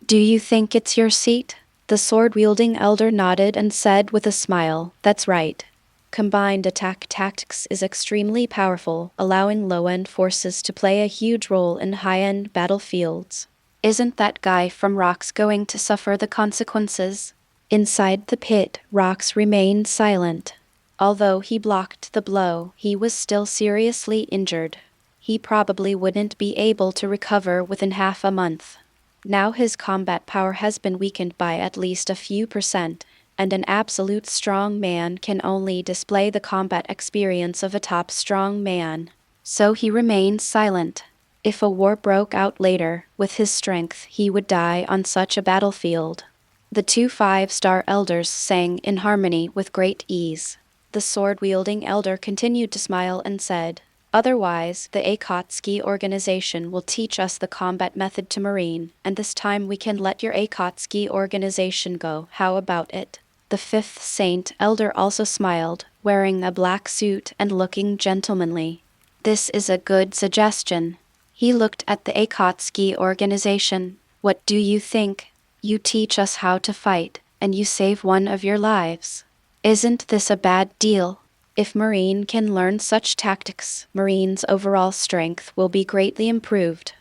Speaker 1: "Do you think it's your seat?" The sword-wielding elder nodded and said with a smile, "That's right. Combined attack tactics is extremely powerful, allowing low-end forces to play a huge role in high-end battlefields. Isn't that guy from Rocks going to suffer the consequences?" Inside the pit, Rocks remained silent. Although he blocked the blow, he was still seriously injured. He probably wouldn't be able to recover within half a month. Now his combat power has been weakened by at least a few %, and an absolute strong man can only display the combat experience of a top strong man. So he remained silent. If a war broke out later, with his strength he would die on such a battlefield. The 2 5-star elders sang in harmony with great ease. The sword-wielding elder continued to smile and said, "Otherwise, the Akatsuki organization will teach us the combat method to Marine, and this time we can let your Akatsuki organization go. How about it?" The 5th Saint elder also smiled, wearing a black suit and looking gentlemanly. "This is a good suggestion." He looked at the Akatsuki organization. "What do you think? You teach us how to fight, and you save one of your lives. Isn't this a bad deal? If Marine can learn such tactics, Marine's overall strength will be greatly improved.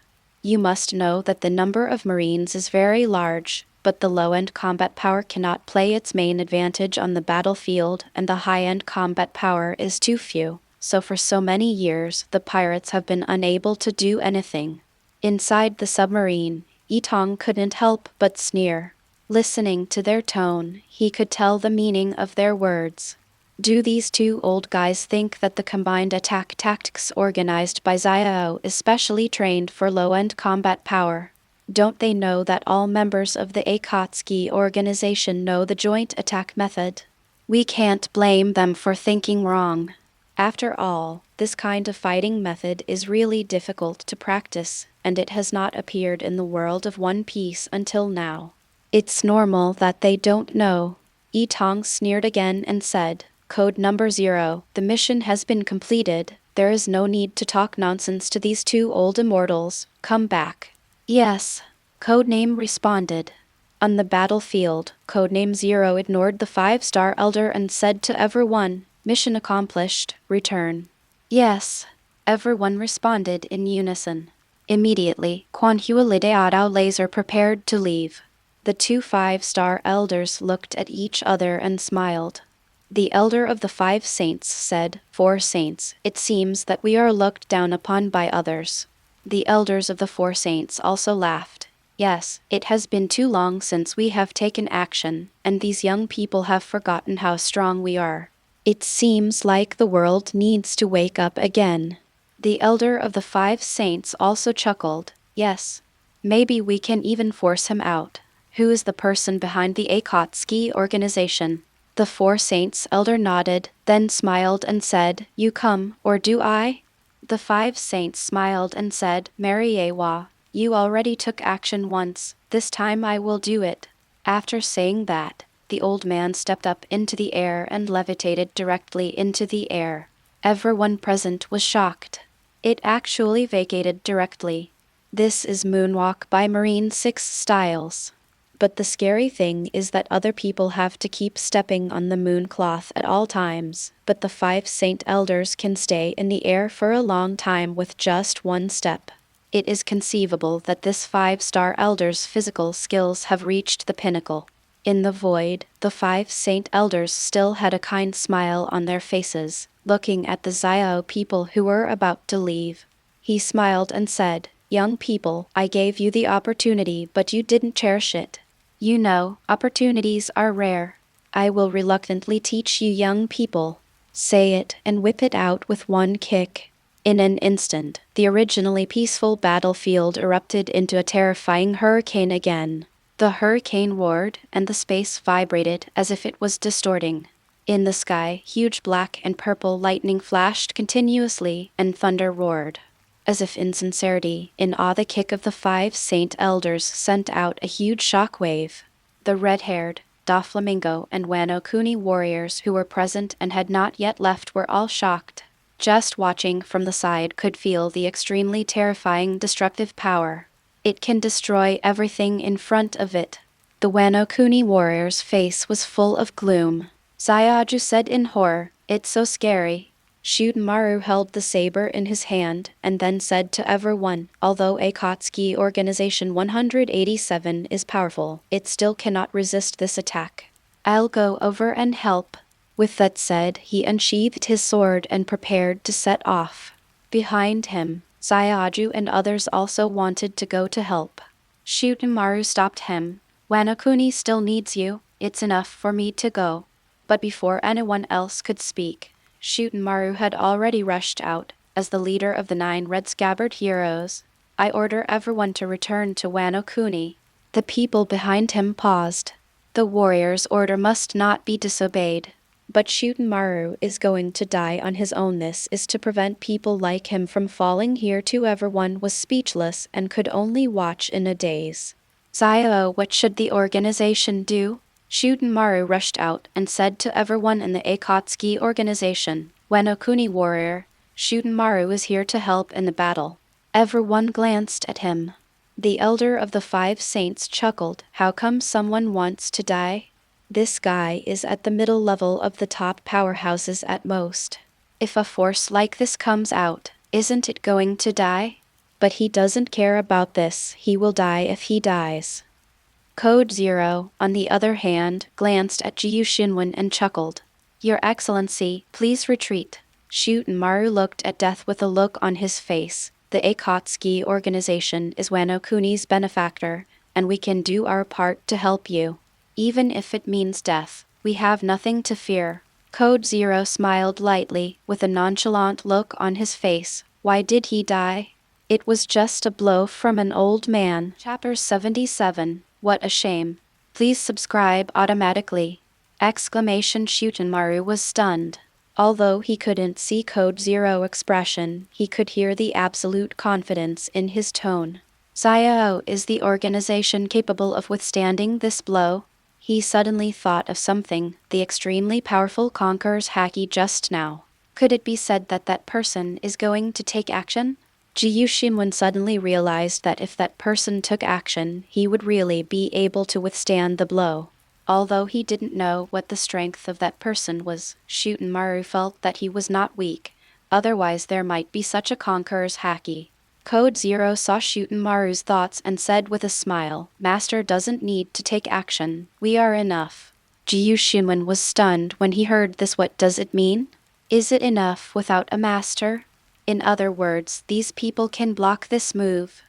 Speaker 1: You must know that the number of Marines is very large, but the low-end combat power cannot play its main advantage on the battlefield, and the high-end combat power is too few. So for so many years, the pirates have been unable to do anything." Inside the submarine, Tong couldn't help but sneer. Listening to their tone, he could tell the meaning of their words. Do these 2 old guys think that the combined attack tactics organized by Zio is specially trained for low-end combat power? Don't they know that all members of the Akatsuki organization know the joint attack method? We can't blame them for thinking wrong. After all, this kind of fighting method is really difficult to practice, and it has not appeared in the world of One Piece until now. It's normal that they don't know. Tong sneered again and said, "Code number 0, the mission has been completed. There is no need to talk nonsense to these 2 old immortals. Come back." "Yes," Codename responded. On the battlefield, Codename Zero ignored the 5-star elder and said to everyone, "Mission accomplished, return." "Yes," everyone responded in unison. Immediately, Quan Hualideadao Laser prepared to leave. The two 5-star elders looked at each other and smiled. The elder of the 5 saints said, "4 saints, it seems that we are looked down upon by others." The elders of the 4 saints also laughed. "Yes, it has been too long since we have taken action, and these young people have forgotten how strong we are. It seems like the world needs to wake up again." The elder of the 5 saints also chuckled. "Yes. Maybe we can even force him out. Who is the person behind the Akatsuki organization?" The 4 saints elder nodded, then smiled and said, "You come, or do I?" The 5 saints smiled and said, "Mariewa, you already took action once, this time I will do it." After saying that, the old man stepped up into the air and levitated directly into the air. Everyone present was shocked. It actually vacated directly. This is Moonwalk by Marine 6 Styles. But the scary thing is that other people have to keep stepping on the moon cloth at all times, but the 5 saint elders can stay in the air for a long time with just one step. It is conceivable that this 5-star elder's physical skills have reached the pinnacle. In the void, the 5 saint elders still had a kind smile on their faces, looking at the Xiao people who were about to leave. He smiled and said, "Young people, I gave you the opportunity, but you didn't cherish it. You know, opportunities are rare. I will reluctantly teach you young people." Say it and whip it out with one kick. In an instant, the originally peaceful battlefield erupted into a terrifying hurricane again. The hurricane roared, and the space vibrated as if it was distorting. In the sky, huge black and purple lightning flashed continuously, and thunder roared. As if in sincerity, in awe, the kick of the 5 saint elders sent out a huge shockwave. The red-haired, Doflamingo and Wano Kuni warriors who were present and had not yet left were all shocked. Just watching from the side could feel the extremely terrifying destructive power. It can destroy everything in front of it. The Wano Kuni warrior's face was full of gloom. Sayaju said in horror, "It's so scary." Shutemaru held the saber in his hand, and then said to everyone, "Although Akatsuki Organization 187 is powerful, it still cannot resist this attack. I'll go over and help." With that said, he unsheathed his sword and prepared to set off. Behind him, Sayaju and others also wanted to go to help. Shutemaru stopped him. "Wanokuni still needs you, it's enough for me to go." But before anyone else could speak, Shutemaru had already rushed out. As the leader of the 9 red scabbard heroes, "I order everyone to return to Wano Kuni." The people behind him paused. The warrior's order must not be disobeyed. But Shutemaru is going to die on his own. This is to prevent people like him from falling here too. Everyone was speechless and could only watch in a daze. "Zio, what should the organization do?" Shutemaru rushed out and said to everyone in the Akatsuki organization, "Wano Kuni warrior, Shutemaru is here to help in the battle." Everyone glanced at him. The elder of the 5 saints chuckled. "How come someone wants to die? This guy is at the middle level of the top powerhouses at most. If a force like this comes out, isn't it going to die? But he doesn't care about this, he will die if he dies." Code Zero, on the other hand, glanced at Jiyu Shinwen and chuckled. "Your Excellency, please retreat." Shutemaru looked at death with a look on his face. "The Akatsuki organization is Wano Kuni's benefactor, and we can do our part to help you. Even if it means death, we have nothing to fear." Code Zero smiled lightly, with a nonchalant look on his face. Why did he die? It was just a blow from an old man. Chapter 77. What a shame. Please subscribe automatically! Shutemaru was stunned. Although he couldn't see Code Zero expression, he could hear the absolute confidence in his tone. Zio, is the organization capable of withstanding this blow? He suddenly thought of something, the extremely powerful Conqueror's Haki just now. Could it be said that that person is going to take action? Jiyu Shinwen suddenly realized that if that person took action, he would really be able to withstand the blow. Although he didn't know what the strength of that person was, Shutenmaru felt that he was not weak, otherwise there might be such a conqueror's Haki. Code Zero saw Shutenmaru's thoughts and said with a smile, "Master doesn't need to take action, we are enough." Jiyu Shinwen was stunned when he heard this. What does it mean? Is it enough without a master? In other words, these people can block this move.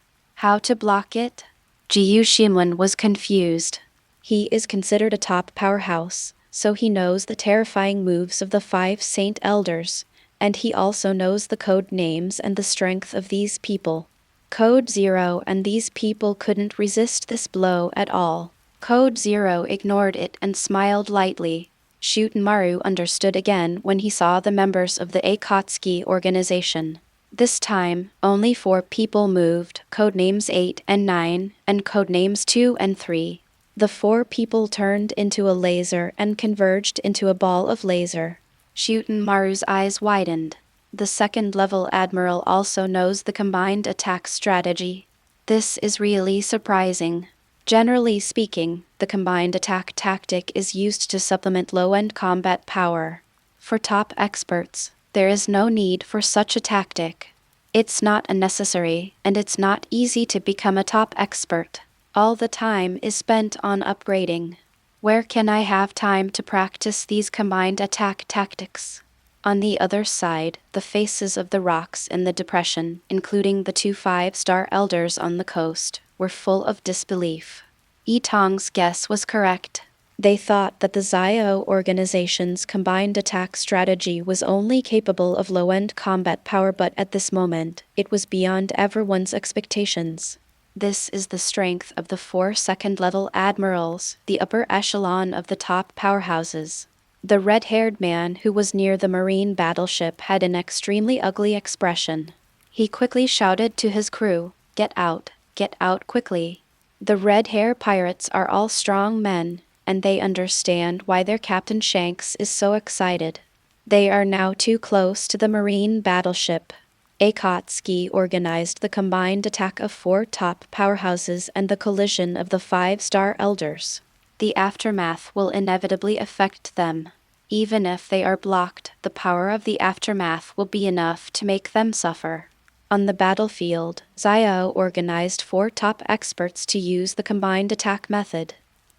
Speaker 1: How to block it? Jiyu Shinwen was confused. He is considered a top powerhouse, so he knows the terrifying moves of the 5 Saint Elders, and he also knows the code names and the strength of these people. Code Zero and these people couldn't resist this blow at all. Code Zero ignored it and smiled lightly. Shutenmaru understood again when he saw the members of the Akatsuki organization. This time, only 4 people moved, codenames 8 and 9, and codenames 2 and 3. The 4 people turned into a laser and converged into a ball of laser. Shutenmaru's eyes widened. The second-level admiral also knows the combined attack strategy. This is really surprising. Generally speaking, the combined attack tactic is used to supplement low-end combat power. For top experts, there is no need for such a tactic. It's not unnecessary, and it's not easy to become a top expert. All the time is spent on upgrading. Where can I have time to practice these combined attack tactics? On the other side, the faces of the rocks in the depression, including the 2 5-star elders on the coast, were full of disbelief. Tong's guess was correct. They thought that the Zio organization's combined attack strategy was only capable of low-end combat power, but at this moment, it was beyond everyone's expectations. This is the strength of the 4 second-level admirals, the upper echelon of the top powerhouses. The red-haired man who was near the marine battleship had an extremely ugly expression. He quickly shouted to his crew, get out quickly." The red-hair pirates are all strong men, and they understand why their captain Shanks is so excited. They are now too close to the marine battleship. Akatsuki organized the combined attack of 4 top powerhouses and the collision of the 5-star elders. The aftermath will inevitably affect them. Even if they are blocked, the power of the aftermath will be enough to make them suffer. On the battlefield, Zio organized 4 top experts to use the combined attack method.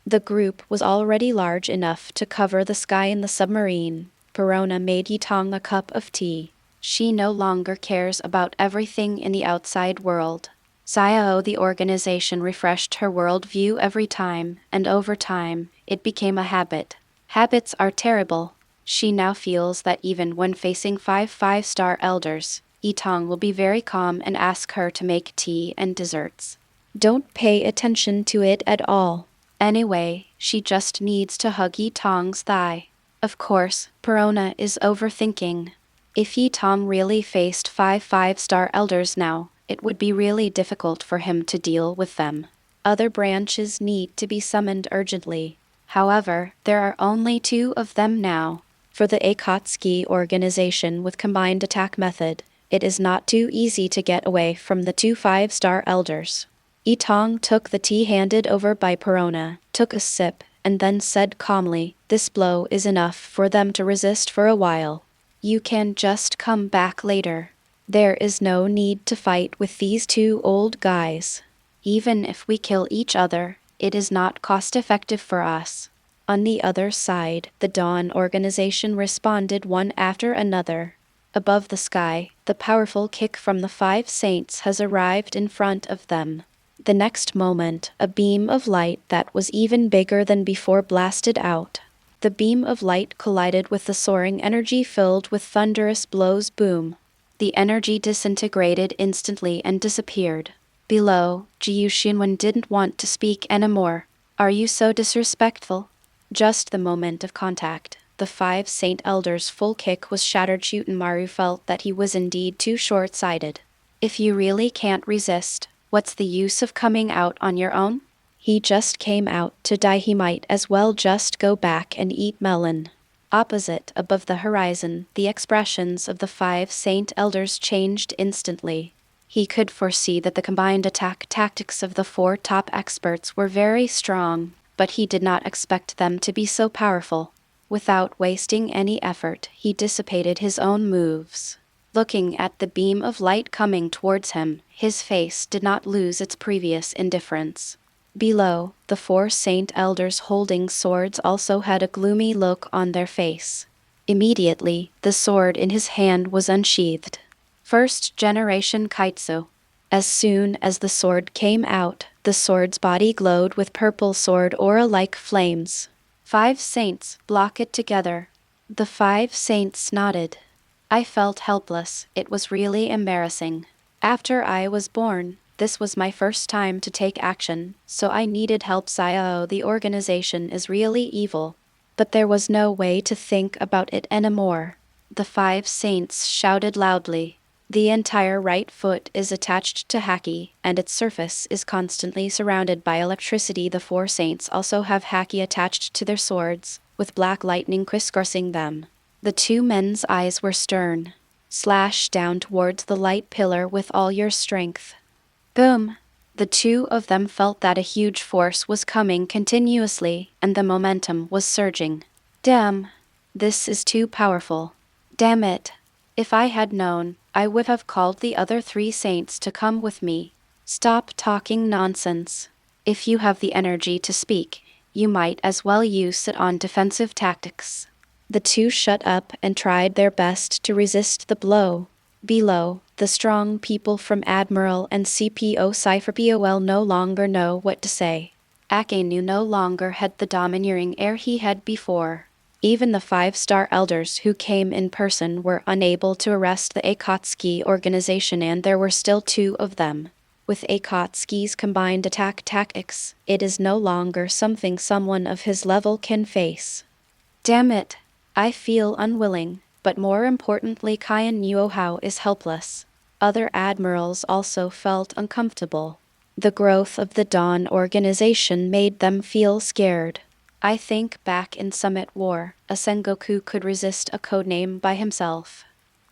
Speaker 1: The group was already large enough to cover the sky in the submarine. Perona made Tong a cup of tea. She no longer cares about everything in the outside world. Zio, the organization, refreshed her worldview every time, and over time, it became a habit. Habits are terrible. She now feels that even when facing 5 5-star elders, Tong will be very calm and ask her to make tea and desserts. Don't pay attention to it at all. Anyway, she just needs to hug Tong's thigh. Of course, Perona is overthinking. If Tong really faced 5 5-star elders now, it would be really difficult for him to deal with them. Other branches need to be summoned urgently. However, there are only 2 of them now. For the Akatsuki organization with combined attack method, it is not too easy to get away from the 2 5-star elders. Tong took the tea handed over by Perona, took a sip, and then said calmly, "This blow is enough for them to resist for a while. You can just come back later. There is no need to fight with these 2 old guys. Even if we kill each other, it is not cost-effective for us." On the other side, the Dawn organization responded one after another. Above the sky, the powerful kick from the 5 saints has arrived in front of them. The next moment, a beam of light that was even bigger than before blasted out. The beam of light collided with the soaring energy filled with thunderous blows. Boom. The energy disintegrated instantly and disappeared. Below, Jiyu Shinwen didn't want to speak anymore. "Are you so disrespectful?" Just the moment of contact, the 5 Saint Elders' full kick was shattered. Shutenmaru felt that he was indeed too short-sighted. If you really can't resist, what's the use of coming out on your own? He just came out to die. He might as well just go back and eat melon. Opposite, above the horizon, the expressions of the 5 Saint Elders changed instantly. He could foresee that the combined attack tactics of the 4 top experts were very strong, but he did not expect them to be so powerful. Without wasting any effort, he dissipated his own moves. Looking at the beam of light coming towards him, his face did not lose its previous indifference. Below, the 4 saint elders holding swords also had a gloomy look on their face. Immediately, the sword in his hand was unsheathed. First generation Kaitsu. As soon as the sword came out, the sword's body glowed with purple sword aura-like flames. 5 saints, block it together. The 5 saints nodded. I felt helpless. It was really embarrassing. After I was born, this was my first time to take action, so I needed help. The organization is really evil. But there was no way to think about it anymore. The 5 saints shouted loudly. The entire right foot is attached to Haki, and its surface is constantly surrounded by electricity. The 4 saints also have Haki attached to their swords, with black lightning crisscrossing them. The 2 men's eyes were stern. Slash down towards the light pillar with all your strength. Boom! The 2 of them felt that a huge force was coming continuously, and the momentum was surging. Damn! This is too powerful. Damn it! If I had known, I would have called the other 3 saints to come with me. Stop talking nonsense. If you have the energy to speak, you might as well use it on defensive tactics. The 2 shut up and tried their best to resist the blow. Below, the strong people from Admiral and CPO Cypher-POL no longer know what to say. Akainu no longer had the domineering air he had before. Even the 5-star elders who came in person were unable to arrest the Akatsuki organization, and there were still 2 of them. With Akatsuki's combined attack tactics, it is no longer something someone of his level can face. Damn it! I feel unwilling. But more importantly, Kaian Yuohao is helpless. Other admirals also felt uncomfortable. The growth of the Dawn organization made them feel scared. I think back in Summit War, a Sengoku could resist a codename by himself.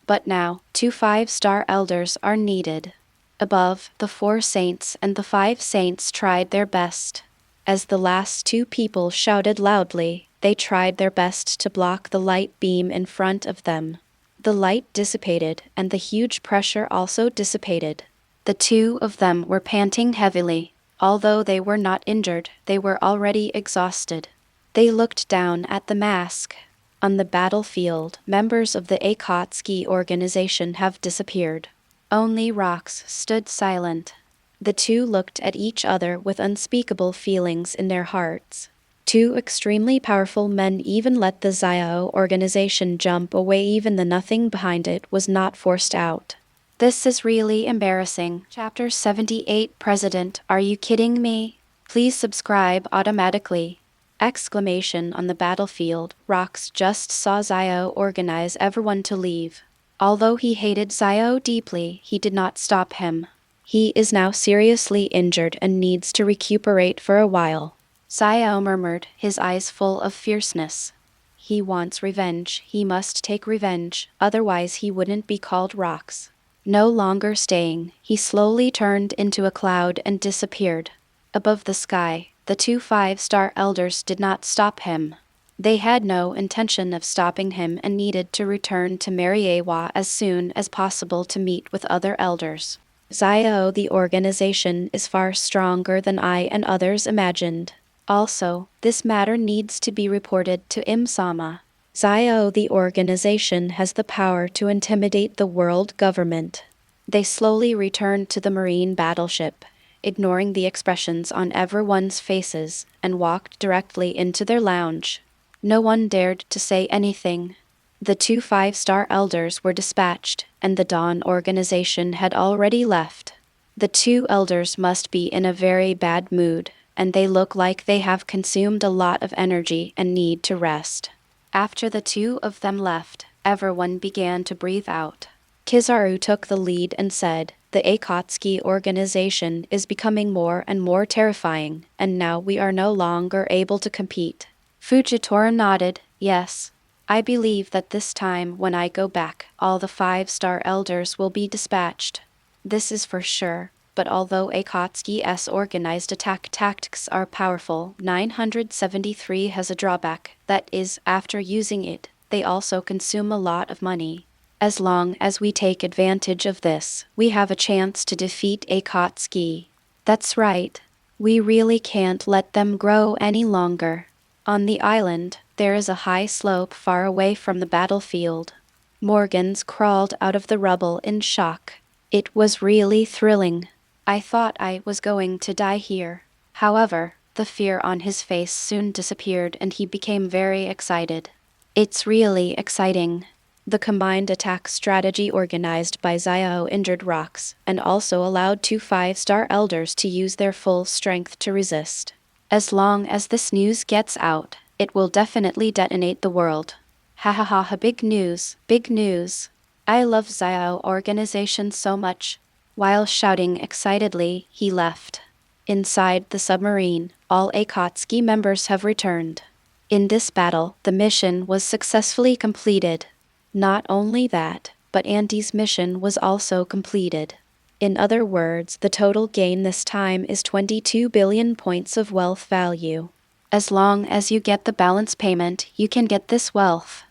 Speaker 1: But now, 2 5-star elders are needed. Above, the 4 saints and the 5 saints tried their best. As the last 2 people shouted loudly, they tried their best to block the light beam in front of them. The light dissipated, and the huge pressure also dissipated. The 2 of them were panting heavily. Although they were not injured, they were already exhausted. They looked down at the mask. On the battlefield, members of the Akatsuki organization have disappeared. Only rocks stood silent. The 2 looked at each other with unspeakable feelings in their hearts. 2 extremely powerful men even let the Zio organization jump away. Even the nothing behind it was not forced out. This is really embarrassing. Chapter 78 President, are you kidding me? Please subscribe automatically. Exclamation on the battlefield. Rox just saw Zio organize everyone to leave. Although he hated Zio deeply, he did not stop him. He is now seriously injured and needs to recuperate for a while. Zio murmured, his eyes full of fierceness. He wants revenge. He must take revenge, otherwise he wouldn't be called Rox. No longer staying, he slowly turned into a cloud and disappeared. Above the sky, the 2 5-star elders did not stop him. They had no intention of stopping him and needed to return to Mariewa as soon as possible to meet with other elders. Zio, the organization, is far stronger than I and others imagined. Also, this matter needs to be reported to Im-sama. Zio, the organization, has the power to intimidate the world government. They slowly returned to the marine battleship, ignoring the expressions on everyone's faces, and walked directly into their lounge. No one dared to say anything. The 2 5-star elders were dispatched, and the Dawn organization had already left. The 2 elders must be in a very bad mood, and they look like they have consumed a lot of energy and need to rest. After the 2 of them left, everyone began to breathe out. Kizaru took the lead and said, "The Akatsuki organization is becoming more and more terrifying, and now we are no longer able to compete." Fujitora nodded, "Yes. I believe that this time when I go back, all the 5-star elders will be dispatched." This is for sure. But although Akatsuki's organized attack tactics are powerful, 973 has a drawback. That is, after using it, they also consume a lot of money. As long as we take advantage of this, we have a chance to defeat Akatsuki. That's right. We really can't let them grow any longer. On the island, there is a high slope far away from the battlefield. Morgans crawled out of the rubble in shock. It was really thrilling. I thought I was going to die here. However, the fear on his face soon disappeared and he became very excited. It's really exciting. The combined attack strategy organized by Xiao injured rocks and also allowed 2 5-star elders to use their full strength to resist. As long as this news gets out, it will definitely detonate the world. Ha ha ha ha, big news, big news. I love Xiao organization so much. While shouting excitedly, he left. Inside the submarine, all Akatsuki members have returned. In this battle, the mission was successfully completed. Not only that, but Andy's mission was also completed. In other words, the total gain this time is 22 billion points of wealth value. As long as you get the balance payment, you can get this wealth.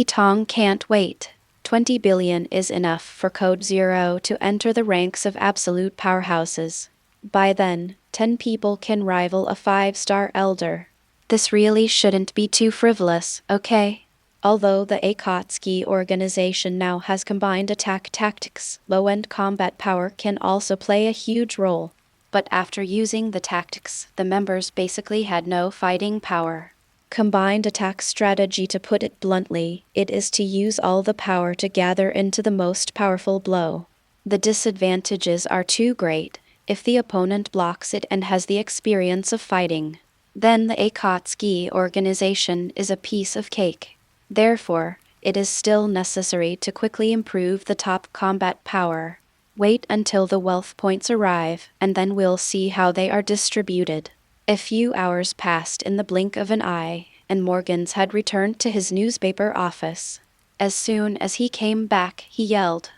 Speaker 1: Tong can't wait. 20 billion is enough for Code Zero to enter the ranks of absolute powerhouses. By then, 10 people can rival a 5-star elder. This really shouldn't be too frivolous, okay? Although the Akatsuki organization now has combined attack tactics, low-end combat power can also play a huge role. But after using the tactics, the members basically had no fighting power. Combined attack strategy, to put it bluntly, it is to use all the power to gather into the most powerful blow. The disadvantages are too great. If the opponent blocks it and has the experience of fighting, then the Akatsuki organization is a piece of cake. Therefore, it is still necessary to quickly improve the top combat power. Wait until the wealth points arrive, and then we'll see how they are distributed. A few hours passed in the blink of an eye, and Morgans had returned to his newspaper office. As soon as he came back, he yelled.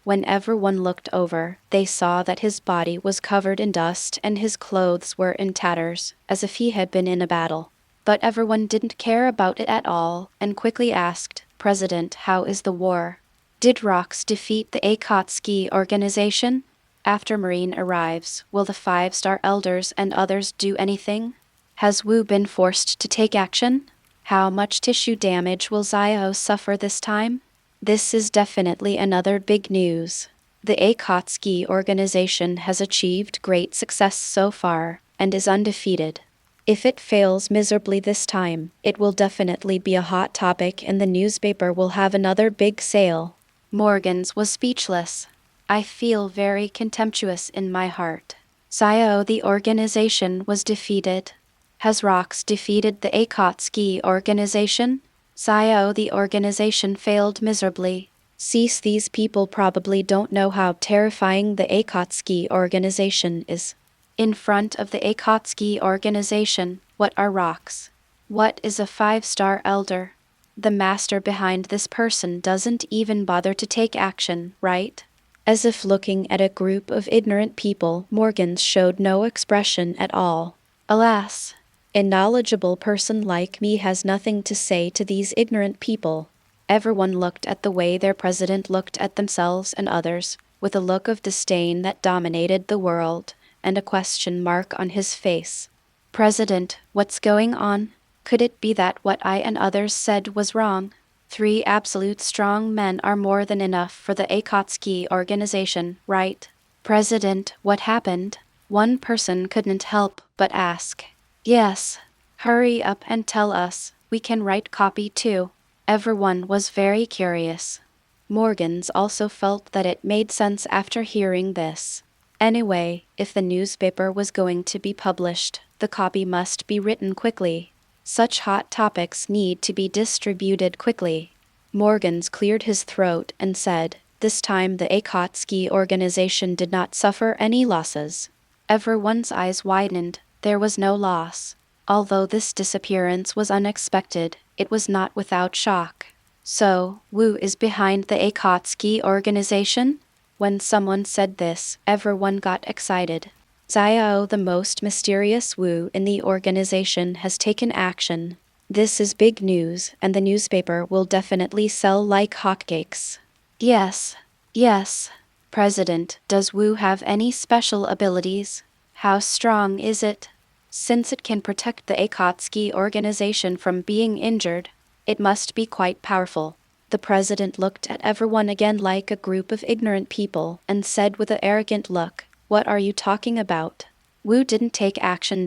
Speaker 1: When everyone looked over, they saw that his body was covered in dust and his clothes were in tatters, as if he had been in a battle. But everyone didn't care about it at all, and quickly asked, "President, how is the war? Did Rocks defeat the Akatsuki organization? After Marine arrives, will the 5-star elders and others do anything? Has Wu been forced to take action? How much tissue damage will Xiao suffer this time?" This is definitely another big news. The Akatsuki organization has achieved great success so far, and is undefeated. If it fails miserably this time, it will definitely be a hot topic and the newspaper will have another big sale. Morgans was speechless. I feel very contemptuous in my heart. Xiao, the organization, was defeated. Has Rocks defeated the Akatsuki organization? Xiao, the organization, failed miserably. Cease, these people probably don't know how terrifying the Akatsuki organization is. In front of the Akatsuki organization, what are Rocks? What is a 5-star elder? The master behind this person doesn't even bother to take action, right? As if looking at a group of ignorant people, Morgans showed no expression at all. Alas, a knowledgeable person like me has nothing to say to these ignorant people. Everyone looked at the way their president looked at themselves and others, with a look of disdain that dominated the world, and a question mark on his face. "President, what's going on? Could it be that what I and others said was wrong? 3 absolute strong men are more than enough for the Akatsuki organization, right? President, what happened?" One person couldn't help but ask. "Yes. Hurry up and tell us. We can write copy too." Everyone was very curious. Morgans also felt that it made sense after hearing this. Anyway, if the newspaper was going to be published, the copy must be written quickly. Such hot topics need to be distributed quickly. Morgans cleared his throat and said, "This time the Akatsuki organization did not suffer any losses." Everyone's eyes widened. There was no loss. Although this disappearance was unexpected, it was not without shock. So, Wu is behind the Akatsuki organization? When someone said this, everyone got excited. Xiao, the most mysterious Wu in the organization, has taken action. This is big news, and the newspaper will definitely sell like hotcakes. Yes. Yes. President, does Wu have any special abilities? How strong is it? Since it can protect the Akatsuki organization from being injured, it must be quite powerful. The president looked at everyone again like a group of ignorant people and said with an arrogant look, "What are you talking about?" Wu didn't take action.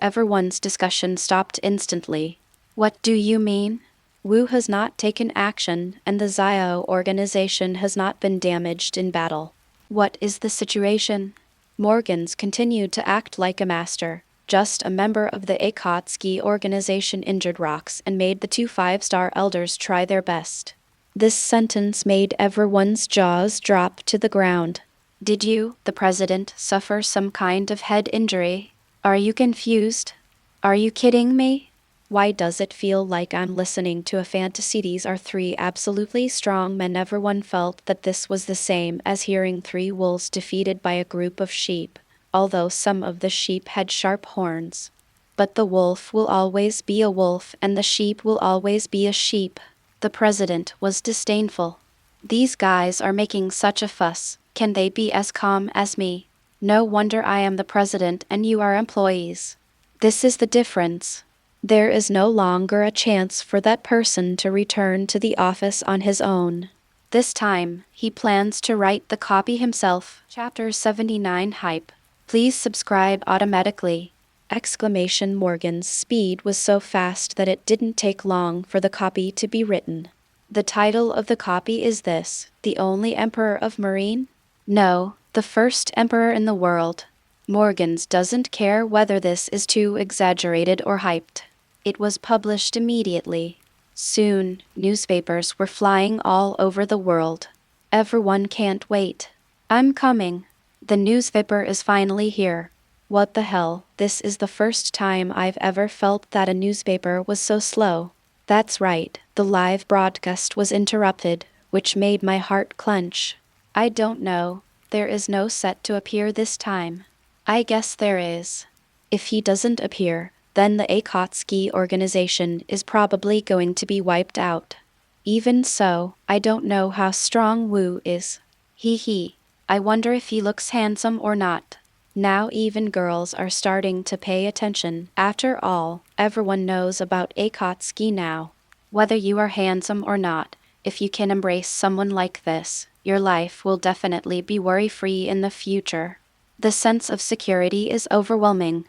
Speaker 1: Everyone's discussion stopped instantly. What do you mean? Wu has not taken action, and the Xiao organization has not been damaged in battle. What is the situation? Morgans continued to act like a master. Just a member of the Akatsuki organization injured rocks and made the two five-star elders try their best. This sentence made everyone's jaws drop to the ground. Did you, the president, suffer some kind of head injury? Are you confused? Are you kidding me? Why does it feel like I'm listening to a fantasy? These are three absolutely strong men. Everyone felt that this was the same as hearing three wolves defeated by a group of sheep, although some of the sheep had sharp horns. But the wolf will always be a wolf, and the sheep will always be a sheep. The president was disdainful. These guys are making such a fuss. Can they be as calm as me? No wonder I am the president and you are employees. This is the difference. There is no longer a chance for that person to return to the office on his own. This time, he plans to write the copy himself. Chapter 79 Hype. Please subscribe automatically. Morgan's speed was so fast that it didn't take long for the copy to be written. The title of the copy is this: The Only Emperor of Marine? No, the first emperor in the world. Morgans doesn't care whether this is too exaggerated or hyped. It was published immediately. Soon, newspapers were flying all over the world. Everyone can't wait. I'm coming. The newspaper is finally here. What the hell, this is the first time I've ever felt that a newspaper was so slow. That's right, the live broadcast was interrupted, which made my heart clench. I don't know, there is no set to appear this time. I guess there is. If he doesn't appear, then the Akatsuki organization is probably going to be wiped out. Even so, I don't know how strong Wu is. Hee. I wonder if he looks handsome or not. Now even girls are starting to pay attention. After all, everyone knows about Akatsuki now. Whether you are handsome or not, if you can embrace someone like this, your life will definitely be worry-free in the future. The sense of security is overwhelming.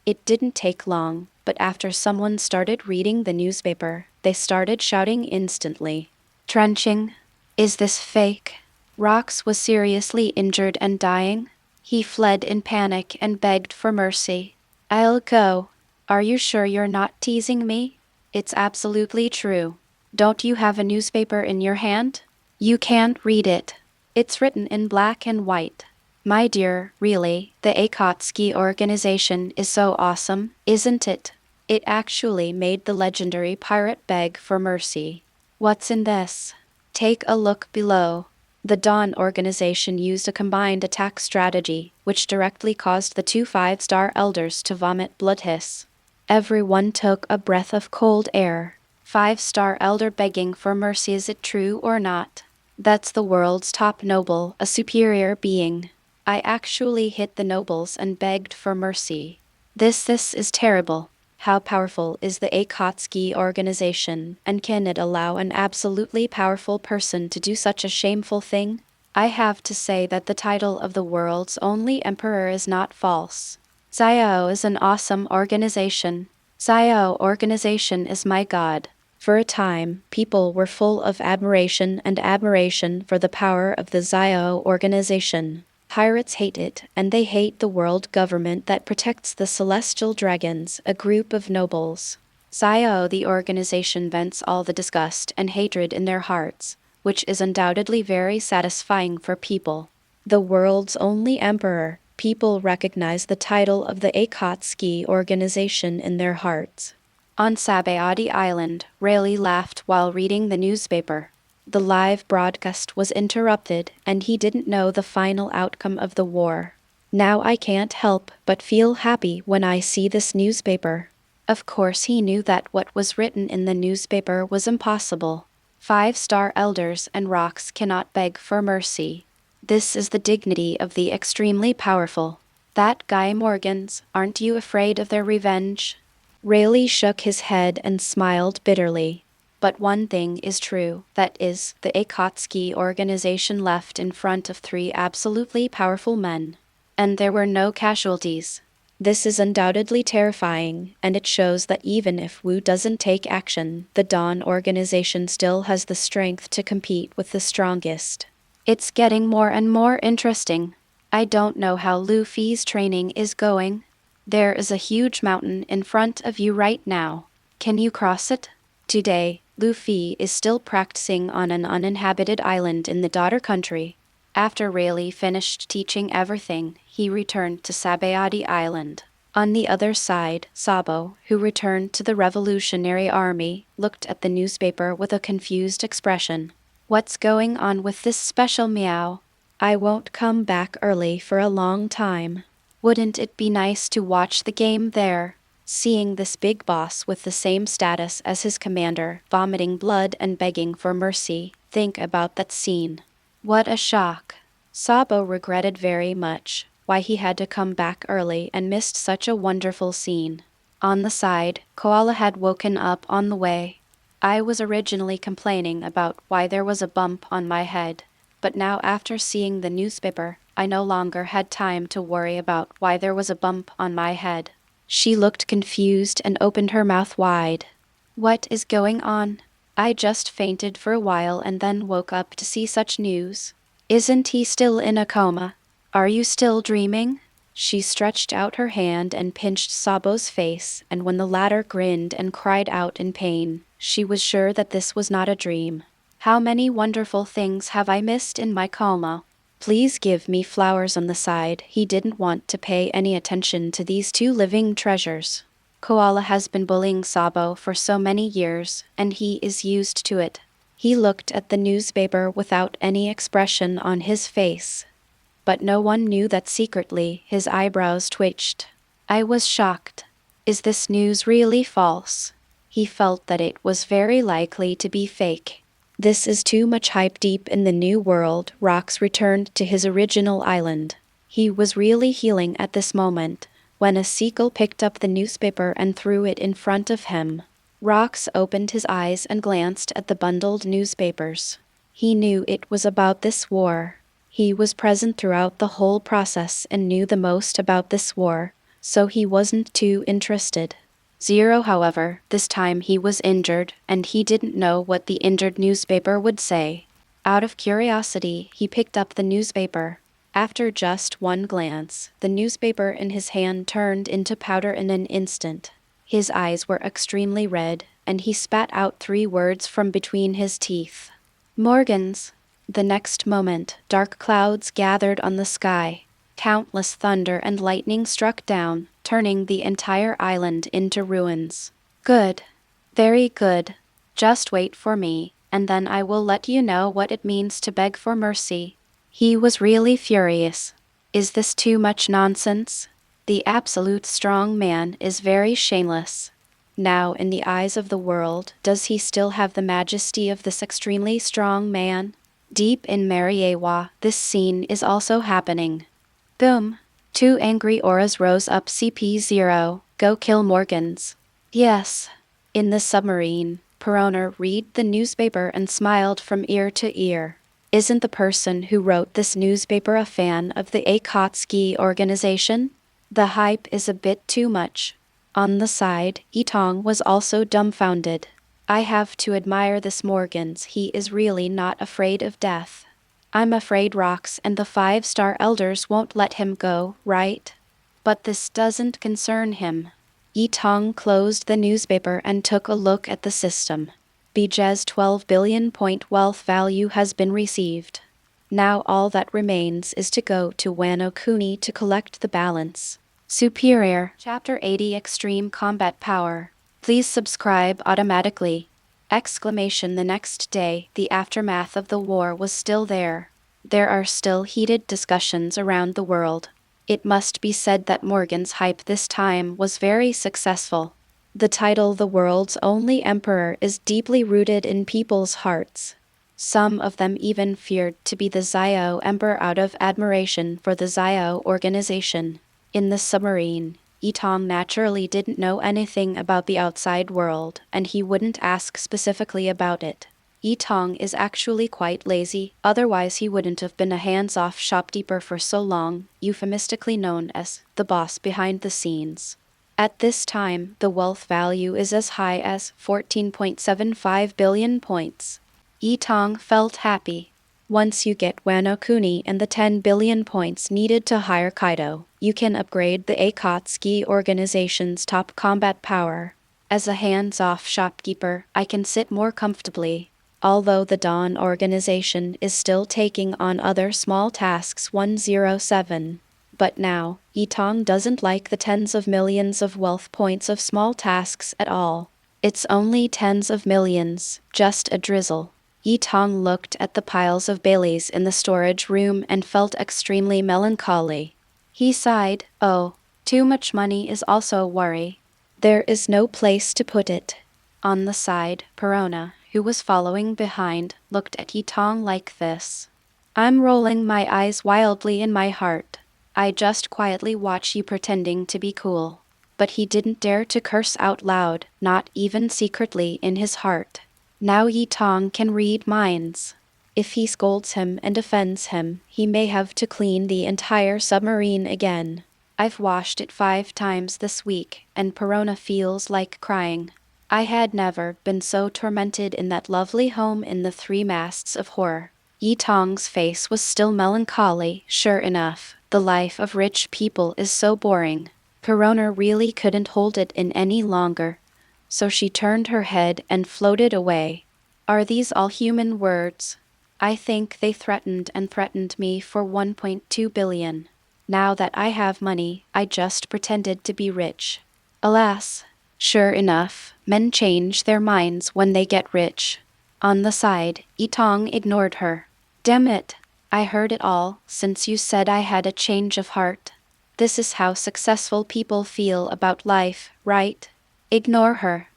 Speaker 1: It didn't take long, but after someone started reading the newspaper, they started shouting instantly. Trenching? Is this fake? Rox was seriously injured and dying. He fled in panic and begged for mercy. I'll go. Are you sure you're not teasing me? It's absolutely true. Don't you have a newspaper in your hand? You can't read it. It's written in black and white. My dear, really, the Akatsuki organization is so awesome, isn't it? It actually made the legendary pirate beg for mercy. What's in this? Take a look below. The Dawn organization used a combined attack strategy, which directly caused the two five-star elders to vomit blood hiss. Everyone took a breath of cold air. Five-star elder begging for mercy, is it true or not? That's the world's top noble, a superior being. I actually hit the nobles and begged for mercy. This is terrible. How powerful is the Akatsuki organization, and can it allow an absolutely powerful person to do such a shameful thing? I have to say that the title of the world's only emperor is not false. Xiao is an awesome organization. Xiao organization is my god. For a time, people were full of admiration for the power of the Xiao organization. Pirates hate it, and they hate the world government that protects the celestial dragons, a group of nobles. Xiao, the organization, vents all the disgust and hatred in their hearts, which is undoubtedly very satisfying for people. The world's only emperor, people recognize the title of the Akatsuki organization in their hearts. On Sabayati Island, Rayleigh laughed while reading the newspaper. The live broadcast was interrupted, and he didn't know the final outcome of the war. Now I can't help but feel happy when I see this newspaper. Of course he knew that what was written in the newspaper was impossible. 5-star elders and rocks cannot beg for mercy. This is the dignity of the extremely powerful. That guy Morgans, aren't you afraid of their revenge? Rayleigh shook his head and smiled bitterly. But one thing is true, that is, the Akatsuki organization left in front of 3 absolutely powerful men. And there were no casualties. This is undoubtedly terrifying, and it shows that even if Wu doesn't take action, the Dawn organization still has the strength to compete with the strongest. It's getting more and more interesting. I don't know how Luffy's training is going. There is a huge mountain in front of you right now. Can you cross it? Today, Luffy is still practicing on an uninhabited island in the daughter country. After Rayleigh finished teaching everything, he returned to Sabayati Island. On the other side, Sabo, who returned to the Revolutionary Army, looked at the newspaper with a confused expression. What's going on with this special meow? I won't come back early for a long time. Wouldn't it be nice to watch the game there? Seeing this big boss with the same status as his commander, vomiting blood and begging for mercy, think about that scene. What a shock. Sabo regretted very much why he had to come back early and missed such a wonderful scene. On the side, Koala had woken up on the way. I was originally complaining about why there was a bump on my head, but now after seeing the newspaper, I no longer had time to worry about why there was a bump on my head. She looked confused and opened her mouth wide. What is going on? I just fainted for a while and then woke up to see such news. Isn't he still in a coma? Are you still dreaming? She stretched out her hand and pinched Sabo's face, and when the latter grinned and cried out in pain, she was sure that this was not a dream. How many wonderful things have I missed in my coma? Please give me flowers on the side. He didn't want to pay any attention to these 2 living treasures. Koala has been bullying Sabo for so many years, and he is used to it. He looked at the newspaper without any expression on his face. But no one knew that secretly his eyebrows twitched. I was shocked. Is this news really false? He felt that it was very likely to be fake. This is too much hype. Deep in the new world, Rox returned to his original island. He was really healing at this moment, when a seagull picked up the newspaper and threw it in front of him. Rox opened his eyes and glanced at the bundled newspapers. He knew it was about this war. He was present throughout the whole process and knew the most about this war, so he wasn't too interested. Zero, however, this time he was injured, and he didn't know what the injured newspaper would say. Out of curiosity, he picked up the newspaper. After just one glance, the newspaper in his hand turned into powder in an instant. His eyes were extremely red, and he spat out 3 words from between his teeth. Morgans. The next moment, dark clouds gathered on the sky. Countless thunder and lightning struck down, turning the entire island into ruins. Good. Very good. Just wait for me, and then I will let you know what it means to beg for mercy. He was really furious. Is this too much nonsense? The absolute strong man is very shameless. Now, in the eyes of the world, does he still have the majesty of this extremely strong man? Deep in Mariewa, this scene is also happening. Boom. 2 angry auras rose up. CP0, go kill Morgans. Yes. In the submarine, Perona read the newspaper and smiled from ear to ear. Isn't the person who wrote this newspaper a fan of the Akatsuki organization? The hype is a bit too much. On the side, Tong was also dumbfounded. I have to admire this Morgans. He is really not afraid of death. I'm afraid Rox and the 5-star elders won't let him go, right? But this doesn't concern him. Tong closed the newspaper and took a look at the system. Bije's 12 billion point wealth value has been received. Now all that remains is to go to Wano Kuni to collect the balance. Superior. Chapter 80 Extreme Combat Power. Please subscribe automatically. Exclamation. The next day, the aftermath of the war was still there. There are still heated discussions around the world. It must be said that Morgan's hype this time was very successful. The title "The World's Only Emperor" is deeply rooted in people's hearts. Some of them even feared to be the Zio Emperor out of admiration for the Zio organization. In the submarine, Tong naturally didn't know anything about the outside world, and he wouldn't ask specifically about it. Tong is actually quite lazy, otherwise he wouldn't have been a hands-off shopkeeper for so long, euphemistically known as the boss behind the scenes. At this time, the wealth value is as high as 14.75 billion points. Tong felt happy. Once you get Wano Kuni and the 10 billion points needed to hire Kaido, you can upgrade the Akatsuki organization's top combat power. As a hands-off shopkeeper, I can sit more comfortably. Although the Dawn organization is still taking on other small tasks 107. But now, Tong doesn't like the tens of millions of wealth points of small tasks at all. It's only tens of millions, just a drizzle. Tong looked at the piles of Baileys in the storage room and felt extremely melancholy. He sighed. Oh, too much money is also a worry. There is no place to put it. On the side, Perona, who was following behind, looked at Tong like this. I'm rolling my eyes wildly in my heart. I just quietly watch you pretending to be cool. But he didn't dare to curse out loud, not even secretly in his heart. Now Tong can read minds. If he scolds him and offends him, he may have to clean the entire submarine again. I've washed it 5 times this week, and Perona feels like crying. I had never been so tormented in that lovely home in the 3 Masts of Horror. Tong's face was still melancholy. Sure enough, the life of rich people is so boring. Perona really couldn't hold it in any longer. So she turned her head and floated away. Are these all human words? I think they threatened me for 1.2 billion. Now that I have money, I just pretended to be rich. Alas, sure enough, men change their minds when they get rich. On the side, Tong ignored her. Damn it, I heard it all since you said I had a change of heart. This is how successful people feel about life, right? Ignore her.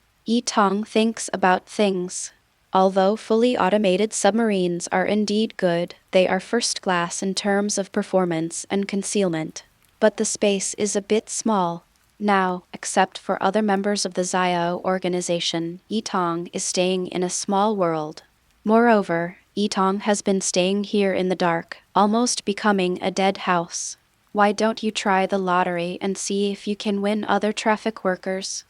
Speaker 1: Tong thinks about things. Although fully automated submarines are indeed good, they are first class in terms of performance and concealment. But the space is a bit small. Now, except for other members of the Zio organization, Tong is staying in a small world. Moreover, Tong has been staying here in the dark, almost becoming a dead house. Why don't you try the lottery and see if you can win other traffic workers?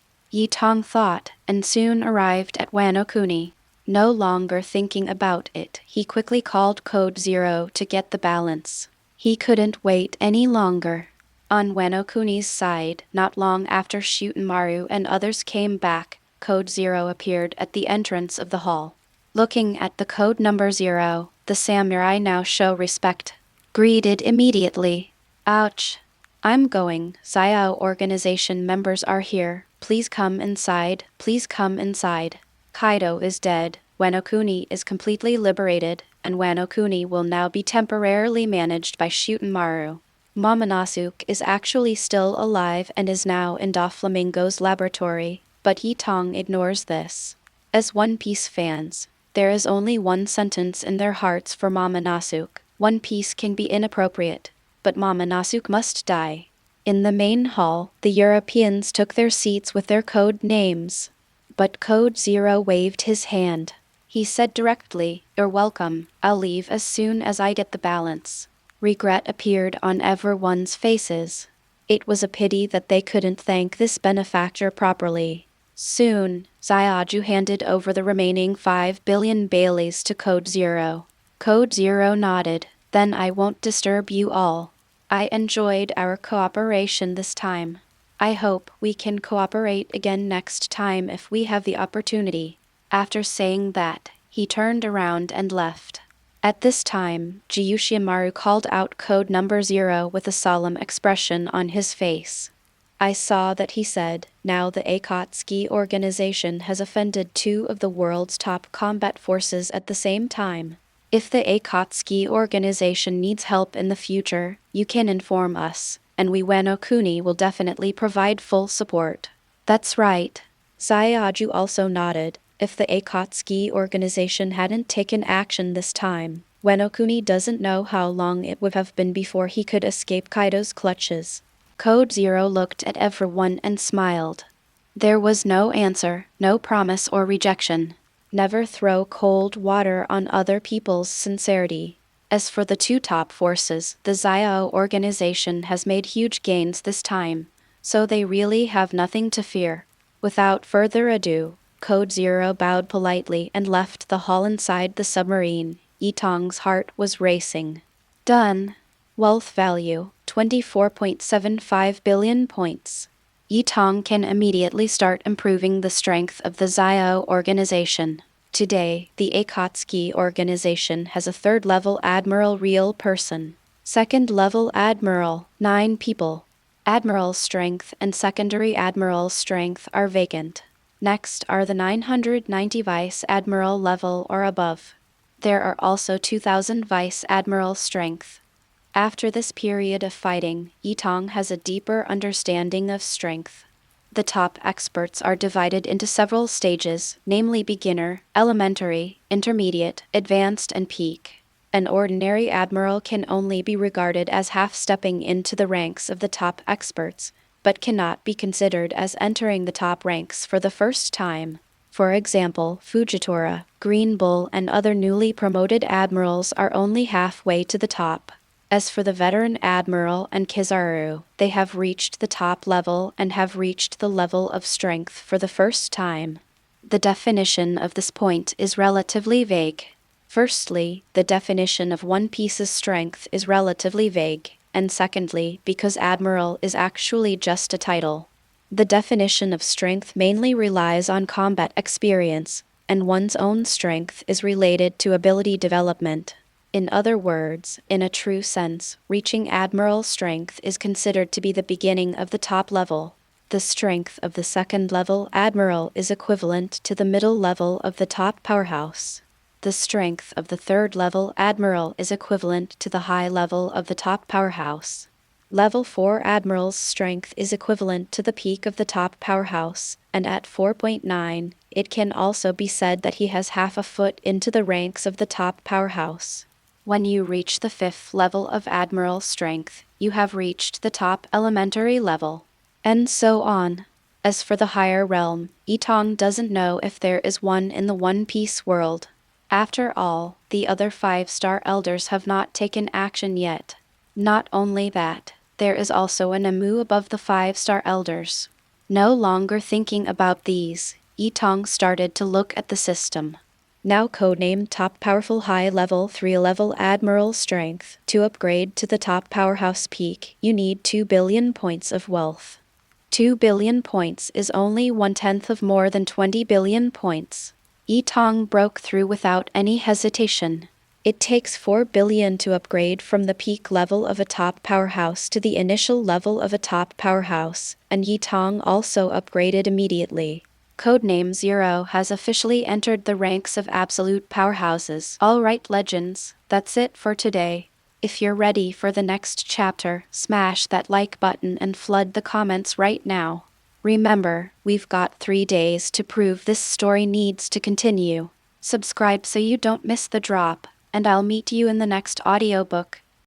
Speaker 1: Tong thought, and soon arrived at Wano Kuni. No longer thinking about it, he quickly called Code Zero to get the balance. He couldn't wait any longer. On Wano Kuni's side, not long after Shutemaru and others came back, Code Zero appeared at the entrance of the hall. Looking at the code number 0, the samurai now show respect. Greeted immediately. Ouch. I'm going. Zio organization members are here. Please come inside. Please come inside. Kaido is dead. Wano Kuni is completely liberated, and Wano Kuni will now be temporarily managed by Shutemaru. Momonosuke is actually still alive and is now in Doflamingo's laboratory, but Tong ignores this. As One Piece fans, there is only one sentence in their hearts for Momonosuke. One Piece can be inappropriate, but Momonosuke must die. In the main hall, the Europeans took their seats with their code names. But Code Zero waved his hand. He said directly, "You're welcome. I'll leave as soon as I get the balance." Regret appeared on everyone's faces. It was a pity that they couldn't thank this benefactor properly. Soon, Zaiju handed over the remaining 5 billion Baileys to Code Zero. Code Zero nodded. Then I won't disturb you all. I enjoyed our cooperation this time. I hope we can cooperate again next time if we have the opportunity. After saying that, he turned around and left. At this time, Gyushimaru called out code number 0 with a solemn expression on his face. I saw that he said, Now the Akatsuki organization has offended two of the world's top combat forces at the same time. If the Akatsuki organization needs help in the future, you can inform us, and we Wano Kuni will definitely provide full support. That's right. Sayaju also nodded. If the Akatsuki organization hadn't taken action this time, Wano Kuni doesn't know how long it would have been before he could escape Kaido's clutches. Code Zero looked at everyone and smiled. There was no answer, no promise or rejection. Never throw cold water on other people's sincerity. As for the two top forces, the Zio organization has made huge gains this time, so they really have nothing to fear. Without further ado, Code Zero bowed politely and left the hall inside the submarine. Tong's heart was racing. Done. Wealth value, 24.75 billion points. Tong can immediately start improving the strength of the Zio organization. Today, the Akatsuki organization has a third-level Admiral real person. Second-level Admiral, 9 people. Admiral strength and secondary Admiral strength are vacant. Next are the 990 Vice Admiral level or above. There are also 2000 Vice Admiral strength. After this period of fighting, Tong has a deeper understanding of strength. The top experts are divided into several stages, namely beginner, elementary, intermediate, advanced and peak. An ordinary admiral can only be regarded as half-stepping into the ranks of the top experts, but cannot be considered as entering the top ranks for the first time. For example, Fujitora, Green Bull and other newly promoted admirals are only halfway to the top. As for the veteran Admiral and Kizaru, they have reached the top level and have reached the level of strength for the first time. The definition of this point is relatively vague. Firstly, the definition of One Piece's strength is relatively vague, and secondly, because Admiral is actually just a title. The definition of strength mainly relies on combat experience, and one's own strength is related to ability development. In other words, in a true sense, reaching Admiral strength is considered to be the beginning of the top level. The strength of the second-level Admiral is equivalent to the middle level of the top powerhouse. The strength of the third-level Admiral is equivalent to the high level of the top powerhouse. Level 4 Admiral's strength is equivalent to the peak of the top powerhouse, and at 4.9, it can also be said that he has half a foot into the ranks of the top powerhouse. When you reach the 5th level of Admiral strength, you have reached the top elementary level. And so on. As for the higher realm, Tong doesn't know if there is one in the One Piece world. After all, the other 5-star elders have not taken action yet. Not only that, there is also an Amu above the 5-star elders. No longer thinking about these, Tong started to look at the system. Now codenamed Top Powerful High Level 3 Level Admiral Strength. To upgrade to the top powerhouse peak, you need 2 billion points of wealth. 2 billion points is only 1/10 of more than 20 billion points. Tong broke through without any hesitation. It takes 4 billion to upgrade from the peak level of a top powerhouse to the initial level of a top powerhouse, and Tong also upgraded immediately. Codename Zero has officially entered the ranks of absolute powerhouses. Alright legends, that's it for today. If you're ready for the next chapter, smash that like button and flood the comments right now. Remember, we've got 3 days to prove this story needs to continue. Subscribe so you don't miss the drop, and I'll meet you in the next audiobook.